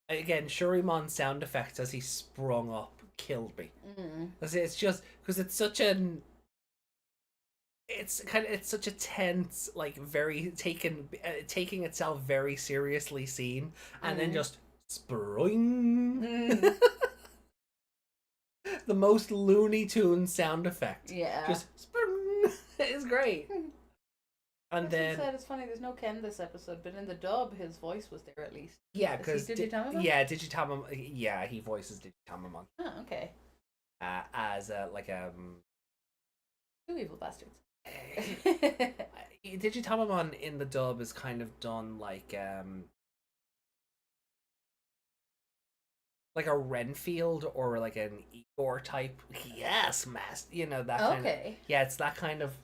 Speaker 2: Shurimon's sound effects as he sprung up killed me. It's just because it's such an it's such a tense, like very taking itself very seriously scene, and then just sprung. The most Looney Tunes sound effect.
Speaker 3: Yeah.
Speaker 2: Just sprung. It's great. And
Speaker 3: then
Speaker 2: then
Speaker 3: it's funny. There's no Ken this episode, but in the dub, his voice was there at least.
Speaker 2: Yeah, because
Speaker 3: Digitamamon?
Speaker 2: Digitamamon. Yeah, he voices Digitamamon.
Speaker 3: Oh, okay.
Speaker 2: As
Speaker 3: two evil bastards.
Speaker 2: Digitamamon in the dub is kind of done like a Renfield or like an Igor type. Yes, master. You know that. Kind of, yeah, it's that kind of.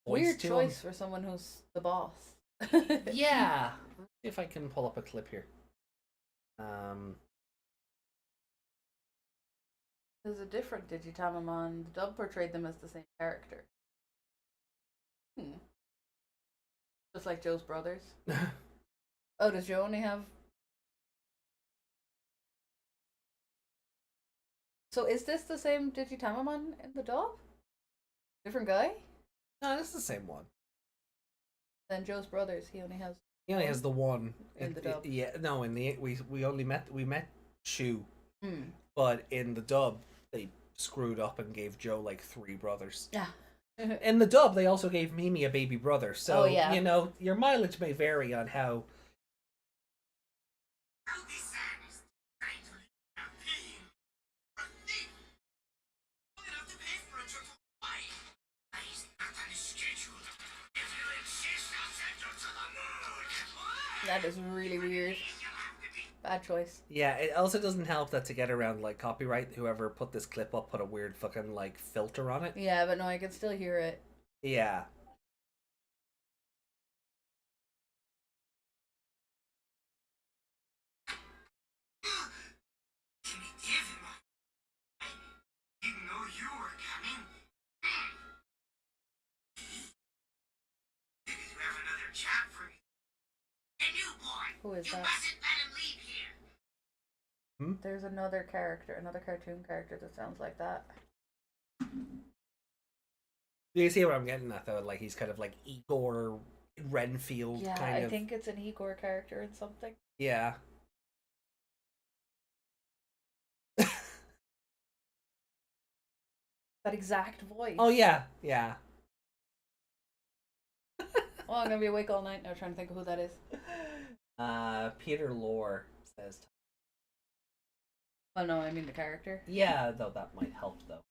Speaker 3: Weird choice for someone who's the boss.
Speaker 2: Yeah. Let's see if I can pull up a clip here.
Speaker 3: There's a different Digitamamon. The dub portrayed them as the same character. Just like Joe's brothers. Oh, does Joe only have... So is this the same Digitamamon in the dub? Different guy?
Speaker 2: No, this is the same one.
Speaker 3: Then Joe's brothers, he only has
Speaker 2: the one
Speaker 3: in the dub.
Speaker 2: Yeah, no, in the we met Shu, but in the dub they screwed up and gave Joe like 3 brothers.
Speaker 3: Yeah.
Speaker 2: In the dub they also gave Mimi a baby brother, so
Speaker 3: yeah.
Speaker 2: you know your mileage may vary on how.
Speaker 3: That is really weird. Bad choice.
Speaker 2: Yeah, it also doesn't help that to get around like copyright, whoever put this clip up put a weird fucking like filter on it.
Speaker 3: Yeah, but no, I can still hear it.
Speaker 2: Yeah.
Speaker 3: Who is that? There's another character, another cartoon character that sounds like that.
Speaker 2: Do you see what I'm getting at though? Like he's kind of like Igor Renfield kind of.
Speaker 3: Yeah, I think it's an Igor character in something.
Speaker 2: Yeah.
Speaker 3: That exact voice.
Speaker 2: Oh yeah, yeah.
Speaker 3: Well, I'm gonna be awake all night now trying to think of who that is.
Speaker 2: Peter Lorre says.
Speaker 3: Oh no, I mean the character.
Speaker 2: Yeah, though that might help though.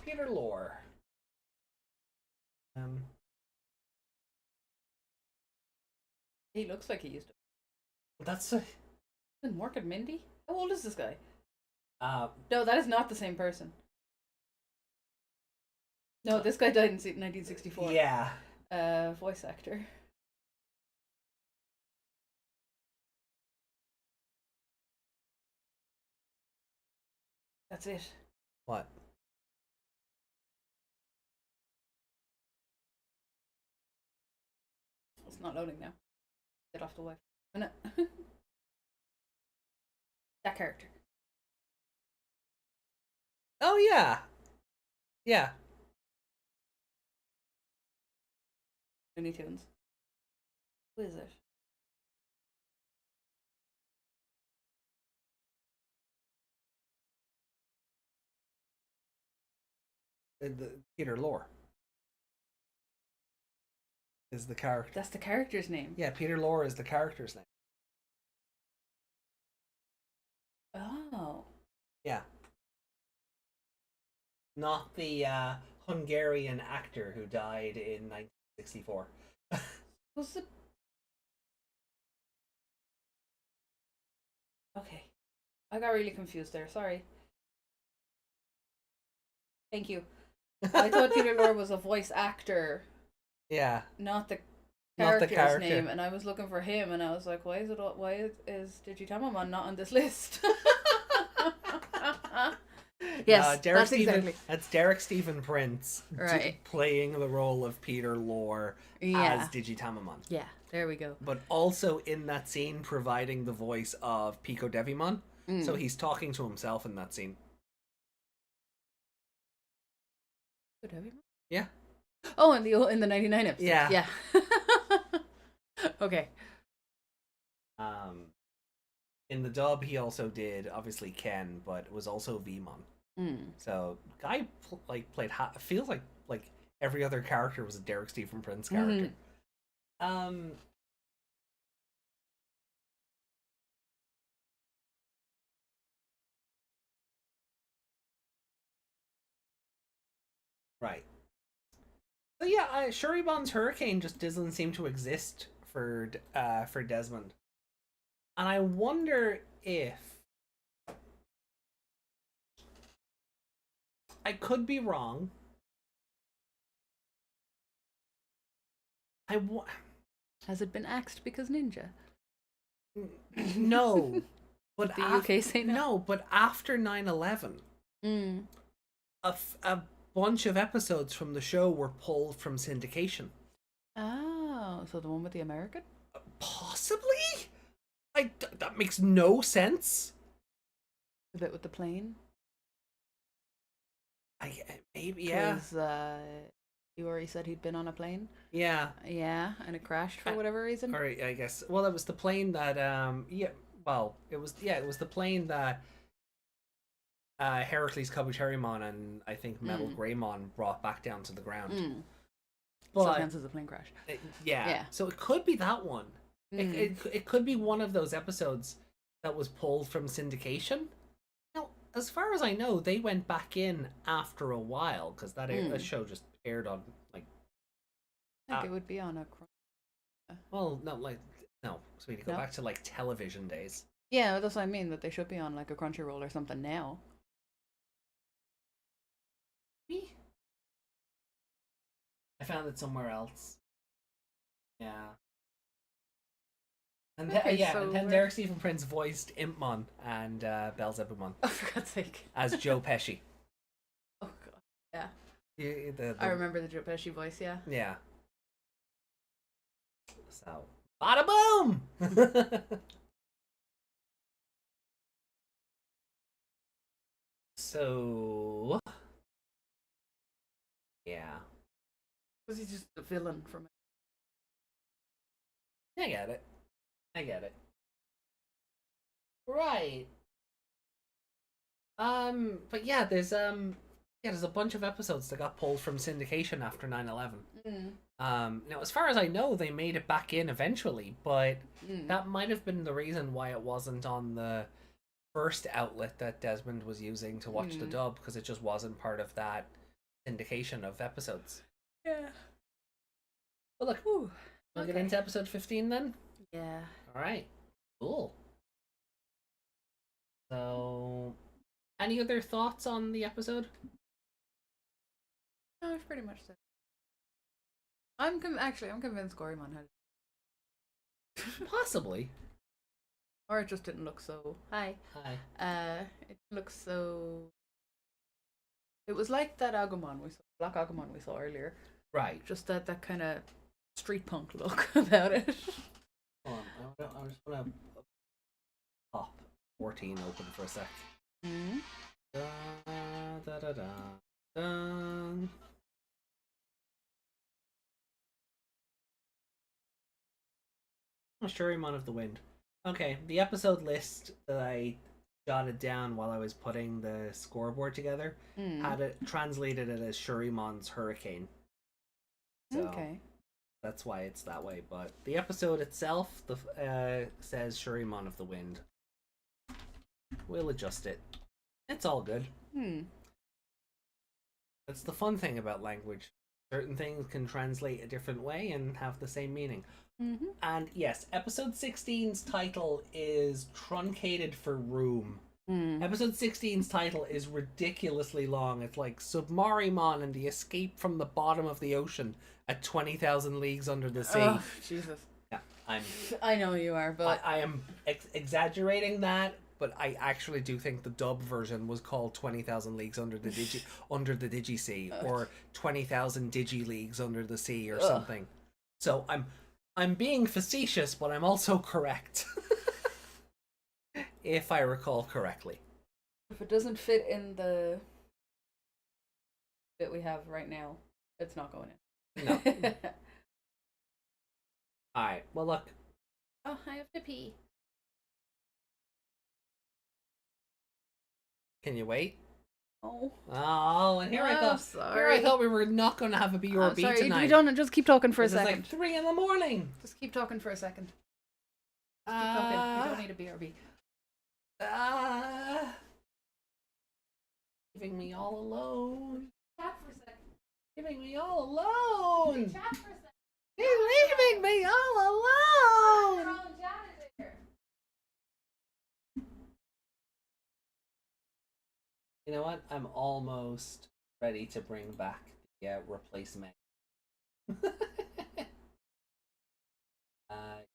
Speaker 2: Peter Lorre.
Speaker 3: He looks like he used to.
Speaker 2: That's
Speaker 3: Mork and Mindy? How old is this guy?
Speaker 2: No,
Speaker 3: that is not the same person. No, this guy died in 1964.
Speaker 2: Yeah.
Speaker 3: Voice actor. That's it.
Speaker 2: What?
Speaker 3: It's not loading now. Get off the Wi-Fi. No. That character.
Speaker 2: Oh yeah. Yeah.
Speaker 3: Looney Tunes. Who is it?
Speaker 2: Peter Lorre is the character.
Speaker 3: That's the character's name.
Speaker 2: Yeah, Peter Lorre is the character's name.
Speaker 3: Oh.
Speaker 2: Yeah. Not the Hungarian actor who died in 1964.
Speaker 3: Was it? Okay. I got really confused there. Sorry. Thank you. I thought Peter Lorre was a voice actor.
Speaker 2: Yeah.
Speaker 3: Not the
Speaker 2: not the
Speaker 3: character's
Speaker 2: character.
Speaker 3: name, and I was looking for him, and I was like, why is Digitamamon not on this list? Yes,
Speaker 2: Derek
Speaker 3: that's
Speaker 2: Stephen,
Speaker 3: exactly.
Speaker 2: That's Derek Stephen Prince
Speaker 3: Right.
Speaker 2: playing the role of Peter Lorre as Digitamamon.
Speaker 3: Yeah, there we go.
Speaker 2: But also in that scene providing the voice of Pico Devimon. So he's talking to himself in that scene. Yeah.
Speaker 3: Oh, in the 99 episode.
Speaker 2: Yeah.
Speaker 3: Yeah. Okay.
Speaker 2: In the dub, he also did obviously Ken, but it was also Vmon. So guy played feels like every other character was a Derek Stephen Prince character. Right. So yeah, Shurimon's Hurricane just doesn't seem to exist for Desmond, and I wonder if I could be wrong.
Speaker 3: Has it been axed because ninja?
Speaker 2: No, but
Speaker 3: the UK say no.
Speaker 2: No, but after 9/11, a bunch of episodes from the show were pulled from syndication.
Speaker 3: Oh, so the one with the American?
Speaker 2: Possibly. That makes no sense.
Speaker 3: The bit with the plane.
Speaker 2: Maybe, yeah.
Speaker 3: Because you already said he'd been on a plane.
Speaker 2: Yeah.
Speaker 3: Yeah, and it crashed for whatever reason.
Speaker 2: Or I guess. Well, it was the plane that yeah. Well, it was the plane that Heracles Kabuterimon and I think Metal Greymon brought back down to the ground.
Speaker 3: But so hence as a plane crash.
Speaker 2: Yeah. So it could be that one. It could be one of those episodes that was pulled from syndication. Now, as far as I know, they went back in after a while because that show just aired on like.
Speaker 3: I think it would be on a.
Speaker 2: Well, no. So we go back to like television days.
Speaker 3: Yeah, that's what I mean. That they should be on like a Crunchyroll or something now.
Speaker 2: I found it somewhere else. Yeah. And then Derek Stephen Prince voiced Impmon and Beelzebubmon.
Speaker 3: Oh, for God's sake.
Speaker 2: As Joe Pesci.
Speaker 3: Oh, God. Yeah.
Speaker 2: I
Speaker 3: remember the Joe Pesci voice, yeah.
Speaker 2: Yeah. So, bada boom! So, yeah.
Speaker 3: Was he just a villain from it?
Speaker 2: I get it. Right. But yeah, there's a bunch of episodes that got pulled from syndication after 9/11. Now as far as I know, they made it back in eventually, but that might have been the reason why it wasn't on the first outlet that Desmond was using to watch the dub, because it just wasn't part of that syndication of episodes.
Speaker 3: Yeah.
Speaker 2: But look, we'll get into episode 15 then?
Speaker 3: Yeah.
Speaker 2: Alright. Cool. So, any other thoughts on the episode?
Speaker 3: No, I've pretty much said. I'm convinced Gorymon had.
Speaker 2: Possibly.
Speaker 3: Or it just didn't look so. Hi. It looks so. It was like that Black Agumon we saw earlier.
Speaker 2: Right.
Speaker 3: Just that kind of street punk look about it.
Speaker 2: Hold on, I'm just gonna pop 14 open for a sec. Da, da, da, da, da. Shuriman of the Wind. Okay, the episode list that I jotted down while I was putting the scoreboard together had it translated it as Shurimon's Hurricane. So
Speaker 3: okay.
Speaker 2: that's why it's that way. But the episode itself says Shurimon of the Wind. We'll adjust it. It's all good. That's the fun thing about language. Certain things can translate a different way and have the same meaning. And yes, episode 16's title is Truncated for Room, Episode 16's title is ridiculously long. It's like Submarimon and the Escape from the Bottom of the Ocean at 20,000 Leagues Under the Sea.
Speaker 3: Oh, Jesus.
Speaker 2: Yeah,
Speaker 3: I know you are, but
Speaker 2: I am exaggerating that, but I actually do think the dub version was called 20,000 Leagues Under the Digi Sea, or 20,000 Digi Leagues Under the Sea, or something. So I'm being facetious, but I'm also correct. If I recall correctly.
Speaker 3: if it doesn't fit in the bit we have right now, it's not going in.
Speaker 2: No. Alright, well look.
Speaker 3: Oh, I have to pee.
Speaker 2: Can you wait?
Speaker 3: Oh.
Speaker 2: Oh, and here I thought
Speaker 3: sorry.
Speaker 2: we were not going to have a BRB
Speaker 3: sorry,
Speaker 2: tonight.
Speaker 3: we don't. Just keep talking for a second.
Speaker 2: It's like 3 a.m.
Speaker 3: Just keep talking for a second. Just keep talking. We don't need a BRB.
Speaker 2: Leaving me all alone.
Speaker 3: Chat for a second.
Speaker 2: Leaving me all alone.
Speaker 3: Chat for a second.
Speaker 2: He's leaving me all alone. You know what? I'm almost ready to bring back the replacement.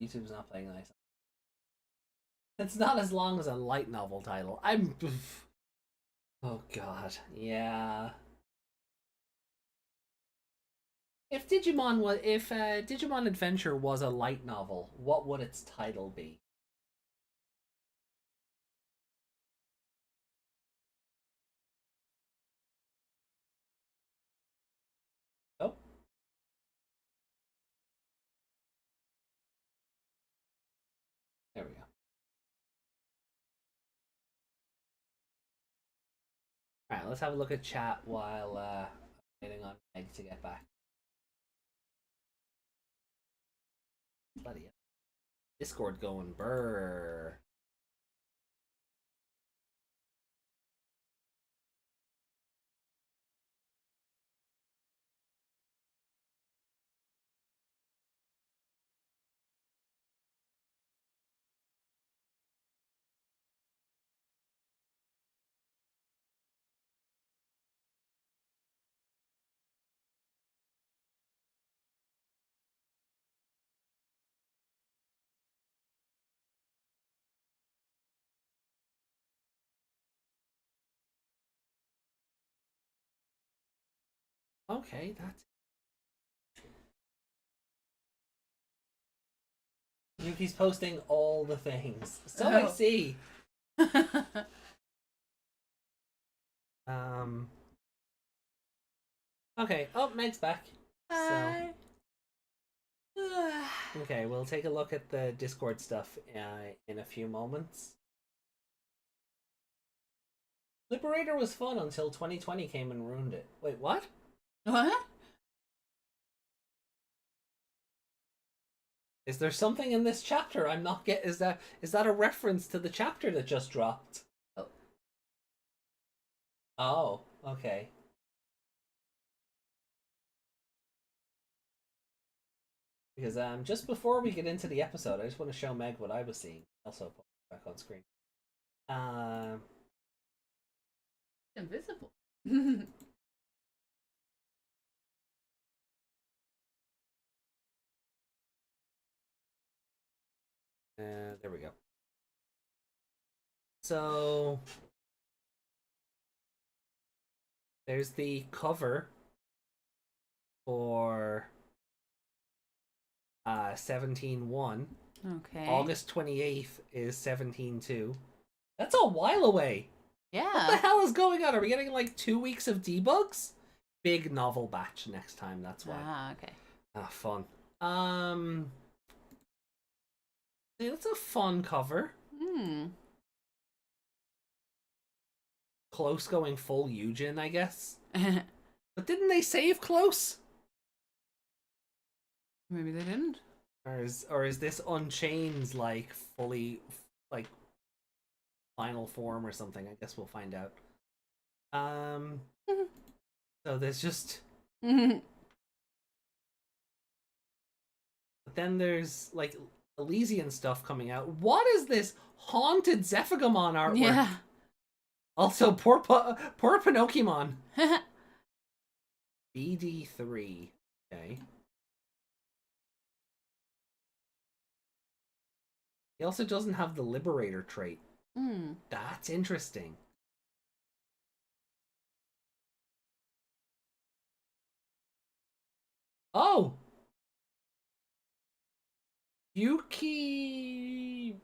Speaker 2: YouTube's not playing nice. It's not as long as a light novel title. Oh god, yeah. If Digimon Adventure was a light novel, what would its title be? Oh. There we go. Alright, let's have a look at chat while waiting on Meg to get back. Bloody hell. Discord going brr. Okay, that's Yuki's posting all the things. So I see. Okay. Oh, Meg's back.
Speaker 3: Hi.
Speaker 2: So. Okay, we'll take a look at the Discord stuff in a few moments. Liberator was fun until 2020 came and ruined it. Wait, what?
Speaker 3: What?
Speaker 2: Is there something in this chapter I'm not get? Is that a reference to the chapter that just dropped?
Speaker 3: Oh.
Speaker 2: Oh, okay. Because just before we get into the episode, I just want to show Meg what I was seeing. Also put it back on screen.
Speaker 3: Invisible.
Speaker 2: There we go. So there's the cover for 17-1.
Speaker 3: Okay.
Speaker 2: August 28th is 17-2. That's a while away.
Speaker 3: Yeah.
Speaker 2: What the hell is going on? Are we getting like 2 weeks of debugs? Big novel batch next time, that's why.
Speaker 3: Ah, okay.
Speaker 2: Fun. It's a fun cover. Close going full Eugen, I guess. But didn't they save Close?
Speaker 3: Maybe they didn't.
Speaker 2: Or is this Unchained's like fully like final form or something? I guess we'll find out. So there's just but then there's like Elysian stuff coming out. What is this haunted Zephygamon artwork?
Speaker 3: Yeah.
Speaker 2: Also, poor Pinocchimon. BD3. Okay. He also doesn't have the Liberator trait. That's interesting. Oh! Yuki...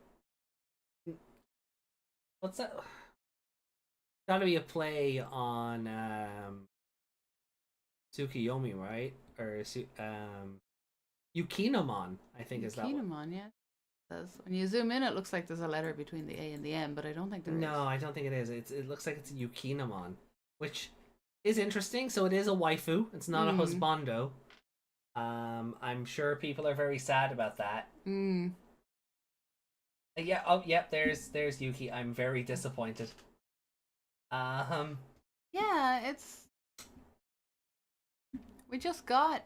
Speaker 2: What's that? Gotta be a play on Tsukiyomi, right? Or Yukinomon, I think is that one.
Speaker 3: Yukinomon, yeah. When you zoom in, it looks like there's a letter between the A and the M, but I don't think there is.
Speaker 2: No, I don't think it is. It looks like it's Yukinomon, which is interesting. So it is a waifu. It's not a husbando. I'm sure people are very sad about that. Yeah. Oh, yep. There's Yuki. I'm very disappointed.
Speaker 3: Yeah, we just got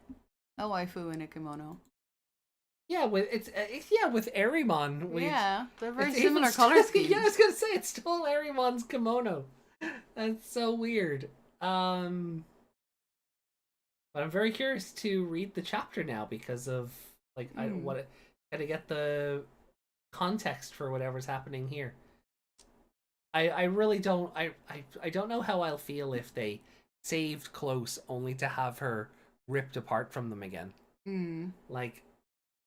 Speaker 3: a waifu in a kimono.
Speaker 2: Yeah, with with Arimon.
Speaker 3: Yeah, they're very similar color schemes.
Speaker 2: Yeah, I was gonna say it's still Arimon's kimono. That's so weird. But I'm very curious to read the chapter now because of like gotta get the context for whatever's happening here. I really don't I don't know how I'll feel if they saved Close only to have her ripped apart from them again. Like,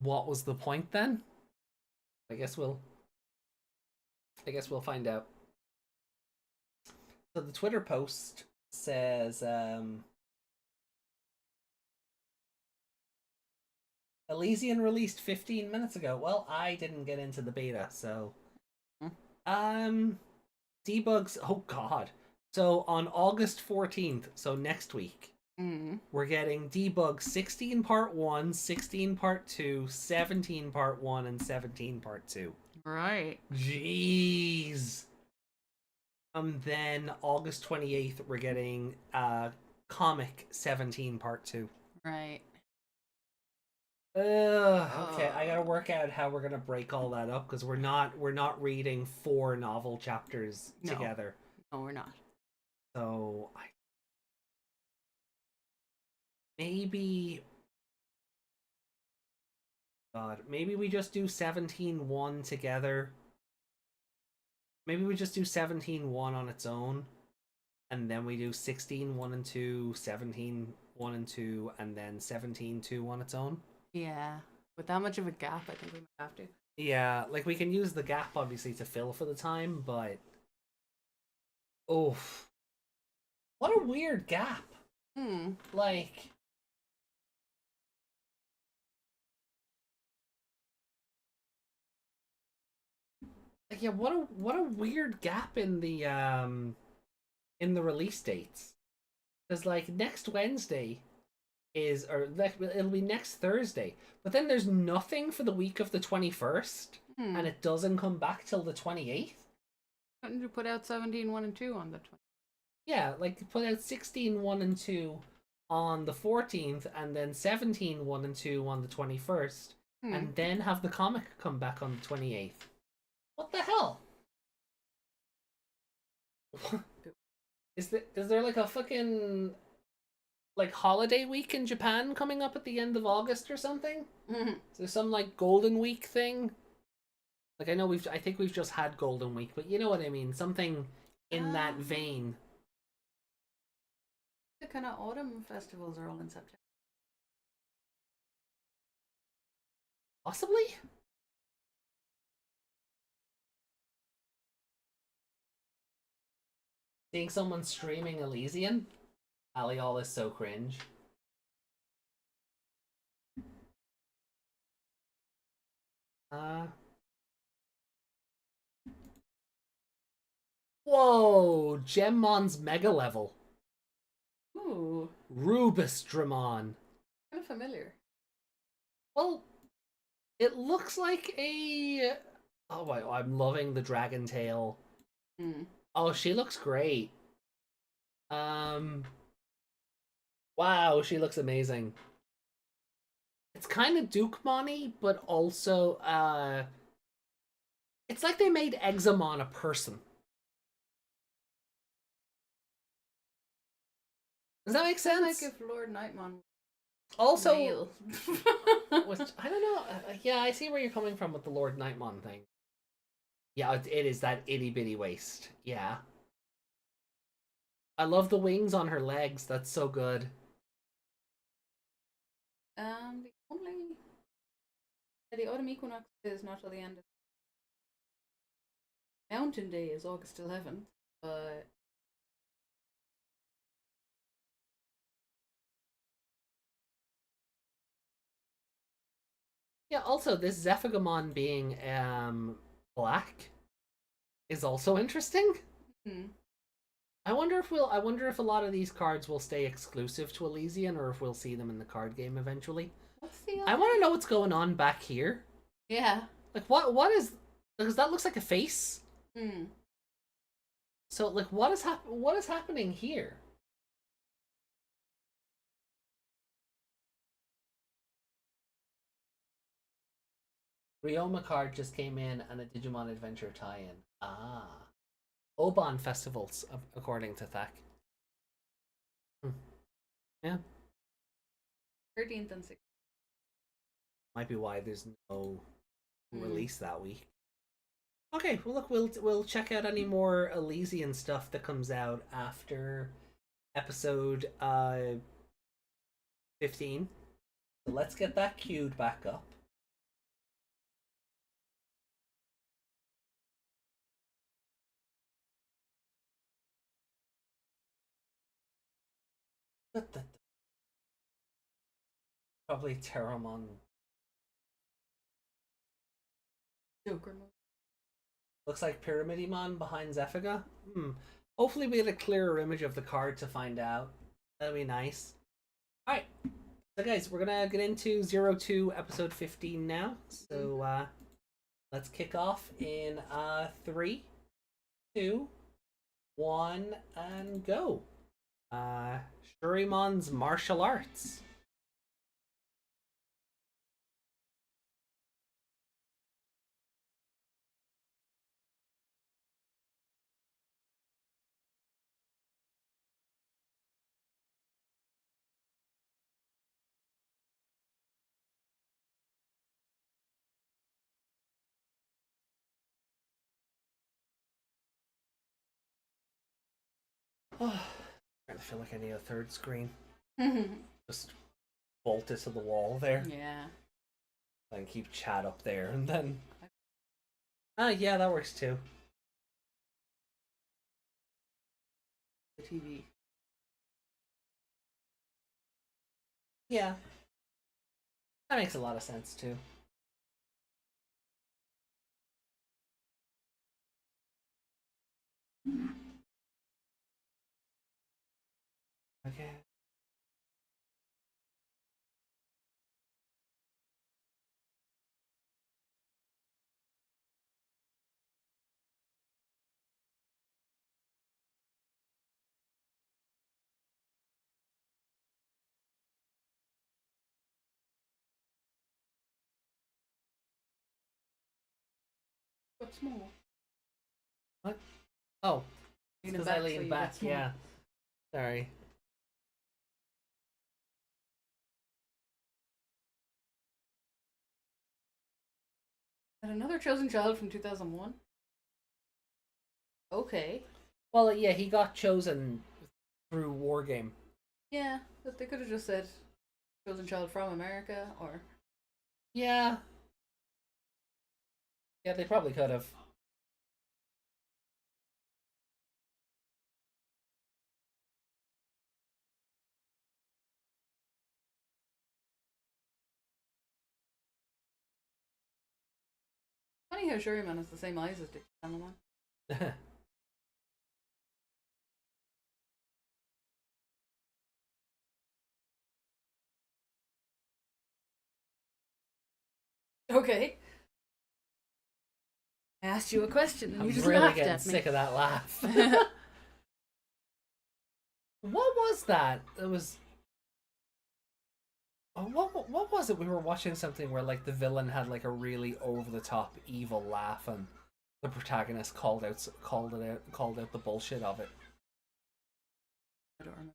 Speaker 2: what was the point then? I guess we'll find out. So the Twitter post says Elysian released 15 minutes ago. Well, I didn't get into the beta, so debugs. Oh god. So on August 14th, so next week, we're getting debug 16 part 1, 16 part 2, 17 part 1, and 17 part 2.
Speaker 3: Right.
Speaker 2: Jeez. Then August 28th, we're getting comic 17 part 2.
Speaker 3: Right.
Speaker 2: Okay, I gotta work out how we're gonna break all that up because we're not reading 4 novel chapters together.
Speaker 3: No, we're not.
Speaker 2: So maybe maybe we just do 17-1 together. Maybe we just do 17-1 on its own, and then we do 16-1 and 2, 17-1 and 2, and then 17-2 on its own.
Speaker 3: Yeah, with that much of a gap, I think we might have to.
Speaker 2: Yeah, like we can use the gap obviously to fill for the time, but oof. What a weird gap. Like yeah, what a weird gap in the release dates. Cuz like next Wednesday it'll be next Thursday. But then there's nothing for the week of the 21st and it doesn't come back till the 28th.
Speaker 3: Couldn't you put out 17-1 and 2 on the 20th?
Speaker 2: Yeah, like put out 16-1 and 2 on the 14th and then 17-1 and 2 on the 21st and then have the comic come back on the 28th. What the hell? Is there like a fucking like holiday week in Japan coming up at the end of August or something? Is there some like Golden Week thing? Like I think we've just had Golden Week, but you know what I mean, something in that vein.
Speaker 3: The kind of autumn festivals are all in September.
Speaker 2: Possibly? Seeing someone streaming Elysian? Aliol is so cringe. Whoa! Gemmon's mega level.
Speaker 3: Ooh.
Speaker 2: Rubistramon.
Speaker 3: Kind of familiar.
Speaker 2: Well, it looks like a... Oh, wow, I'm loving the dragon tail. Oh, she looks great. Wow, she looks amazing. It's kind of Dukemon-y, but also, it's like they made Examon a person. Does that make sense?
Speaker 3: Like if Lord Nightmon
Speaker 2: also,
Speaker 3: male.
Speaker 2: which, I don't know. Yeah, I see where you're coming from with the Lord Nightmon thing. Yeah, it is that itty bitty waist. Yeah. I love the wings on her legs. That's so good.
Speaker 3: The autumn equinox is not till the end of Mountain Day is August 11th, but
Speaker 2: Yeah, also this Zephagamon being black is also interesting. I wonder if a lot of these cards will stay exclusive to Elysian or if we'll see them in the card game eventually. I want to know what's going on back here.
Speaker 3: Yeah.
Speaker 2: Like what is, because that looks like a face. So like what is happening here? Ryoma card just came in and a Digimon Adventure tie-in. Ah. Oban festivals, according to Thak. Yeah.
Speaker 3: 13th and 16th.
Speaker 2: Might be why there's no release that week. Okay, well look, we'll check out any more Elysian stuff that comes out after episode 15. So let's get that queued back up. Probably Terramon.
Speaker 3: Joker mode.
Speaker 2: Looks like Pyramidimon behind Zephaga. Hopefully we get a clearer image of the card to find out. That'd be nice. Alright. So guys, we're gonna get into 02 episode 15 now. So let's kick off in 3, 2, 1, and go. Shurimon's martial arts. Oh, I feel like I need a third screen. Just bolt it to the wall there.
Speaker 3: Yeah.
Speaker 2: And keep chat up there, and then. Yeah, that works too.
Speaker 3: The TV.
Speaker 2: Yeah. That makes a lot of sense too. Okay.
Speaker 3: What's small?
Speaker 2: What? Oh. Because I leaned back, yeah. Sorry.
Speaker 3: And another chosen child from 2001? Okay.
Speaker 2: Well, yeah, he got chosen through Wargame.
Speaker 3: Yeah, but they could have just said chosen child from America, or...
Speaker 2: Yeah. Yeah, they probably could have.
Speaker 3: Funny how Shuriman has the same eyes as Digitamamon. Okay. I asked you a question and
Speaker 2: I'm
Speaker 3: you just
Speaker 2: really
Speaker 3: laughed
Speaker 2: getting
Speaker 3: at me.
Speaker 2: sick of that laugh. What was that? It was. Oh, what was it? We were watching something where like the villain had like a really over the top evil laugh, and the protagonist called out the bullshit of it.
Speaker 3: I don't remember.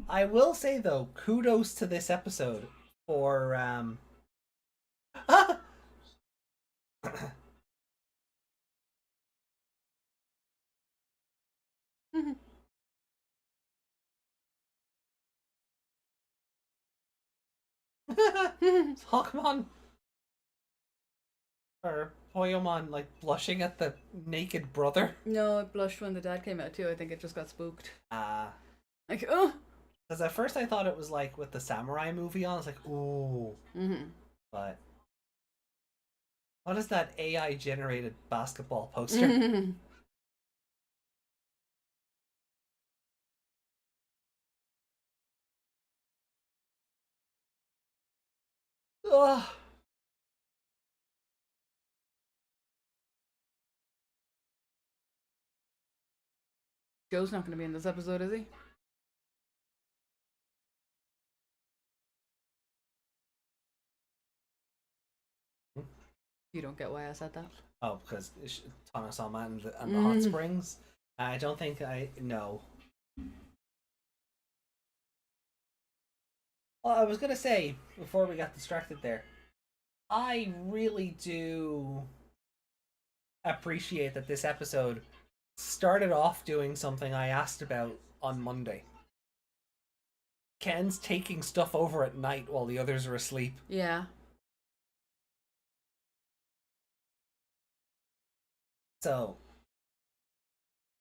Speaker 2: I will say though, kudos to this episode for Pokemon or Poyomon like blushing at the naked brother.
Speaker 3: No, it blushed when the dad came out too. I think it just got spooked. Like, oh.
Speaker 2: Because at first I thought it was like with the samurai movie on. I was like, ooh. But what is that AI generated basketball poster? Ugh.
Speaker 3: Joe's not going to be in this episode, is he? You don't get why I said that.
Speaker 2: Oh, because Tonosama and the hot springs. I don't think I know. Well, I was gonna say before we got distracted there, I really do appreciate that this episode started off doing something I asked about on Monday. Ken's taking stuff over at night while the others are asleep.
Speaker 3: Yeah.
Speaker 2: So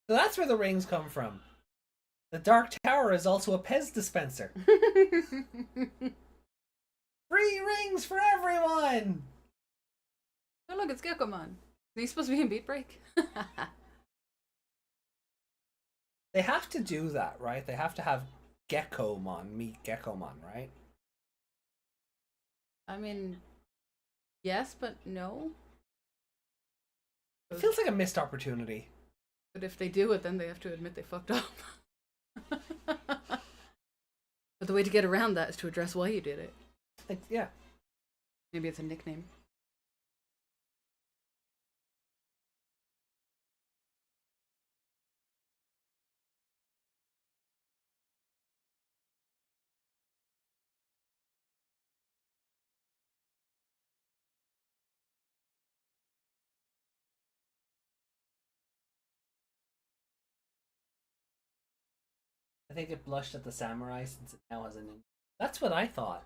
Speaker 2: that's where the rings come from. The Dark Tower is also a Pez dispenser. Free rings for everyone!
Speaker 3: Oh look, it's Gekomon. Is he supposed to be in Beat Break?
Speaker 2: They have to do that, right? They have to have Gekomon meet Gekomon, right?
Speaker 3: I mean, yes, but no.
Speaker 2: It feels like a missed opportunity.
Speaker 3: But if they do it, then they have to admit they fucked up. But the way to get around that is to address why you did it.
Speaker 2: Yeah.
Speaker 3: Maybe it's a nickname.
Speaker 2: I think it blushed at the samurai since it now has a ninja. That's what I thought.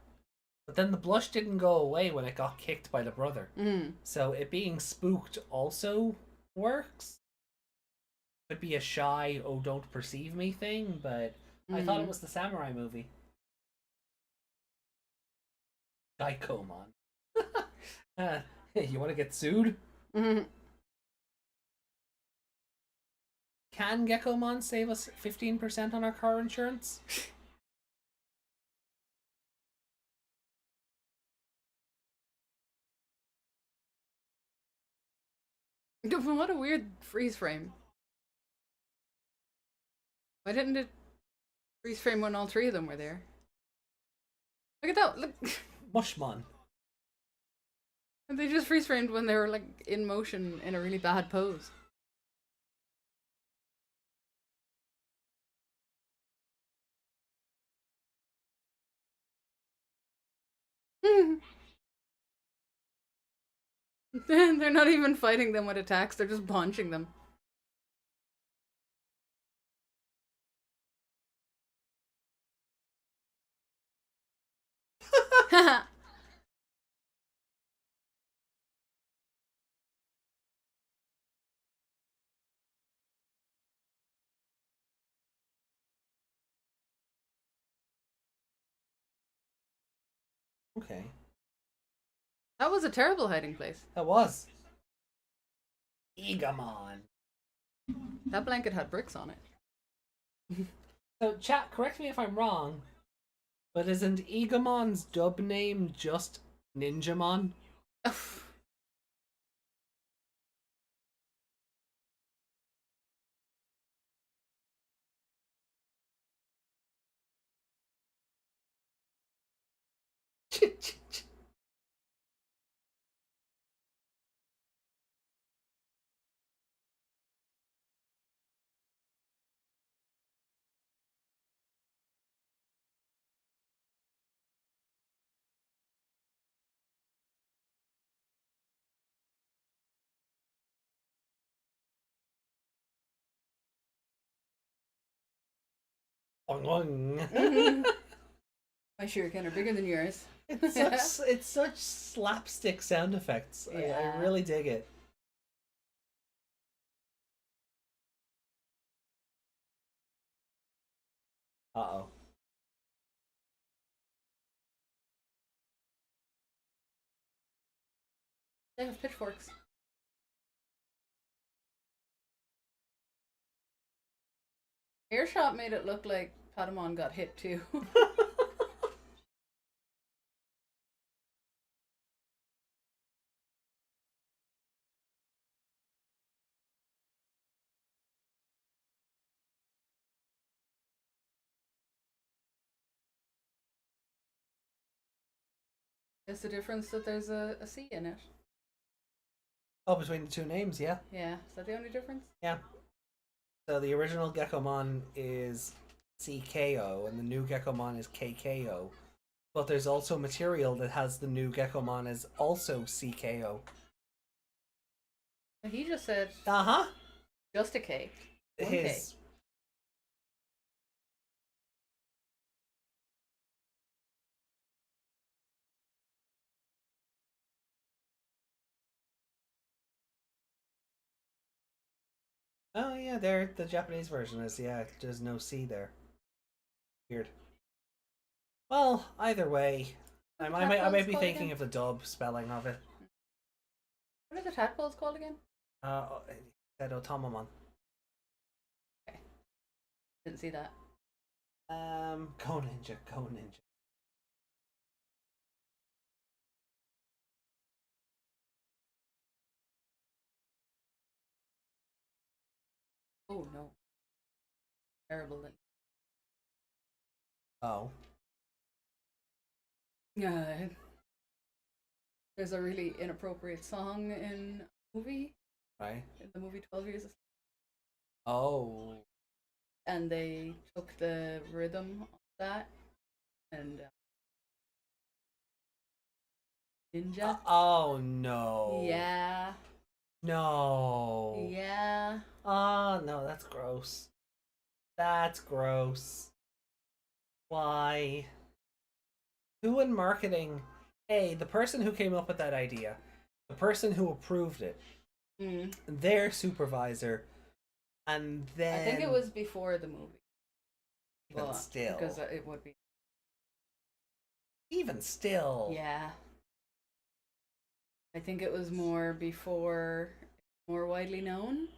Speaker 2: But then the blush didn't go away when it got kicked by the brother. So it being spooked also works. Could be a shy, oh don't perceive me thing, but I thought it was the samurai movie. Gaikomon. You want to get sued? Can Gekomon save us 15% on our car insurance?
Speaker 3: What a weird freeze frame. Why didn't it freeze frame when all three of them were there? Look at that! Look.
Speaker 2: Mushmon.
Speaker 3: And they just freeze framed when they were like in motion in a really bad pose. They're not even fighting them with attacks, they're just punching them.
Speaker 2: Okay.
Speaker 3: That was a terrible hiding place.
Speaker 2: That was. Igamon.
Speaker 3: That blanket had bricks on it.
Speaker 2: So, chat, correct me if I'm wrong, but isn't Igamon's dub name just Ninjamon? Boing, boing.
Speaker 3: Mhm. My shuriken are bigger than yours.
Speaker 2: It's such slapstick sound effects. I
Speaker 3: Yeah.
Speaker 2: really dig it. Uh-oh.
Speaker 3: They have pitchforks. Airshot made it look like Patamon got hit too. It's the difference that there's a C in it.
Speaker 2: Oh, between the two names, yeah.
Speaker 3: Yeah, is that the only difference?
Speaker 2: Yeah. So the original Gekomon is CKO and the new Gekomon is KKO. But there's also material that has the new Gekomon as also CKO.
Speaker 3: He just said
Speaker 2: Uh-huh.
Speaker 3: just a K. One
Speaker 2: His... Oh yeah, there the Japanese version is, yeah, there's no C there. Weird. Well, either way, I might be thinking of the dub spelling of it.
Speaker 3: What are the tadpoles called again?
Speaker 2: It said Otamamon.
Speaker 3: Okay. Didn't see that.
Speaker 2: Go Ninja, Go Ninja.
Speaker 3: Oh no. Terrible then.
Speaker 2: Oh.
Speaker 3: Yeah. There's a really inappropriate song in a movie.
Speaker 2: Right.
Speaker 3: In the movie 12 Years of
Speaker 2: Oh.
Speaker 3: and they took the rhythm of that and ninja.
Speaker 2: Oh no.
Speaker 3: Yeah.
Speaker 2: No.
Speaker 3: Yeah.
Speaker 2: Oh no, that's gross. That's gross. Why? Who in marketing? Hey, the person who came up with that idea, the person who approved it, their supervisor, and then
Speaker 3: I think it was before the movie.
Speaker 2: even still,
Speaker 3: because it would be.
Speaker 2: even still,
Speaker 3: Yeah. I think it was more before, more widely known.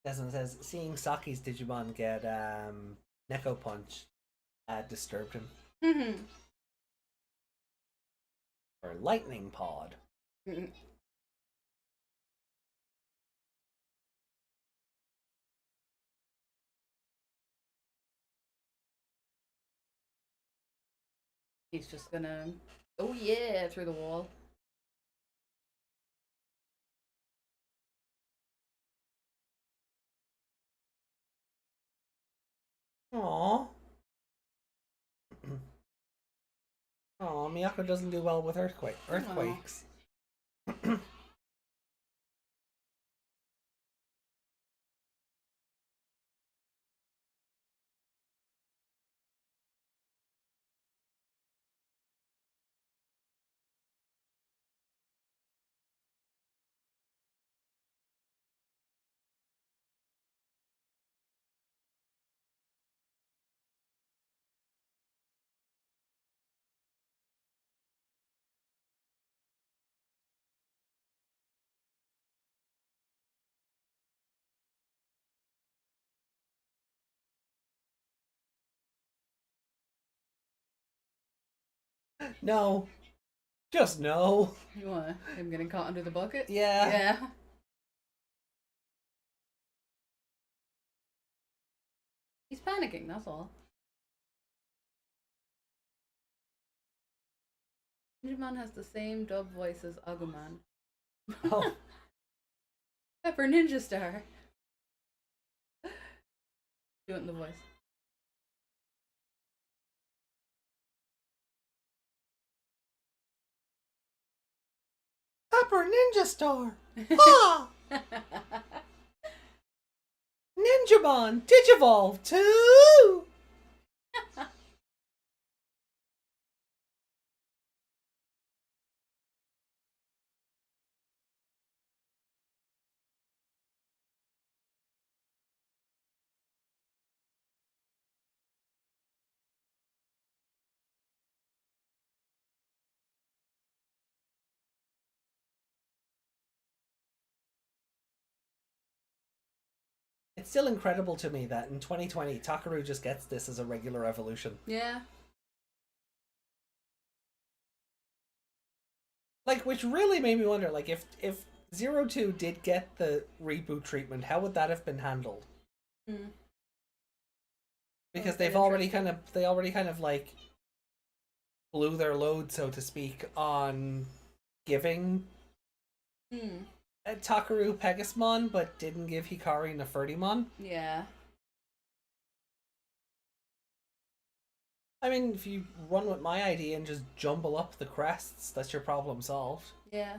Speaker 2: Desmond says seeing Saki's Digimon get Neko Punch disturbed him. Or Lightning Pod.
Speaker 3: He's just gonna, oh yeah, through the wall.
Speaker 2: Aww. Aw, Miyako doesn't do well with earthquakes. No. Just no.
Speaker 3: You want him getting caught under the bucket?
Speaker 2: Yeah.
Speaker 3: Yeah. He's panicking, that's all. Digimon has the same dub voice as Agumon.
Speaker 2: Oh.
Speaker 3: Pepper Ninja Star. Do it in the voice.
Speaker 2: Pepper Ninja Star! Ha! Ninjamon Digivolve 2! It's still incredible to me that in 2020, Tagiru just gets this as a regular evolution.
Speaker 3: Yeah.
Speaker 2: Like, which really made me wonder, like, if 02 did get the reboot treatment, how would that have been handled?
Speaker 3: Mm.
Speaker 2: Because they already kind of like blew their load, so to speak, on giving Tagiru Pegasusmon, but didn't give Hikari Nefertimon.
Speaker 3: Yeah.
Speaker 2: I mean, if you run with my idea and just jumble up the crests, that's your problem solved.
Speaker 3: Yeah.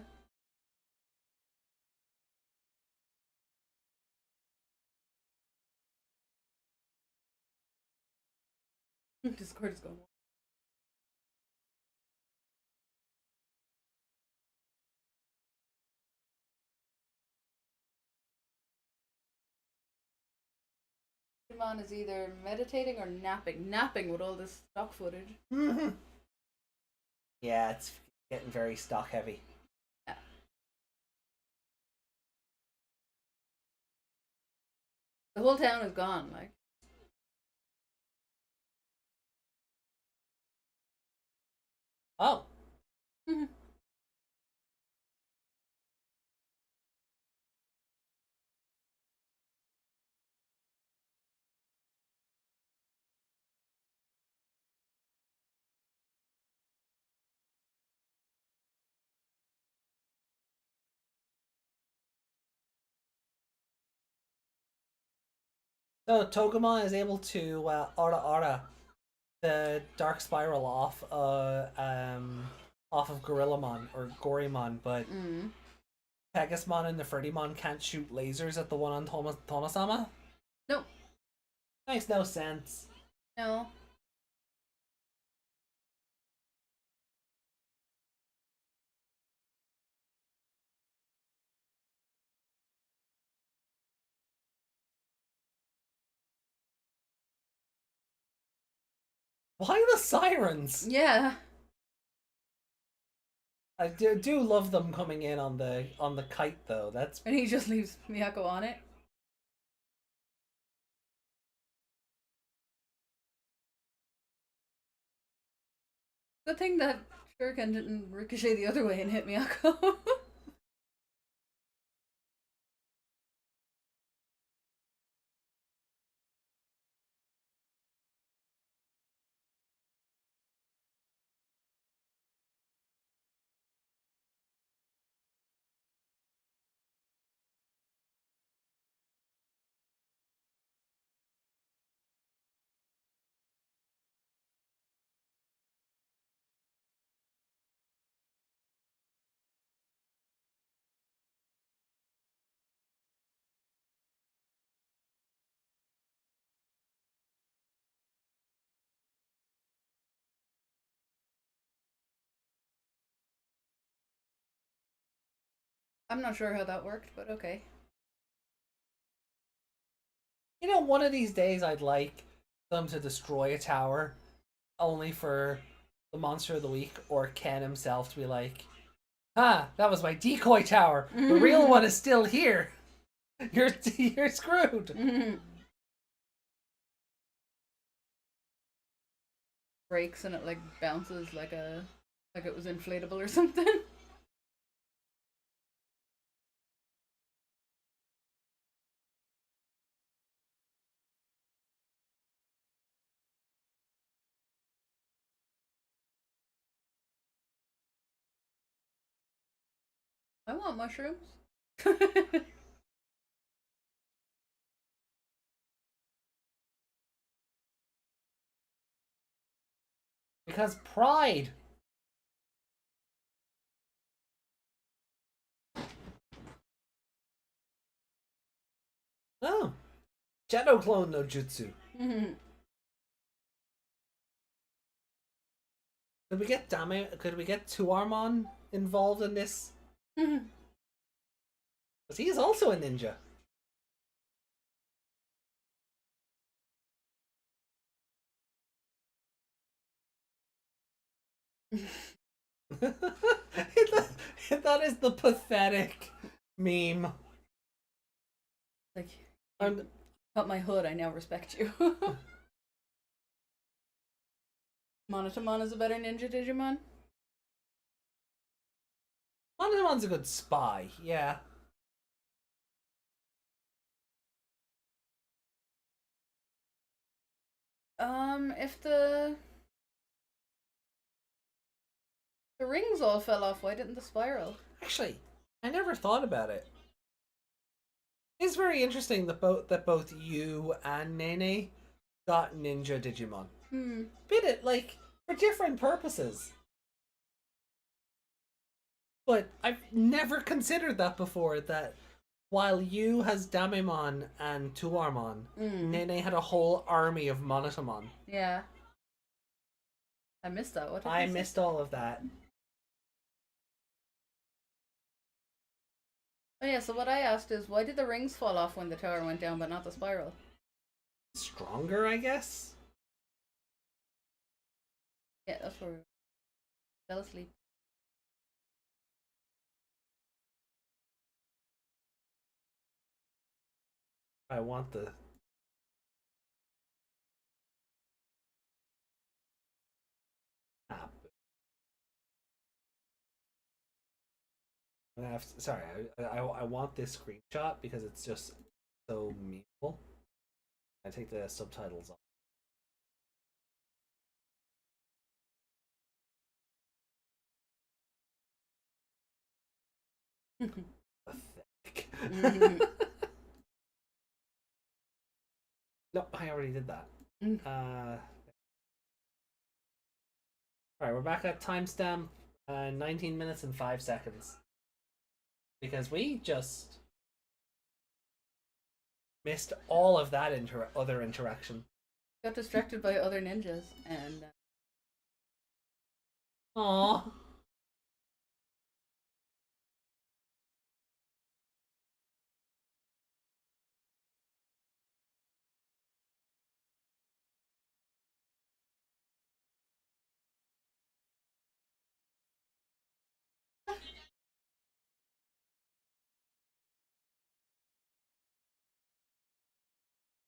Speaker 3: Discord is going. Digimon is either meditating or napping. Napping with all this stock footage.
Speaker 2: Mm-hmm. Yeah, it's getting very stock heavy.
Speaker 3: Yeah. The whole town is gone, like.
Speaker 2: Oh. So Togemon is able to aura the dark spiral off of Gorillamon or Gorimon, but Pegasusmon and Nefertimon can't shoot lasers at the one on Tonosama?
Speaker 3: No.
Speaker 2: Makes no sense.
Speaker 3: No.
Speaker 2: Why the sirens?
Speaker 3: Yeah.
Speaker 2: I do love them coming in on the kite though. That's
Speaker 3: And he just leaves Miyako on it. Good thing that Shuriken didn't ricochet the other way and hit Miyako. I'm not sure how that worked, but okay.
Speaker 2: You know, one of these days I'd like them to destroy a tower only for the monster of the week or Ken himself to be like, that was my decoy tower. The real one is still here. You're screwed.
Speaker 3: Breaks and it like bounces like it was inflatable or something. I want mushrooms.
Speaker 2: Because pride. Oh. Shadow Clone no Jutsu. Could we get Tuarmon involved in this? Because he is also a ninja. That is the pathetic meme.
Speaker 3: Like, you cut my hood, I now respect you. Monotamon is a better ninja Digimon?
Speaker 2: Monetamon's a good spy, yeah.
Speaker 3: If the rings all fell off, why didn't the spiral?
Speaker 2: Actually, I never thought about it. It's very interesting that both you and Nene got ninja Digimon. Bit it, like, for different purposes. But I've never considered that before, that while you has Damemon and Tuarmon, Nene had a whole army of Monotamon.
Speaker 3: Yeah. I missed that. What did
Speaker 2: I
Speaker 3: you say?
Speaker 2: missed all of that.
Speaker 3: Oh yeah, so what I asked is, why did the rings fall off when the tower went down, but not the spiral?
Speaker 2: Stronger, I guess?
Speaker 3: Yeah, that's where we fell asleep.
Speaker 2: I want the... app. I'm gonna have to, sorry, I want this screenshot because it's just so memeable. I take the subtitles off. Pathetic. No, I already did that. Alright, we're back at timestamp 19 minutes and 5 seconds. Because we just missed all of that other interaction.
Speaker 3: Got distracted by other ninjas and...
Speaker 2: Aww.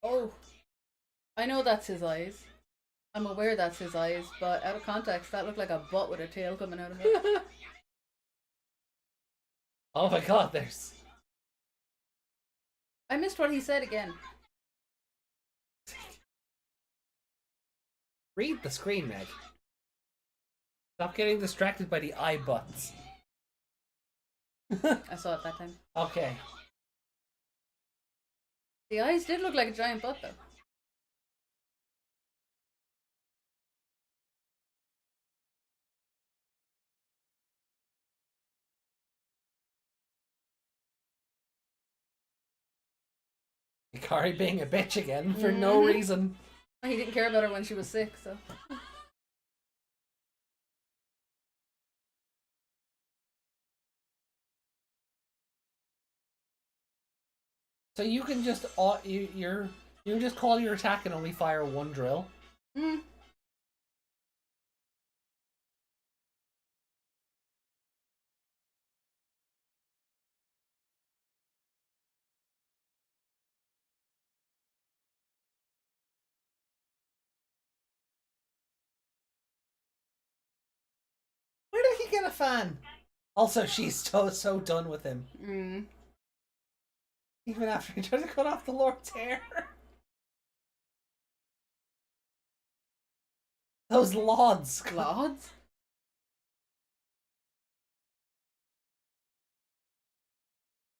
Speaker 3: Oh! I know that's his eyes. I'm aware that's his eyes, but out of context, that looked like a butt with a tail coming out of it.
Speaker 2: Oh my god, there's...
Speaker 3: I missed what he said again.
Speaker 2: Read the screen, Meg. Stop getting distracted by the eye butts.
Speaker 3: I saw it that time.
Speaker 2: Okay.
Speaker 3: The eyes did look like a giant butt, though.
Speaker 2: Hikari being a bitch again for no reason.
Speaker 3: He didn't care about her when she was sick, so...
Speaker 2: So you can just you can just call your attack and only fire one drill. Where did he get a fan? Also, she's so done with him. Even after he tried to cut off the Lord's hair. Those lauds.
Speaker 3: Lauds?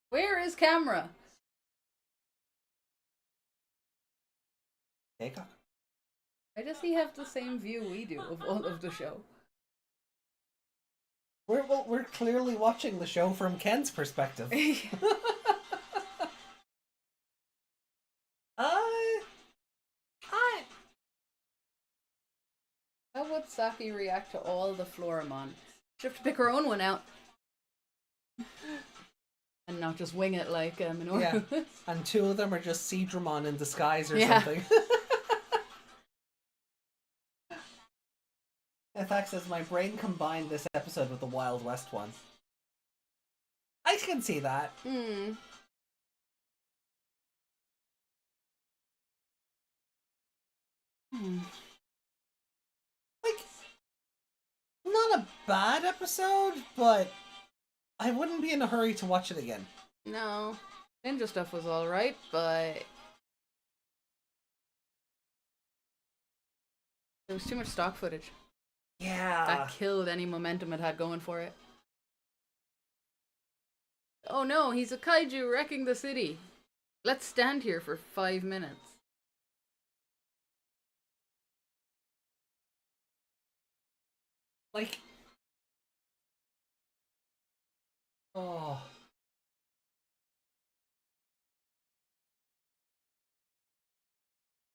Speaker 3: Where is camera?
Speaker 2: Take off.
Speaker 3: Why does he have the same view we do of all of the show?
Speaker 2: We're clearly watching the show from Ken's perspective.
Speaker 3: How would Saki react to all the Floramon? She'd have to pick her own one out. And not just wing it like Minoru.
Speaker 2: Yeah. And two of them are just Seadramon in disguise or something. Ethax says, my brain combined this episode with the Wild West one. I can see that.
Speaker 3: Hmm.
Speaker 2: Like, not a bad episode, but I wouldn't be in a hurry to watch it again.
Speaker 3: No. Ninja stuff was alright, but there was too much stock footage.
Speaker 2: Yeah.
Speaker 3: That killed any momentum it had going for it. Oh no, he's a kaiju wrecking the city. Let's stand here for 5 minutes.
Speaker 2: Like, oh.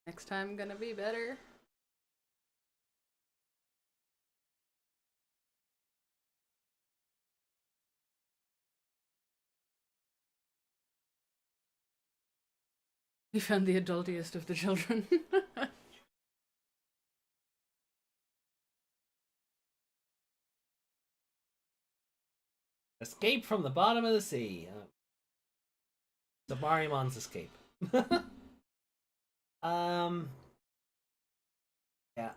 Speaker 3: Next time gonna be better. We found the adultiest of the children.
Speaker 2: Escape from the bottom of the sea. Sabarimon's escape. Yeah,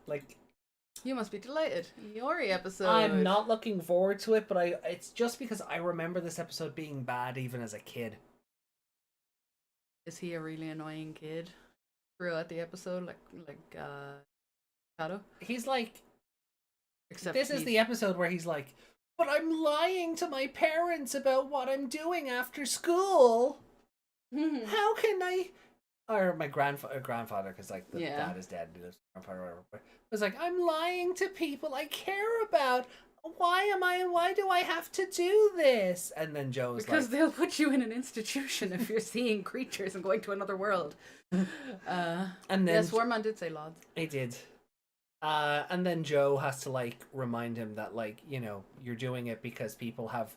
Speaker 2: like,
Speaker 3: You must be delighted. Iori episode.
Speaker 2: I'm not looking forward to it, but it's just because I remember this episode being bad even as a kid.
Speaker 3: Is he a really annoying kid throughout the episode, like Kato?
Speaker 2: He's like,
Speaker 3: Except
Speaker 2: this is the episode where he's like, but I'm lying to my parents about what I'm doing after school. How can I? Or my grandfather, because like the dad is dead, and he lives with grandfather or whatever. But it was like, I'm lying to people I care about. Why do I have to do this? And then Joe's
Speaker 3: because
Speaker 2: like,
Speaker 3: they'll put you in an institution if you're seeing creatures and going to another world.
Speaker 2: and then
Speaker 3: yes, Warman did say Lods.
Speaker 2: He did. And then Joe has to like remind him that, like, you know, you're doing it because people have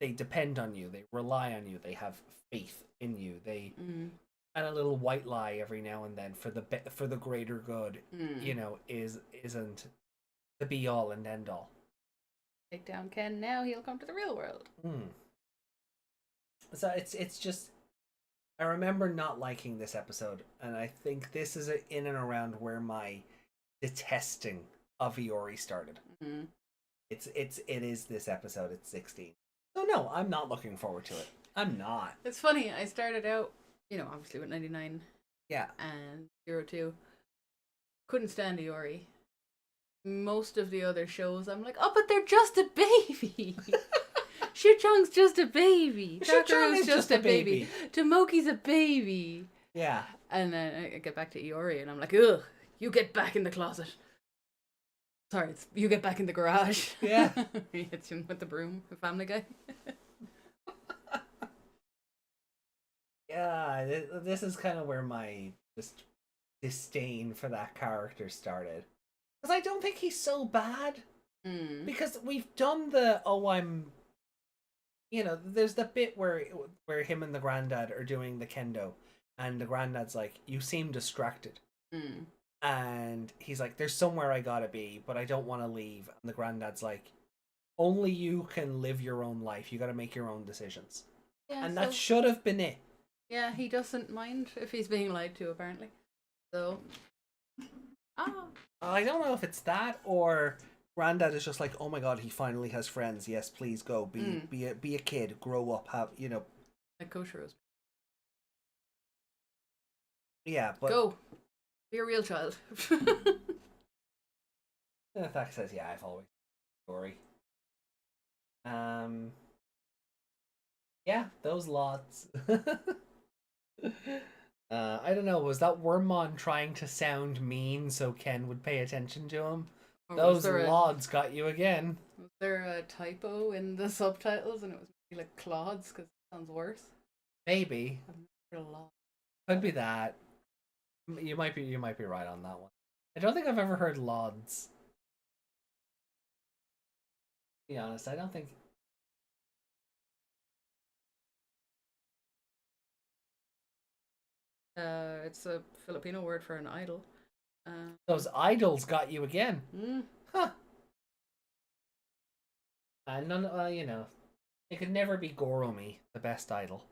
Speaker 2: they depend on you, they rely on you, they have faith in you, they and a little white lie every now and then for the greater good, you know, isn't the be all and end all.
Speaker 3: Take down Ken now, he'll come to the real world.
Speaker 2: So it's just, I remember not liking this episode, and I think this is in and around where my detesting of Iori started. It is this episode. It's 16. So no, I'm not looking forward to it. I'm not.
Speaker 3: It's funny. I started out, you know, obviously with 99.
Speaker 2: Yeah.
Speaker 3: And 02. Couldn't stand Iori. Most of the other shows, I'm like, oh, but they're just a baby. Shu-chung's just a baby. Tagiru's just a baby. Tomoki's a baby.
Speaker 2: Yeah.
Speaker 3: And then I get back to Iori and I'm like, ugh, you get back in the closet. Sorry, you get back in the garage.
Speaker 2: Yeah.
Speaker 3: He hits him with the broom, the Family Guy.
Speaker 2: Yeah, this is kind of where my just disdain for that character started. Because I don't think he's so bad. Because we've done the, you know, there's the bit where him and the granddad are doing the kendo, and the granddad's like, you seem distracted. And he's like, there's somewhere I gotta be, but I don't want to leave. And the granddad's like, only you can live your own life. You gotta make your own decisions. Yeah, and that should have been it.
Speaker 3: Yeah, he doesn't mind if he's being lied to, apparently. So,
Speaker 2: I don't know if it's that or granddad is just like, oh my god, he finally has friends. Yes, please go. Be a kid. Grow up. Have, you know.
Speaker 3: Like Koshiro's.
Speaker 2: Yeah, but
Speaker 3: go. Be a real child.
Speaker 2: The fact says, yeah, I've always story. Yeah, those lots. I don't know. Was that Wormmon trying to sound mean so Ken would pay attention to him?
Speaker 3: Or
Speaker 2: Those lods got you again.
Speaker 3: Was there a typo in the subtitles and it was maybe like clods because it sounds worse?
Speaker 2: Maybe.
Speaker 3: A lot.
Speaker 2: Could be that. You might be right on that one. I don't think I've ever heard lods. To be honest, I don't think.
Speaker 3: It's a Filipino word for an idol.
Speaker 2: Those idols got you again. Huh. None. You know, it could never be Goromi, the best idol.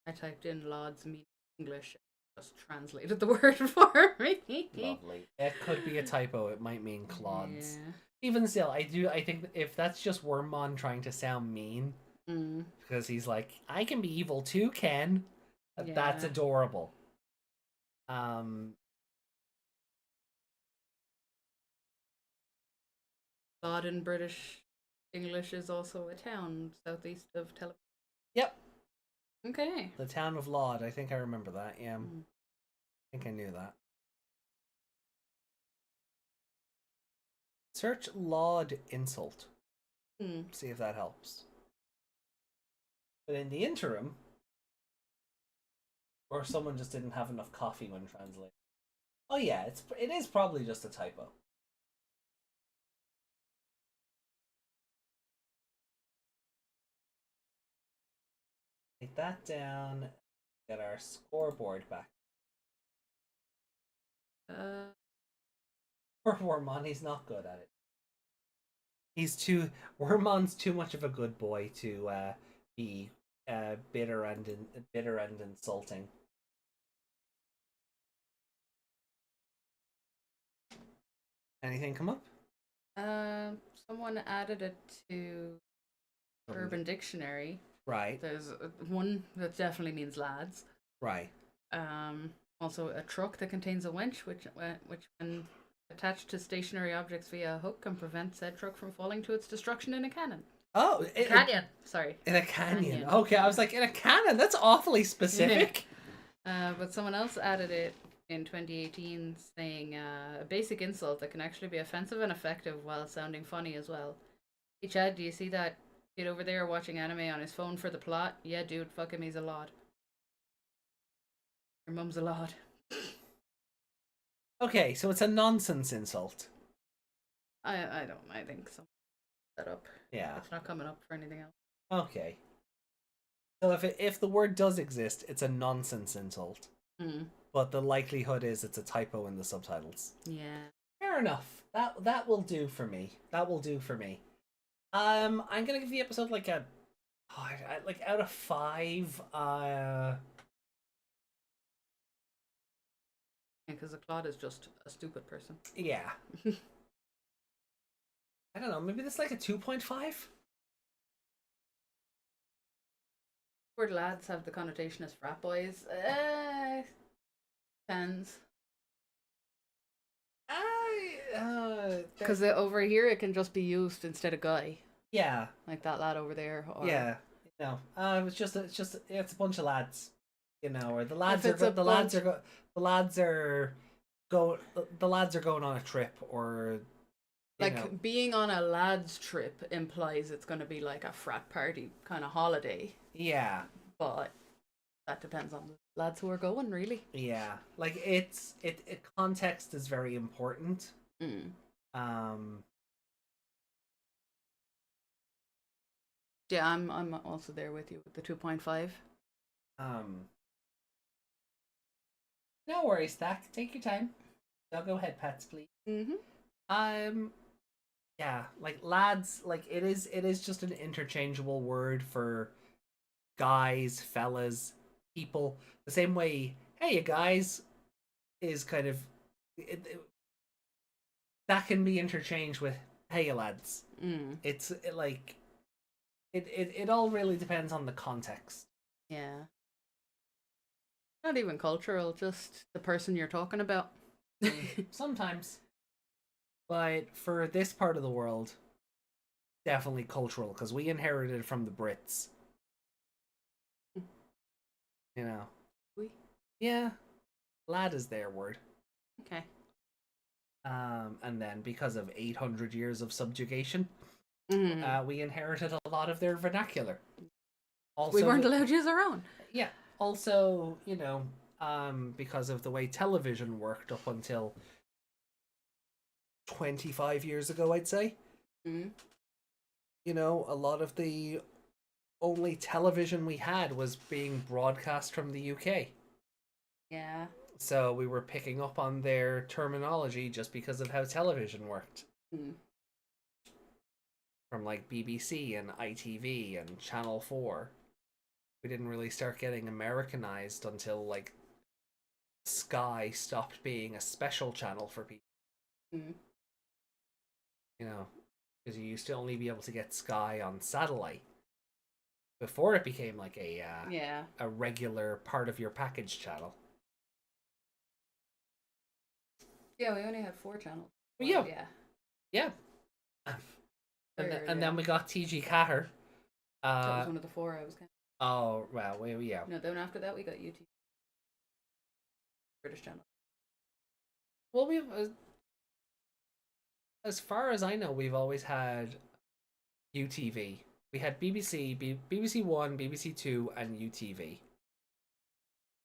Speaker 3: I typed in "lods" mean English. Just translated the word for me.
Speaker 2: Lovely. It could be a typo. It might mean clods.
Speaker 3: Yeah.
Speaker 2: Even still, I think if that's just Wormmon trying to sound mean, because he's like, I can be evil too, Ken. That's adorable.
Speaker 3: Lod in British English is also a town southeast of Tel Aviv.
Speaker 2: Yep.
Speaker 3: Okay.
Speaker 2: The town of Laud. I think I remember that. Yeah. I think I knew that. Search Laud insult. See if that helps. But in the interim, or someone just didn't have enough coffee when translating. Oh yeah, it is probably just a typo. Take that down. Get our scoreboard back. Poor Wormmon, he's not good at it. Wormmon's too much of a good boy to be bitter and insulting. Anything come up?
Speaker 3: Someone added it to Urban Dictionary.
Speaker 2: Right.
Speaker 3: There's one that definitely means lads.
Speaker 2: Right.
Speaker 3: Also a truck that contains a winch, which when attached to stationary objects via a hook can prevent said truck from falling to its destruction in a cannon.
Speaker 2: Oh,
Speaker 3: canyon. Sorry.
Speaker 2: In a canyon. Okay, I was like, in a cannon? That's awfully specific.
Speaker 3: But someone else added it in 2018 saying a basic insult that can actually be offensive and effective while sounding funny as well. Hey Chad, do you see that kid over there watching anime on his phone for the plot? Yeah, dude, fuck him, he's a lot. Your mum's a lot.
Speaker 2: Okay, so it's a nonsense insult.
Speaker 3: I think so. That up.
Speaker 2: Yeah.
Speaker 3: It's not coming up for anything else.
Speaker 2: Okay. So if the word does exist, it's a nonsense insult. But the likelihood is it's a typo in the subtitles.
Speaker 3: Yeah.
Speaker 2: Fair enough. That will do for me. That will do for me. I'm gonna give the episode like a like out of 5.
Speaker 3: Because a clod is just a stupid person.
Speaker 2: Yeah. I don't know. Maybe that's like a 2.5.
Speaker 3: Word lads have the connotation as frat boys. Depends. Because over here it can just be used instead of guy.
Speaker 2: Yeah.
Speaker 3: Like that lad over there. Or...
Speaker 2: Yeah. No. It's a bunch of lads. You know, or the lads are going on a trip, or
Speaker 3: like being on a lads trip implies it's going to be like a frat party kind of holiday.
Speaker 2: Yeah,
Speaker 3: but that depends on the lads who are going, really.
Speaker 2: Yeah, like context is very important.
Speaker 3: Yeah, I'm also there with you with the 2.5.
Speaker 2: No worries, Stack. Take your time. Don't go head pats, please. Yeah, like lads, like it is just an interchangeable word for guys, fellas, people. The same way, hey, you guys, is kind of that can be interchanged with hey, you lads. It all really depends on the context.
Speaker 3: Yeah. Not even cultural, just the person you're talking about.
Speaker 2: Sometimes. But for this part of the world, definitely cultural, because we inherited it from the Brits. You know.
Speaker 3: Oui.
Speaker 2: Yeah. Lad is their word.
Speaker 3: Okay.
Speaker 2: And then because of 800 years of subjugation,
Speaker 3: Mm.
Speaker 2: we inherited a lot of their vernacular. Also,
Speaker 3: We weren't allowed to use our own.
Speaker 2: Yeah. Also, you know, because of the way television worked up until 25 years ago, I'd say.
Speaker 3: Mm.
Speaker 2: You know, a lot of the only television we had was being broadcast from the UK.
Speaker 3: Yeah.
Speaker 2: So we were picking up on their terminology just because of how television worked.
Speaker 3: Mm.
Speaker 2: From like BBC and ITV and Channel 4. We didn't really start getting Americanized until like Sky stopped being a special channel for people.
Speaker 3: Mm.
Speaker 2: You know, because you used to only be able to get Sky on satellite before it became like a regular part of your package channel.
Speaker 3: Yeah, we only had 4 channels.
Speaker 2: Yeah.
Speaker 3: Yeah.
Speaker 2: And then we got TG Catter.
Speaker 3: That was one of the 4 I was kind of...
Speaker 2: Oh, well, yeah.
Speaker 3: No, then after that we got UT. British channel.
Speaker 2: Well, we've... as far as I know, we've always had UTV. We had BBC, BBC One, BBC Two, and UTV.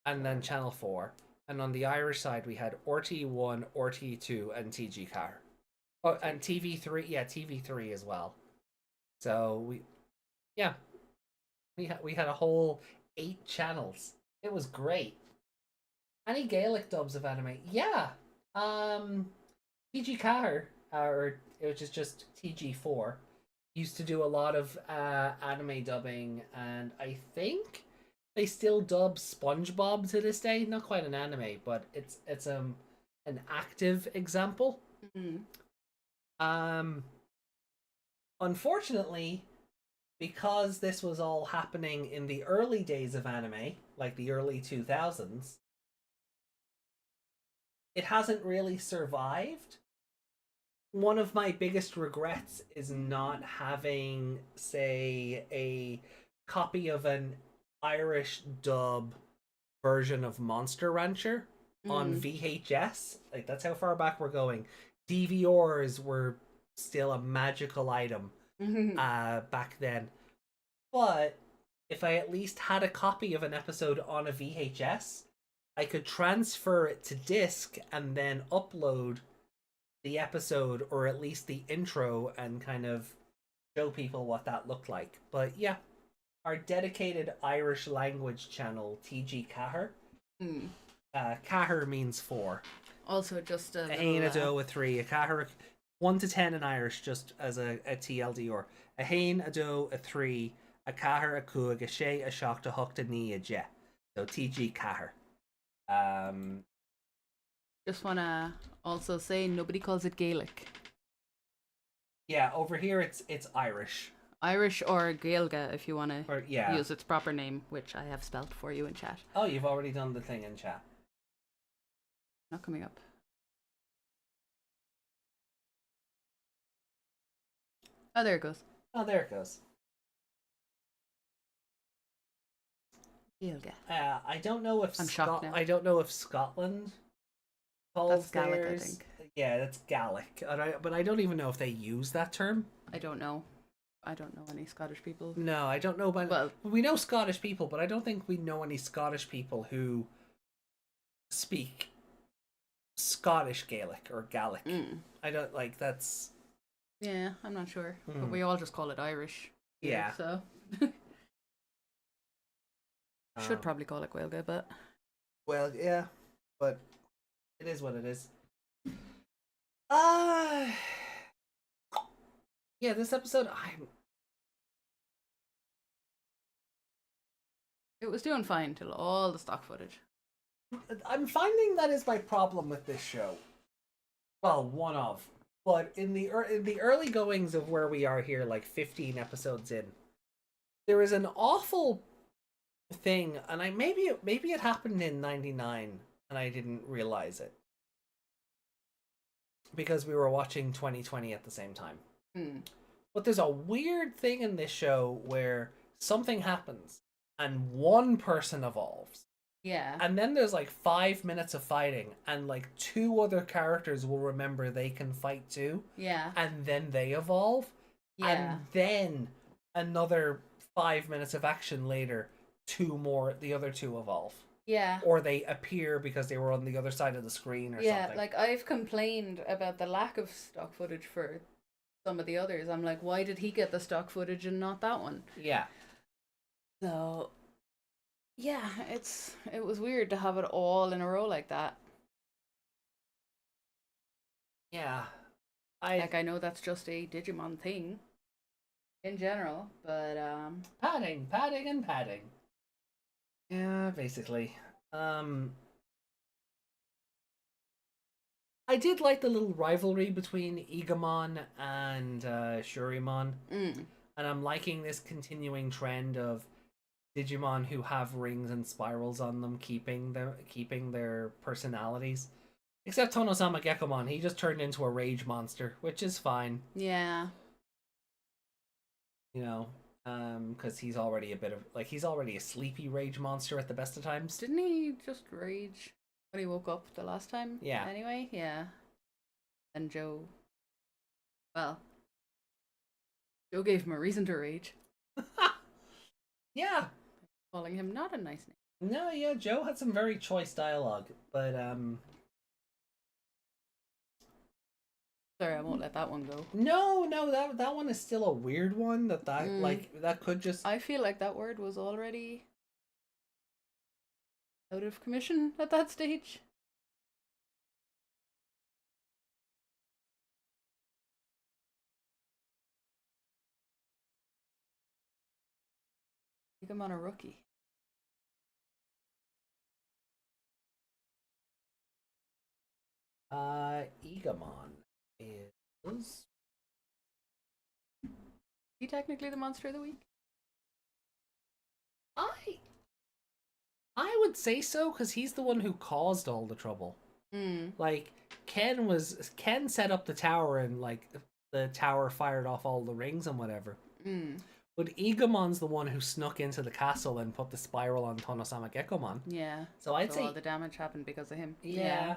Speaker 2: And then Channel 4. And on the Irish side, we had RT1, RT2, and TG Car. Oh, and TV3, yeah, TV3 as well. So we had a whole 8 channels. It was great. Any Gaelic dubs of anime? Yeah. TG Car, which is just TG4, used to do a lot of anime dubbing, and I think they still dub SpongeBob to this day. Not quite an anime, but it's an active example.
Speaker 3: Mm-hmm.
Speaker 2: Unfortunately, because this was all happening in the early days of anime, like the early 2000s, it hasn't really survived. One of my biggest regrets is not having, say, a copy of an Irish dub version of Monster Rancher on VHS. Like, that's how far back we're going. DVRs were still a magical item back then. But if I at least had a copy of an episode on a VHS, I could transfer it to disc and then upload the episode, or at least the intro, and kind of show people what that looked like. But yeah, our dedicated Irish language channel, TG Cahir. Cahir means 4.
Speaker 3: Also, just a
Speaker 2: Hain a do a 3. A Cahir, 1 to 10 in Irish, just as a TLD, or a Hain a do a 3, a Cahir a Cuag, a Shay a Shock to Hook to Ni a Je. So TG Cahir.
Speaker 3: Just wanna also say nobody calls it Gaelic.
Speaker 2: Yeah, over here it's Irish.
Speaker 3: Irish or Gaelga if you want to
Speaker 2: yeah.
Speaker 3: use its proper name, which I have spelt for you in chat.
Speaker 2: Oh, you've already done the thing in chat.
Speaker 3: Not coming up. Oh, there it goes.
Speaker 2: Oh, there it goes.
Speaker 3: Gaelga.
Speaker 2: I don't know if
Speaker 3: I'm shocked now.
Speaker 2: I don't know if Scotland calls
Speaker 3: That's Gaelic,
Speaker 2: theirs.
Speaker 3: I think.
Speaker 2: Yeah, that's Gaelic. But I don't even know if they use that term.
Speaker 3: I don't know. I don't know any Scottish people.
Speaker 2: No, I don't know about.
Speaker 3: Well,
Speaker 2: we know Scottish people, but I don't think we know any Scottish people who speak Scottish Gaelic or Gaelic. I don't like that's.
Speaker 3: Yeah, I'm not sure, but we all just call it Irish.
Speaker 2: Yeah.
Speaker 3: So. Should probably call it Gaelga, but.
Speaker 2: Well, yeah, but it is what it is. Yeah, this episode,
Speaker 3: It was doing fine till all the stock footage.
Speaker 2: I'm finding that is my problem with this show. Well, one of. But in the early goings of where we are here, like 15 episodes in, there is an awful thing, and maybe it happened in 99 and I didn't realize it. Because we were watching 2020 at the same time. But there's a weird thing in this show where something happens and one person evolves.
Speaker 3: Yeah.
Speaker 2: And then there's like 5 minutes of fighting, and like 2 other characters will remember they can fight too.
Speaker 3: Yeah.
Speaker 2: And then they evolve.
Speaker 3: Yeah.
Speaker 2: And then another 5 minutes of action later, the other 2 evolve.
Speaker 3: Yeah.
Speaker 2: Or they appear because they were on the other side of the screen or something.
Speaker 3: Yeah, like I've complained about the lack of stock footage for some of the others. I'm like, why did he get the stock footage and not that one?
Speaker 2: Yeah.
Speaker 3: So, yeah, it was weird to have it all in a row like that.
Speaker 2: Yeah.
Speaker 3: I know that's just a Digimon thing in general, but
Speaker 2: padding. Yeah, basically. I did like the little rivalry between Igamon and Shurimon. And I'm liking this continuing trend of Digimon who have rings and spirals on them keeping their personalities. Except TonosamaGekomon, he just turned into a rage monster, which is fine.
Speaker 3: Yeah.
Speaker 2: You know, because he's already he's already a sleepy rage monster at the best of times.
Speaker 3: Didn't he just rage when he woke up the last time?
Speaker 2: Yeah.
Speaker 3: Anyway, yeah. And Joe gave him a reason to rage.
Speaker 2: Yeah.
Speaker 3: Calling him not a nice name.
Speaker 2: No, yeah, Joe had some very choice dialogue, but
Speaker 3: sorry, I won't let that one go.
Speaker 2: No, that one is still a weird one. That could just.
Speaker 3: I feel like that word was already out of commission at that stage. I think I'm on a rookie.
Speaker 2: Igamon is
Speaker 3: he technically the monster of the week?
Speaker 2: I would say so, because he's the one who caused all the trouble. Like Ken set up the tower, and like the tower fired off all the rings and whatever. But Igamon's the one who snuck into the castle and put the spiral on TonosamaGekomon.
Speaker 3: Yeah.
Speaker 2: So I'd say
Speaker 3: all the damage happened because of him.
Speaker 2: Yeah.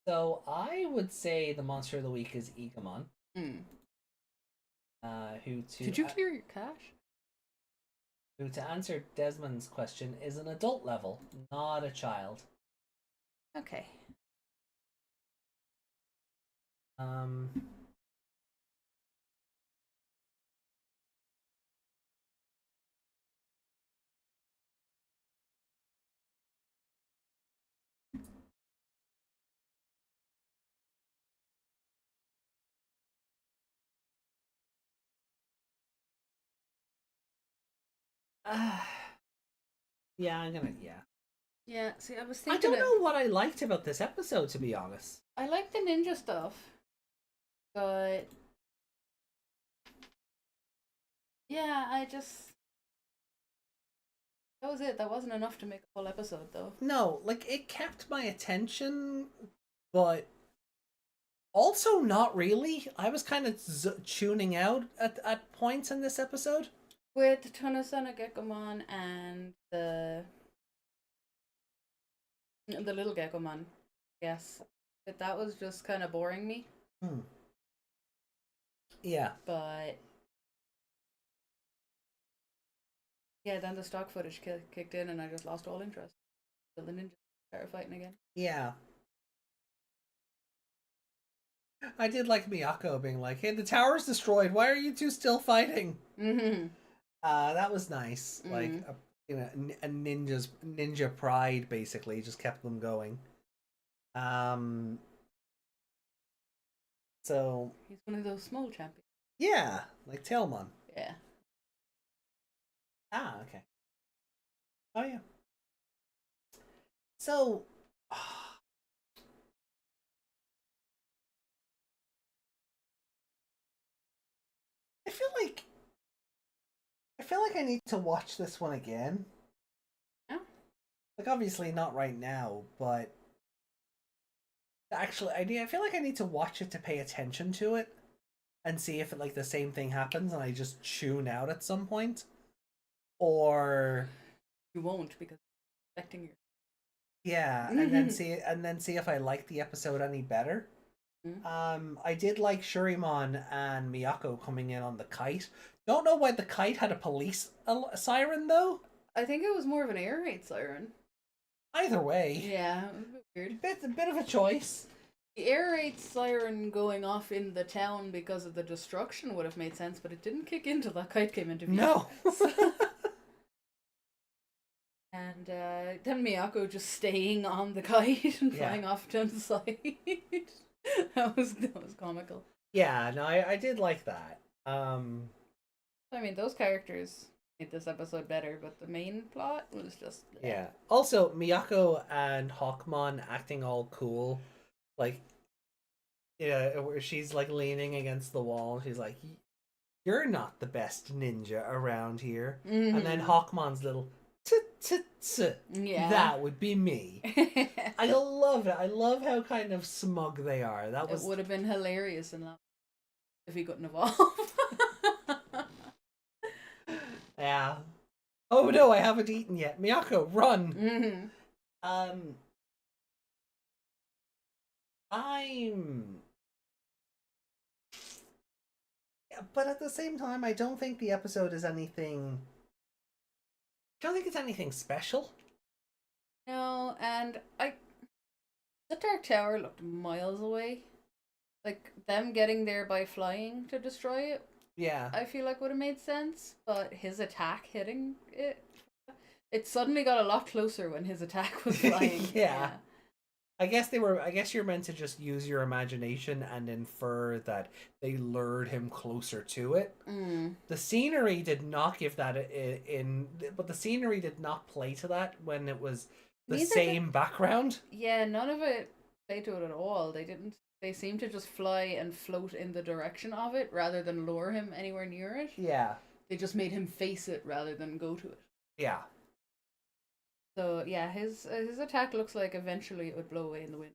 Speaker 2: So I would say the monster of the week is Igamon.
Speaker 3: Did you clear your cache?
Speaker 2: Who, to answer Desmond's question, is an adult level, not a child.
Speaker 3: Okay.
Speaker 2: Yeah, I'm gonna.
Speaker 3: Yeah. See, I was thinking.
Speaker 2: I don't know what I liked about this episode, to be honest.
Speaker 3: I like the ninja stuff, but yeah, that was it. That wasn't enough to make a whole episode, though.
Speaker 2: No, like it kept my attention, but also not really. I was kind of tuning out at points in this episode.
Speaker 3: With TonosamaGekomon and the little Gekomon, yes, but that was just kind of boring me.
Speaker 2: Yeah,
Speaker 3: but yeah, then the stock footage kicked in, and I just lost all interest. So the ninjas started fighting again.
Speaker 2: Yeah. I did like Miyako being like, "Hey, the tower's destroyed. Why are you two still fighting?" That was nice. Like a ninja pride basically just kept them going. So
Speaker 3: he's one of those small champions.
Speaker 2: Yeah, like Tailmon.
Speaker 3: Yeah.
Speaker 2: Okay. Oh yeah. So I feel like I need to watch this one again.
Speaker 3: Yeah.
Speaker 2: Like obviously not right now, but actually I feel like I need to watch it to pay attention to it. and see if like the same thing happens and I just tune out at some point, or
Speaker 3: You won't because it's affecting your.
Speaker 2: yeah, and then see if I like the episode any better. I did like Shurimon and Miyako coming in on the kite. Don't know why the kite had a police siren though.
Speaker 3: I think it was more of an air raid siren.
Speaker 2: Either way,
Speaker 3: Yeah, it was a bit weird.
Speaker 2: a bit of a choice.
Speaker 3: The air raid siren going off in the town because of the destruction would have made sense, but it didn't kick in till that kite came into view.
Speaker 2: No.
Speaker 3: And then Miyako just staying on the kite and flying off down the side. that was comical.
Speaker 2: Yeah, no, I did like that.
Speaker 3: I mean, those characters made this episode better, but the main plot was just
Speaker 2: yeah. Also, Miyako and Hawkmon acting all cool, like, yeah, where she's like leaning against the wall. She's like, "You're not the best ninja around here," and then Hawkmon's little. Yeah, that would be me. I love it. I love how kind of smug they are. That was.
Speaker 3: It would have been hilarious in that if he couldn't evolve.
Speaker 2: Yeah. Oh no, I haven't eaten yet. Miyako, run. Yeah, but at the same time, I don't think the episode is anything. I don't think it's anything special.
Speaker 3: No, and the Dark Tower looked miles away. Like, them getting there by flying to destroy it,
Speaker 2: yeah,
Speaker 3: I feel like would have made sense, but his attack hitting it suddenly got a lot closer when his attack was flying.
Speaker 2: Yeah. I guess you're meant to just use your imagination and infer that they lured him closer to it. The scenery did not give that but the scenery did not play to that when it was the same background.
Speaker 3: Yeah, none of it played to it at all. They didn't. They seemed to just fly and float in the direction of it rather than lure him anywhere near it.
Speaker 2: Yeah.
Speaker 3: They just made him face it rather than go to it.
Speaker 2: Yeah.
Speaker 3: So yeah, his attack looks like eventually it would blow away in the wind.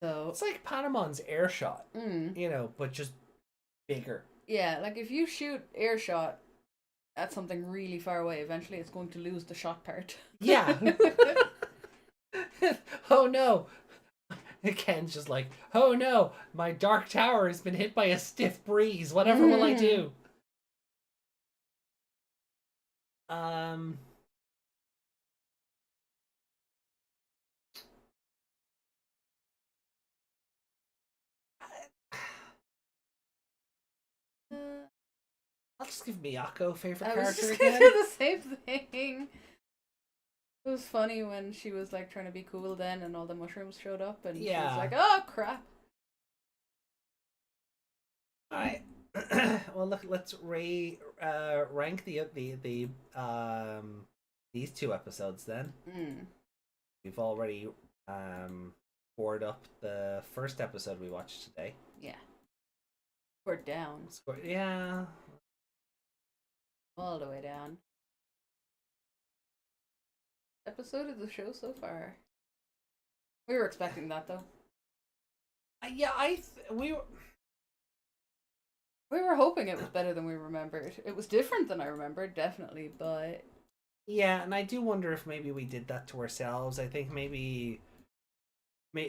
Speaker 3: So
Speaker 2: it's like Panamon's air shot, but just bigger.
Speaker 3: Yeah, like if you shoot air shot at something really far away, eventually it's going to lose the shot part.
Speaker 2: Yeah. Oh no. Ken's just like, oh no, my Dark Tower has been hit by a stiff breeze. Whatever will I do? I'll just give Miyako favorite character again.
Speaker 3: I was just gonna do the same thing. It was funny when she was like trying to be cool then, and all the mushrooms showed up, and she was like, "Oh crap!"
Speaker 2: All right. Well, look. Let's rank the these two episodes then. We've already scored up the first episode we watched today.
Speaker 3: Yeah. Scored down.
Speaker 2: Yeah.
Speaker 3: All the way down. Episode of the show so far. We were expecting that though.
Speaker 2: Yeah, we
Speaker 3: were hoping it was better than we remembered. It was different than I remembered, definitely, but
Speaker 2: yeah, and I do wonder if maybe we did that to ourselves. I think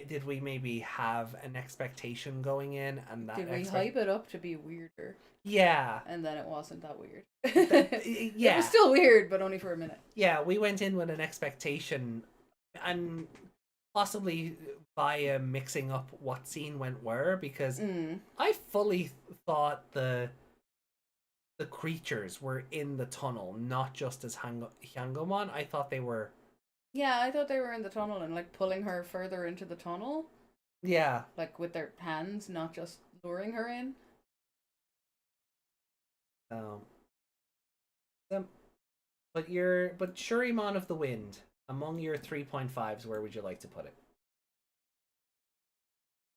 Speaker 2: did we maybe have an expectation going in, and that
Speaker 3: did we hype it up to be weirder?
Speaker 2: Yeah.
Speaker 3: And then it wasn't that weird.
Speaker 2: Yeah.
Speaker 3: It was still weird, but only for a minute.
Speaker 2: Yeah, we went in with an expectation, and possibly via mixing up what scene went where, because I fully thought the creatures were in the tunnel, not just as Hyangomon. I thought they were...
Speaker 3: Yeah, I thought they were in the tunnel and like pulling her further into the tunnel.
Speaker 2: Yeah.
Speaker 3: Like with their hands, not just luring her in. But
Speaker 2: Shurimon of the Wind, among your 3.5s, where would you like to put it?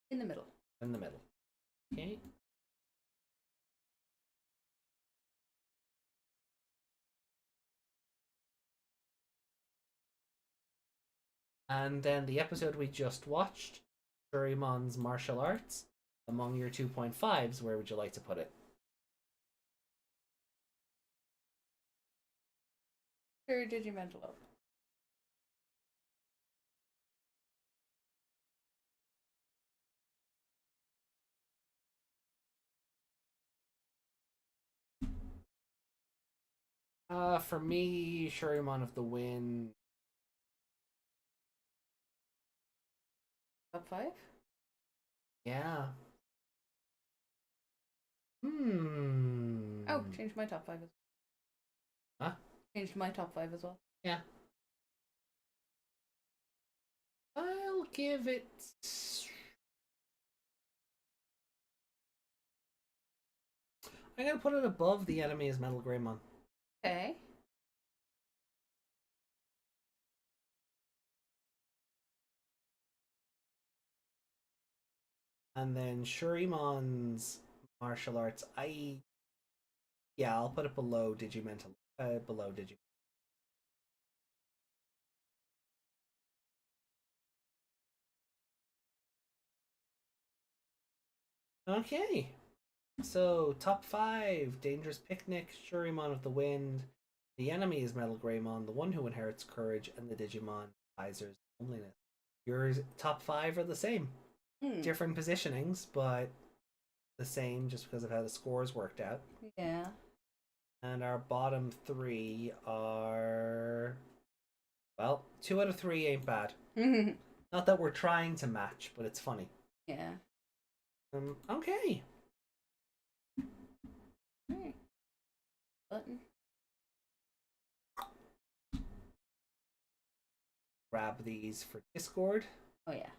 Speaker 3: In the middle.
Speaker 2: In the middle. Okay. And then the episode we just watched, Shurimon's Martial Arts, Among your 2.5s, where would you like to put it?
Speaker 3: Sure, Digimental.
Speaker 2: For me, Shurimon of the Wind.
Speaker 3: Top 5?
Speaker 2: Yeah.
Speaker 3: Oh, changed my top 5 as
Speaker 2: well. Huh?
Speaker 3: Changed my top 5 as well.
Speaker 2: Yeah. I'll give it... I'm gonna put it above The Enemy is Metal Greymon.
Speaker 3: Okay.
Speaker 2: And then Shurimon's martial arts, yeah, I'll put it below Digimental. Below Digimon. Okay. So, top 5. Dangerous Picnic, Shurimon of the Wind, The Enemy is Metal Greymon, The One Who Inherits Courage, and the Digimon Kaiser's Loneliness. Your top 5 are the same. Different positionings, but the same just because of how the scores worked out.
Speaker 3: Yeah.
Speaker 2: And our bottom 3 are... Well, 2 out of 3 ain't bad. Not that we're trying to match, but it's funny.
Speaker 3: Yeah.
Speaker 2: Okay.
Speaker 3: Button.
Speaker 2: Grab these for Discord.
Speaker 3: Oh, yeah.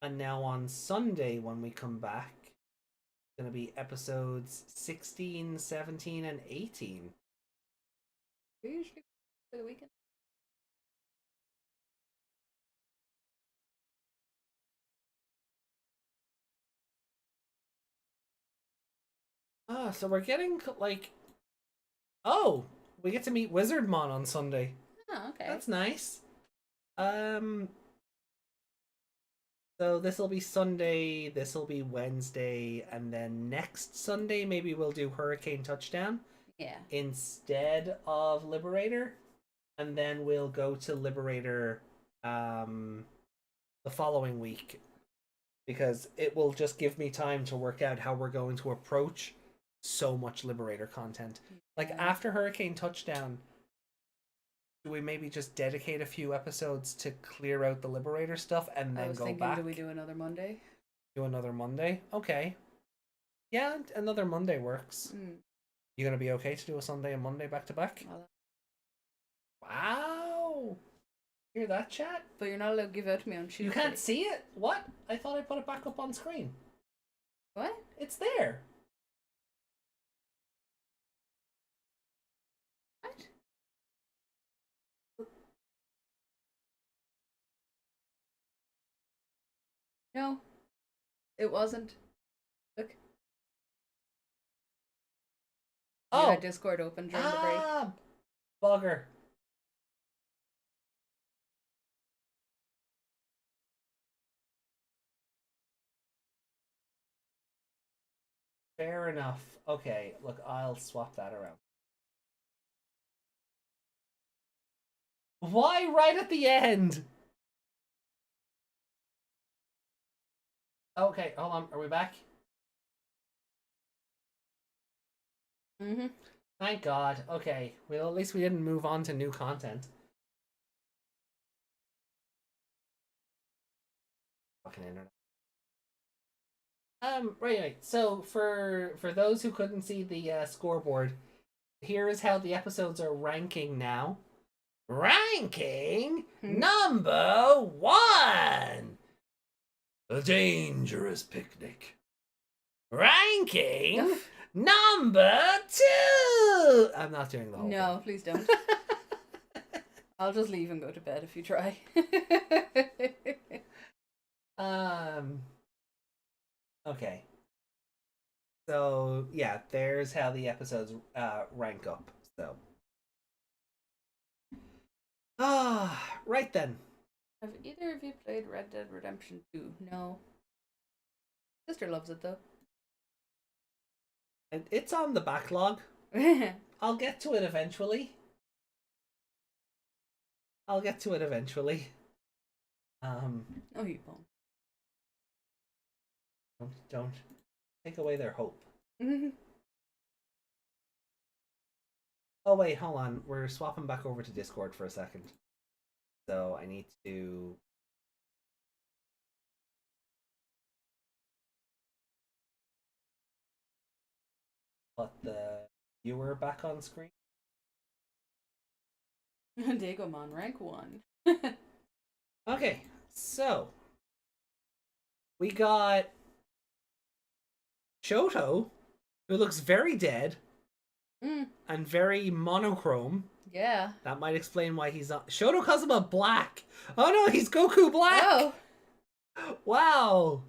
Speaker 2: And now on Sunday, when we come back, it's going to be episodes 16, 17, and 18.
Speaker 3: Do you usually for the weekend?
Speaker 2: So we're getting, like... Oh! We get to meet Wizardmon on Sunday.
Speaker 3: Oh, okay.
Speaker 2: That's nice. So this will be Sunday, this will be Wednesday, and then next Sunday maybe we'll do Hurricane Touchdown.
Speaker 3: Yeah.
Speaker 2: Instead of Liberator, and then we'll go to Liberator the following week, because it will just give me time to work out how we're going to approach so much Liberator content. Like after Hurricane Touchdown, do we maybe just dedicate a few episodes to clear out the Liberator stuff and then go back?
Speaker 3: Do we do another Monday?
Speaker 2: Do another Monday? Okay. Yeah, another Monday works. You gonna be okay to do a Sunday and Monday back to back? Wow! Hear that, chat?
Speaker 3: But you're not allowed to give out to me on Tuesday.
Speaker 2: You can't see it? What? I thought I put it back up on screen.
Speaker 3: What?
Speaker 2: It's there.
Speaker 3: What? No. It wasn't. Look.
Speaker 2: Oh!
Speaker 3: You had Discord open during the break.
Speaker 2: Bugger. Fair enough. Okay, look, I'll swap that around. Why right at the end? Okay, hold on. Are we back? Thank God. Okay. Well, at least we didn't move on to new content. Fucking internet. Right. So for those who couldn't see the scoreboard, here is how the episodes are ranking now. Ranking number 1. A Dangerous Picnic. Ranking number 2. I'm not doing the whole thing.
Speaker 3: No, please don't. I'll just leave and go to bed if you try.
Speaker 2: Okay. So, yeah, there's how the episodes rank up. So. Right then.
Speaker 3: Have either of you played Red Dead Redemption 2? No. Sister loves it though.
Speaker 2: It's on the backlog. I'll get to it eventually. No,
Speaker 3: you won't.
Speaker 2: Don't take away their hope. Oh wait, hold on. We're swapping back over to Discord for a second. So I need to put the viewer back on screen.
Speaker 3: Digimon rank 1.
Speaker 2: Okay, so we got Shoto, who looks very dead and very monochrome.
Speaker 3: Yeah.
Speaker 2: That might explain why he's not. Shoto Kazuma Black. Oh no, he's Goku Black.
Speaker 3: Oh.
Speaker 2: Wow.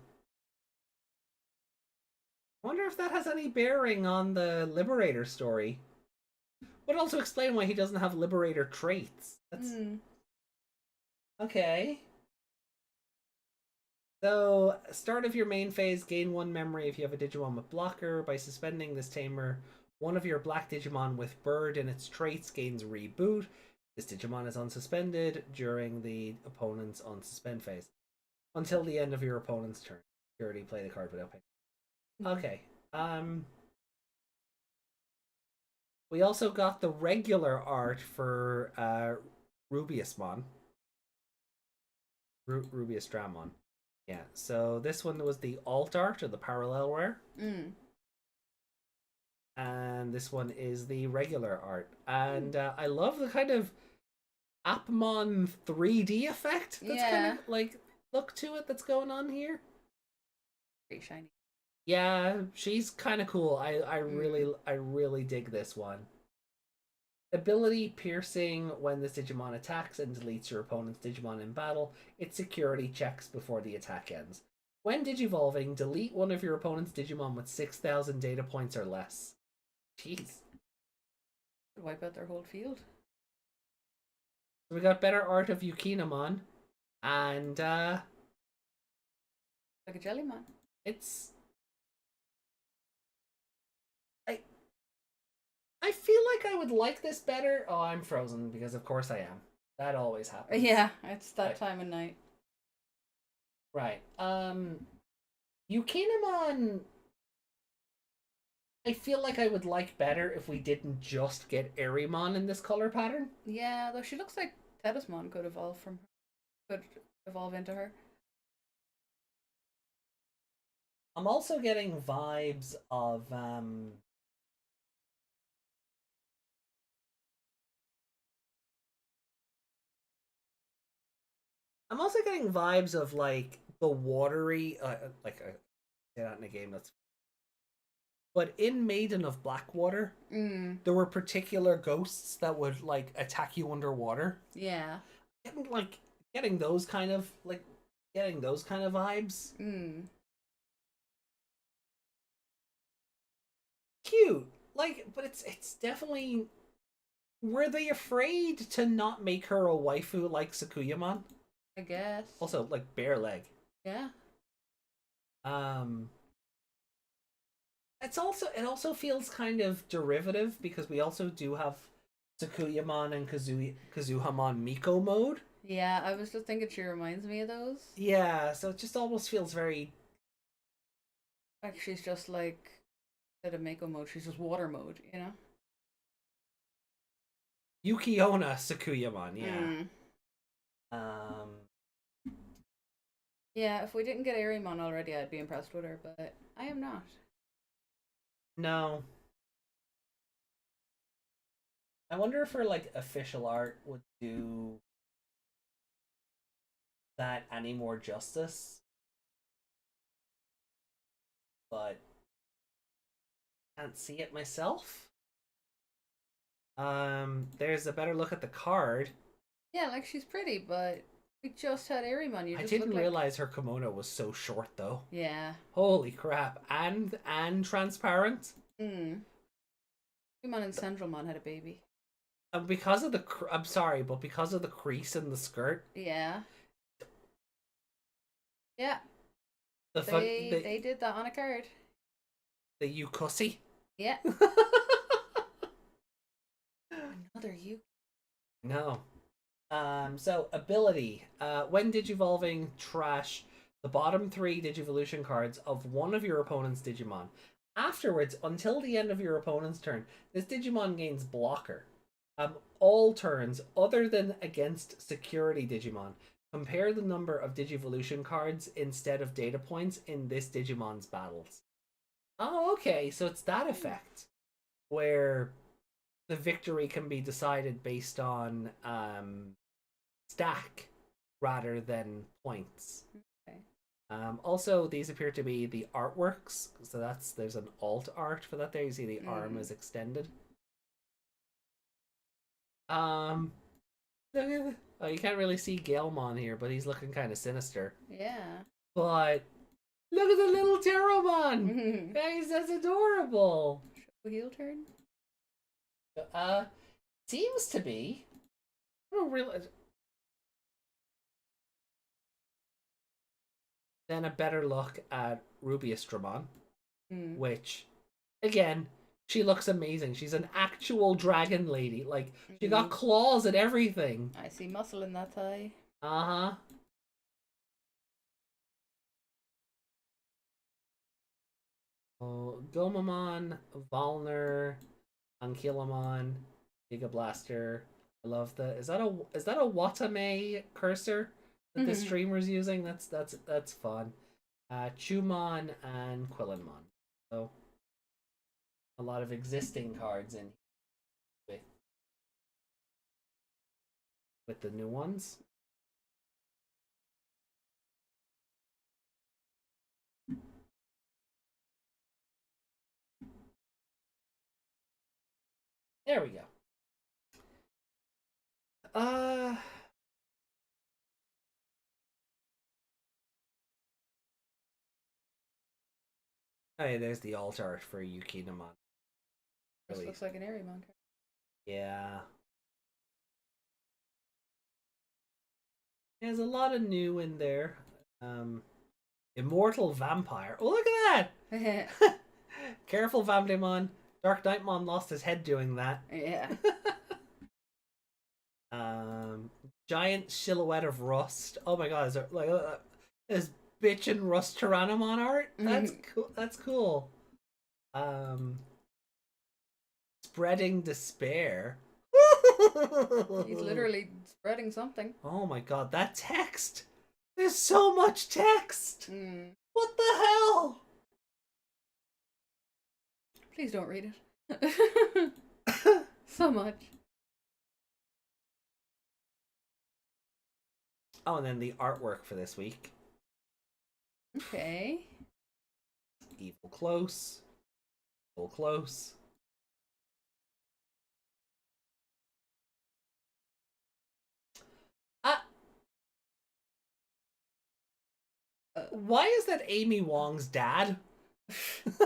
Speaker 2: I wonder if that has any bearing on the Liberator story. Would also explain why he doesn't have Liberator traits. That's okay. So, start of your main phase, gain 1 memory if you have a Digimon with blocker. By suspending this tamer, one of your black Digimon with bird in its traits gains reboot. This Digimon is unsuspended during the opponent's unsuspend phase. Until the end of your opponent's turn. You already play the card without paying. Okay. We also got the regular art for Rubiusmon. Rubius Dramon. Yeah, so this one was the alt art or the parallelware. And this one is the regular art. And I love the kind of Appmon 3D effect that's kind of like look to it that's going on here.
Speaker 3: Pretty shiny.
Speaker 2: Yeah, she's kind of cool. I really dig this one. Ability piercing: when this Digimon attacks and deletes your opponent's Digimon in battle, it security checks before the attack ends. When digivolving, delete one of your opponent's Digimon with 6,000 data points or less. Jeez.
Speaker 3: Wipe out their whole field.
Speaker 2: We got better art of Yukinamon, and
Speaker 3: like a Jellymon.
Speaker 2: It's I feel like I would like this better. Oh, I'm frozen because of course I am. That always happens.
Speaker 3: Yeah, it's that time of night.
Speaker 2: Right. Yukinamon, I feel like I would like better if we didn't just get Arimon in this color pattern.
Speaker 3: Yeah, though she looks like Tedismon could evolve from her. Could evolve into her.
Speaker 2: I'm also getting vibes of I'm also getting vibes of like the watery, say that in a game that's. But in Maiden of Blackwater, there were particular ghosts that would like attack you underwater.
Speaker 3: Yeah,
Speaker 2: getting those kind of vibes. Cute, but it's definitely. Were they afraid to not make her a waifu like Sakuyamon?
Speaker 3: I guess.
Speaker 2: Also, like bare leg.
Speaker 3: Yeah.
Speaker 2: It also feels kind of derivative because we also do have Sakuyamon and Kazuhamon Miko mode.
Speaker 3: Yeah, I was just thinking she reminds me of those.
Speaker 2: Yeah, so it just almost feels very.
Speaker 3: Like she's just like instead of Miko mode, she's just water mode, you know.
Speaker 2: Yukiona Sakuyamon, yeah.
Speaker 3: Yeah, if we didn't get Arimon already, I'd be impressed with her, but I am not.
Speaker 2: No. I wonder if her like official art would do that any more justice. But can't see it myself. There's a better look at the card.
Speaker 3: Yeah, like she's pretty, but we just had Arimon.
Speaker 2: I didn't realize her kimono was so short though.
Speaker 3: Yeah.
Speaker 2: Holy crap. And transparent.
Speaker 3: Arimon and Centralmon had a baby.
Speaker 2: And because of the I'm sorry, but because of the crease in the skirt.
Speaker 3: Yeah. Yeah. They did that on a card.
Speaker 2: The you cussy.
Speaker 3: Yeah. Another you.
Speaker 2: No. So ability. When digivolving, trash the bottom 3 Digivolution cards of one of your opponent's Digimon. Afterwards, until the end of your opponent's turn, this Digimon gains blocker. All turns other than against security Digimon. Compare the number of Digivolution cards instead of data points in this Digimon's battles. Oh, okay, so it's that effect where the victory can be decided based on stack rather than points.
Speaker 3: Okay.
Speaker 2: Also, these appear to be the artworks, so there's an alt art for that there. You see the arm is extended. Oh, you can't really see Galemon here, but he's looking kind of sinister.
Speaker 3: Yeah.
Speaker 2: But look at the little Terromon! Guys, that's adorable!
Speaker 3: Heel turn?
Speaker 2: Seems to be. I don't really. Then a better look at Rubiustramon, which, again, she looks amazing. She's an actual dragon lady. Like, she got claws and everything.
Speaker 3: I see muscle in that thigh.
Speaker 2: Uh-huh. Oh, Gomamon, Volner, Ankylamon, Giga Blaster. I love the. Is that a Watame cursor that the streamer's using? That's fun. Chumon and Quillenmon. So a lot of existing cards in with the new ones. There we go. Oh yeah, there's the alt art for Yukinamon.
Speaker 3: This looks like an Airymon card.
Speaker 2: Yeah. There's a lot of new in there. Immortal Vampire. Oh, look at that! Careful, Vamdemon. Dark Knightmon lost his head doing that.
Speaker 3: Yeah.
Speaker 2: Giant silhouette of Rust. Oh my god, is there like is bitch and Rust Tyrannomon art? That's cool. That's cool. Spreading despair.
Speaker 3: He's literally spreading something.
Speaker 2: Oh my god, that text! There's so much text! What the hell?
Speaker 3: Please don't read it. So much.
Speaker 2: Oh, and then the artwork for this week.
Speaker 3: Okay.
Speaker 2: Evil Close. Evil Close. Why is that Amy Wong's dad? Look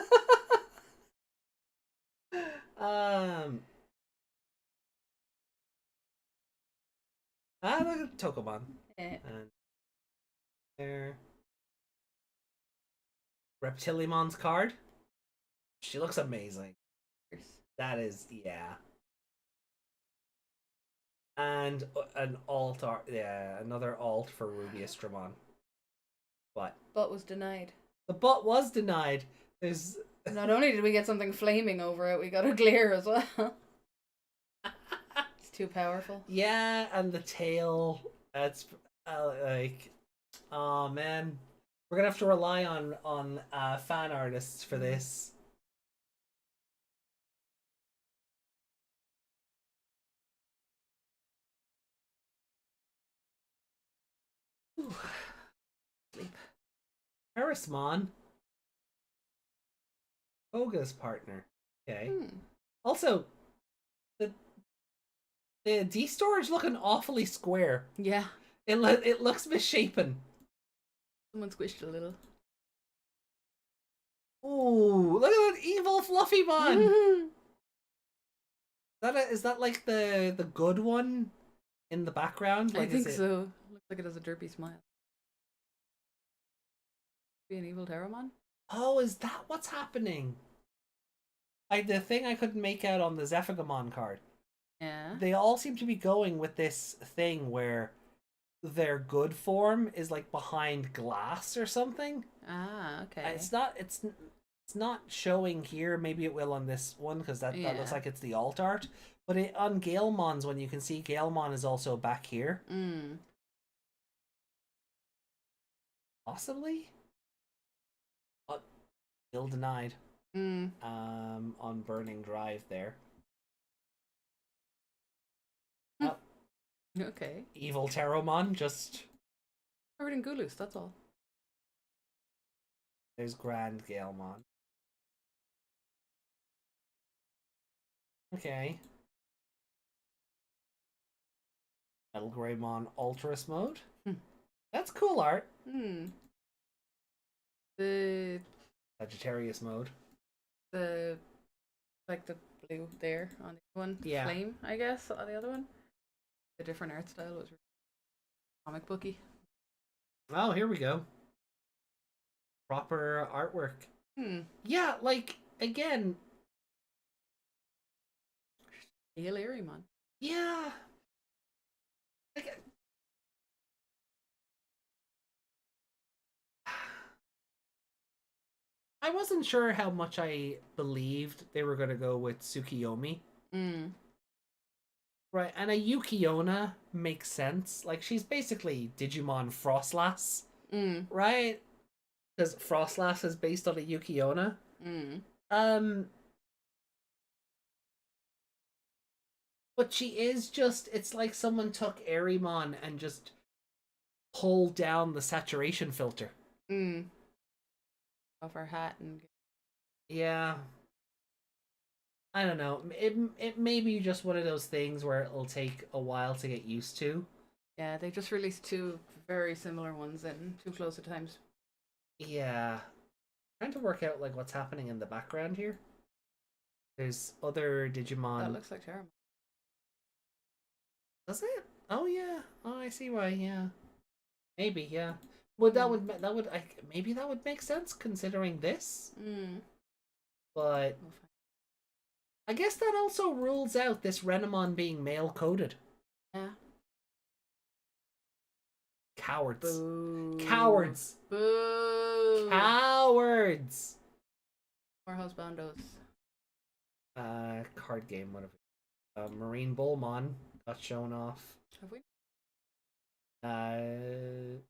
Speaker 2: at Tokomon. And there. Reptilimon's card. She looks amazing. That is, yeah. And an alt art, yeah, another alt for Rubiustramon. What?
Speaker 3: But was denied.
Speaker 2: The butt was denied. There's
Speaker 3: not only did we get something flaming over it, we got a glare as well. It's too powerful.
Speaker 2: Yeah, and the tail. That's like, oh man, we're gonna have to rely on fan artists for this. Ooh. Sleep. Harrismon. Koga's partner. Okay. Also, the D-storage looking awfully square.
Speaker 3: Yeah.
Speaker 2: It looks misshapen.
Speaker 3: Someone squished a little.
Speaker 2: Ooh, look at that evil fluffy mon. Is that like the good one in the background? Like,
Speaker 3: I think so. Looks like it has a derpy smile. Be an evil Terramon?
Speaker 2: Oh, is that what's happening? The thing I couldn't make out on the Zephygamon card.
Speaker 3: Yeah.
Speaker 2: They all seem to be going with this thing where their good form is like behind glass or something.
Speaker 3: Ah, okay.
Speaker 2: It's not showing here. Maybe it will on this one because that looks like it's the alt art. But on Galemon's one, you can see Galemon is also back here. Possibly. But still denied. On Burning Drive there. Oh.
Speaker 3: Okay.
Speaker 2: Evil Terramon just
Speaker 3: Covered in Gulus, that's all.
Speaker 2: There's Grand Galemon. Okay. Metal Greymon Ultras mode. That's cool art.
Speaker 3: The
Speaker 2: Sagittarius mode.
Speaker 3: the blue there on the one.
Speaker 2: Yeah.
Speaker 3: Flame, I guess, on the other one. The different art style was comic booky.
Speaker 2: Oh, here we go. Proper artwork. Yeah, like again.
Speaker 3: Hilary, man.
Speaker 2: Yeah. Like, I wasn't sure how much I believed they were going to go with Tsukiyomi. Right, and a Yukiona makes sense. Like, she's basically Digimon Frostlass. Right? Because Frostlass is based on a Yukiona. But she is just, it's like someone took Arimon and just pulled down the saturation filter.
Speaker 3: Off her hat and...
Speaker 2: Yeah. I don't know. It may be just one of those things where it'll take a while to get used to.
Speaker 3: Yeah, they just released two very similar ones in too close at times.
Speaker 2: Yeah. Trying to work out like what's happening in the background here. There's other Digimon.
Speaker 3: That looks like Terramon.
Speaker 2: Does it? Oh yeah. Oh, I see why. Yeah. Maybe. Yeah. Well, maybe that would make sense considering this. But I guess that also rules out this Renamon being male coded.
Speaker 3: Yeah.
Speaker 2: Cowards.
Speaker 3: Boo.
Speaker 2: Cowards.
Speaker 3: Boo.
Speaker 2: Cowards.
Speaker 3: More husbandos.
Speaker 2: Card game, whatever. Marine Bullmon got shown off.
Speaker 3: Have we?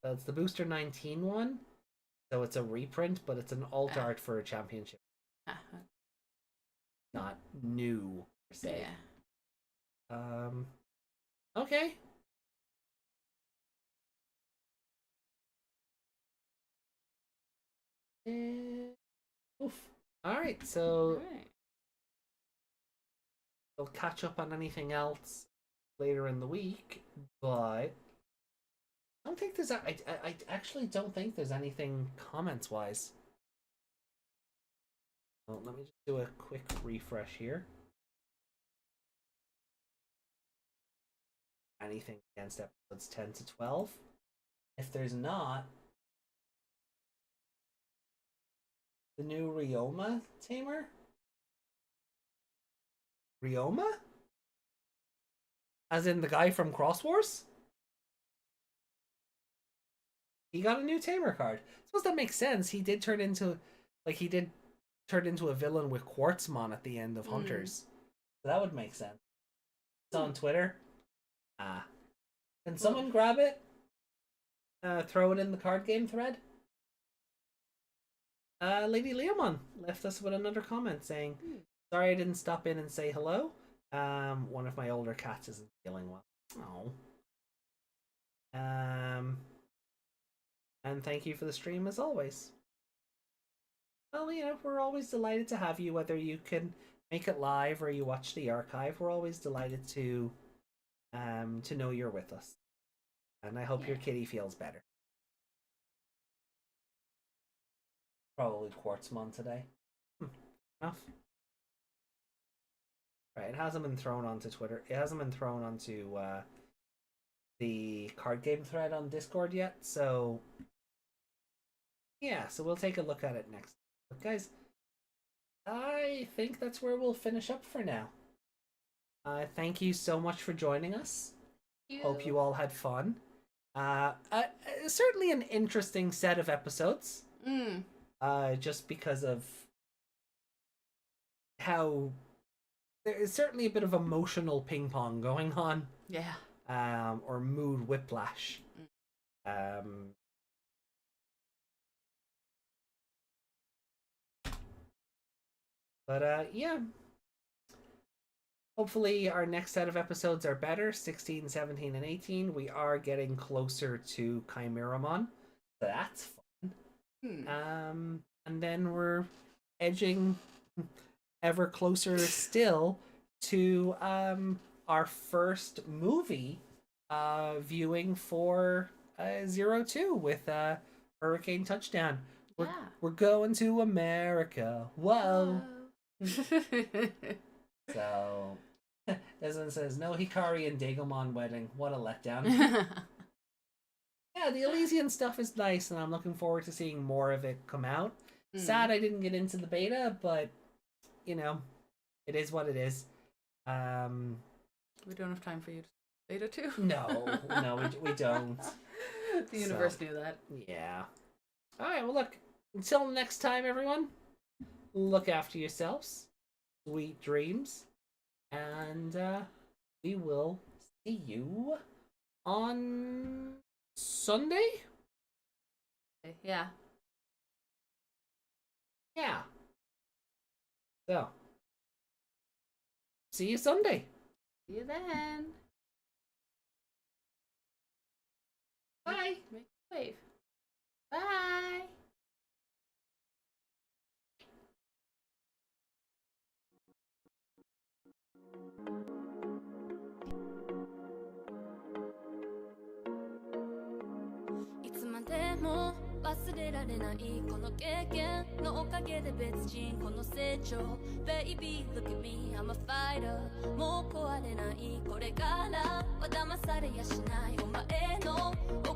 Speaker 2: That's the Booster 19 one. So it's a reprint, but it's an alt art for a championship. Not new per se.
Speaker 3: Yeah.
Speaker 2: Okay. Oof. Alright, so we'll catch up on anything else later in the week, but I don't think there's I actually don't think there's anything comments wise. Well, let me just do a quick refresh here. Anything against episodes 10 to 12? If there's not, the new Ryoma tamer? Ryoma? As in the guy from Cross Wars? He got a new tamer card. I suppose that makes sense. He did turn into a villain with Quartzmon at the end of Hunters. So that would make sense. It's on Twitter. Can someone grab it? Throw it in the card game thread? Lady Leomon left us with another comment saying, sorry I didn't stop in and say hello. One of my older cats isn't feeling well. Oh. And thank you for the stream as always. Well, you know, we're always delighted to have you, whether you can make it live or you watch the archive. We're always delighted to know you're with us. And I hope your kitty feels better. Probably Quartzmon today. Enough. Right, it hasn't been thrown onto Twitter. It hasn't been thrown onto the card game thread on Discord yet, so Yeah, so we'll take a look at it next. But guys, I think that's where we'll finish up for now. Thank you so much for joining us. Hope you all had fun. Certainly an interesting set of episodes. Just because of how there is certainly a bit of emotional ping pong going on.
Speaker 3: Yeah.
Speaker 2: Or mood whiplash. But yeah. Hopefully our next set of episodes are better. 16, 17, and 18. We are getting closer to Chimeramon. So that's fun. And then we're edging ever closer still to our first movie viewing for 02 with Hurricane Touchdown. We're going to America. Whoa. So, Desmond says, no Hikari and Digimon wedding. What a letdown. Yeah, the Elysian stuff is nice, and I'm looking forward to seeing more of it come out. Sad I didn't get into the beta, but, you know, it is what it is.
Speaker 3: We don't have time for you to beta too.
Speaker 2: No, we don't.
Speaker 3: The universe knew that.
Speaker 2: Yeah. Alright, well look, until next time, everyone, look after yourselves. Sweet dreams, and we will see you on Sunday.
Speaker 3: Yeah.
Speaker 2: So, see you Sunday.
Speaker 3: See you then.
Speaker 2: Bye.
Speaker 3: Make a wave. Bye.
Speaker 4: Mo 忘れられないこの経験のおかげで別人この成長 Baby look at me I'm a fighter もう壊れないこれからは騙されやしないお前のお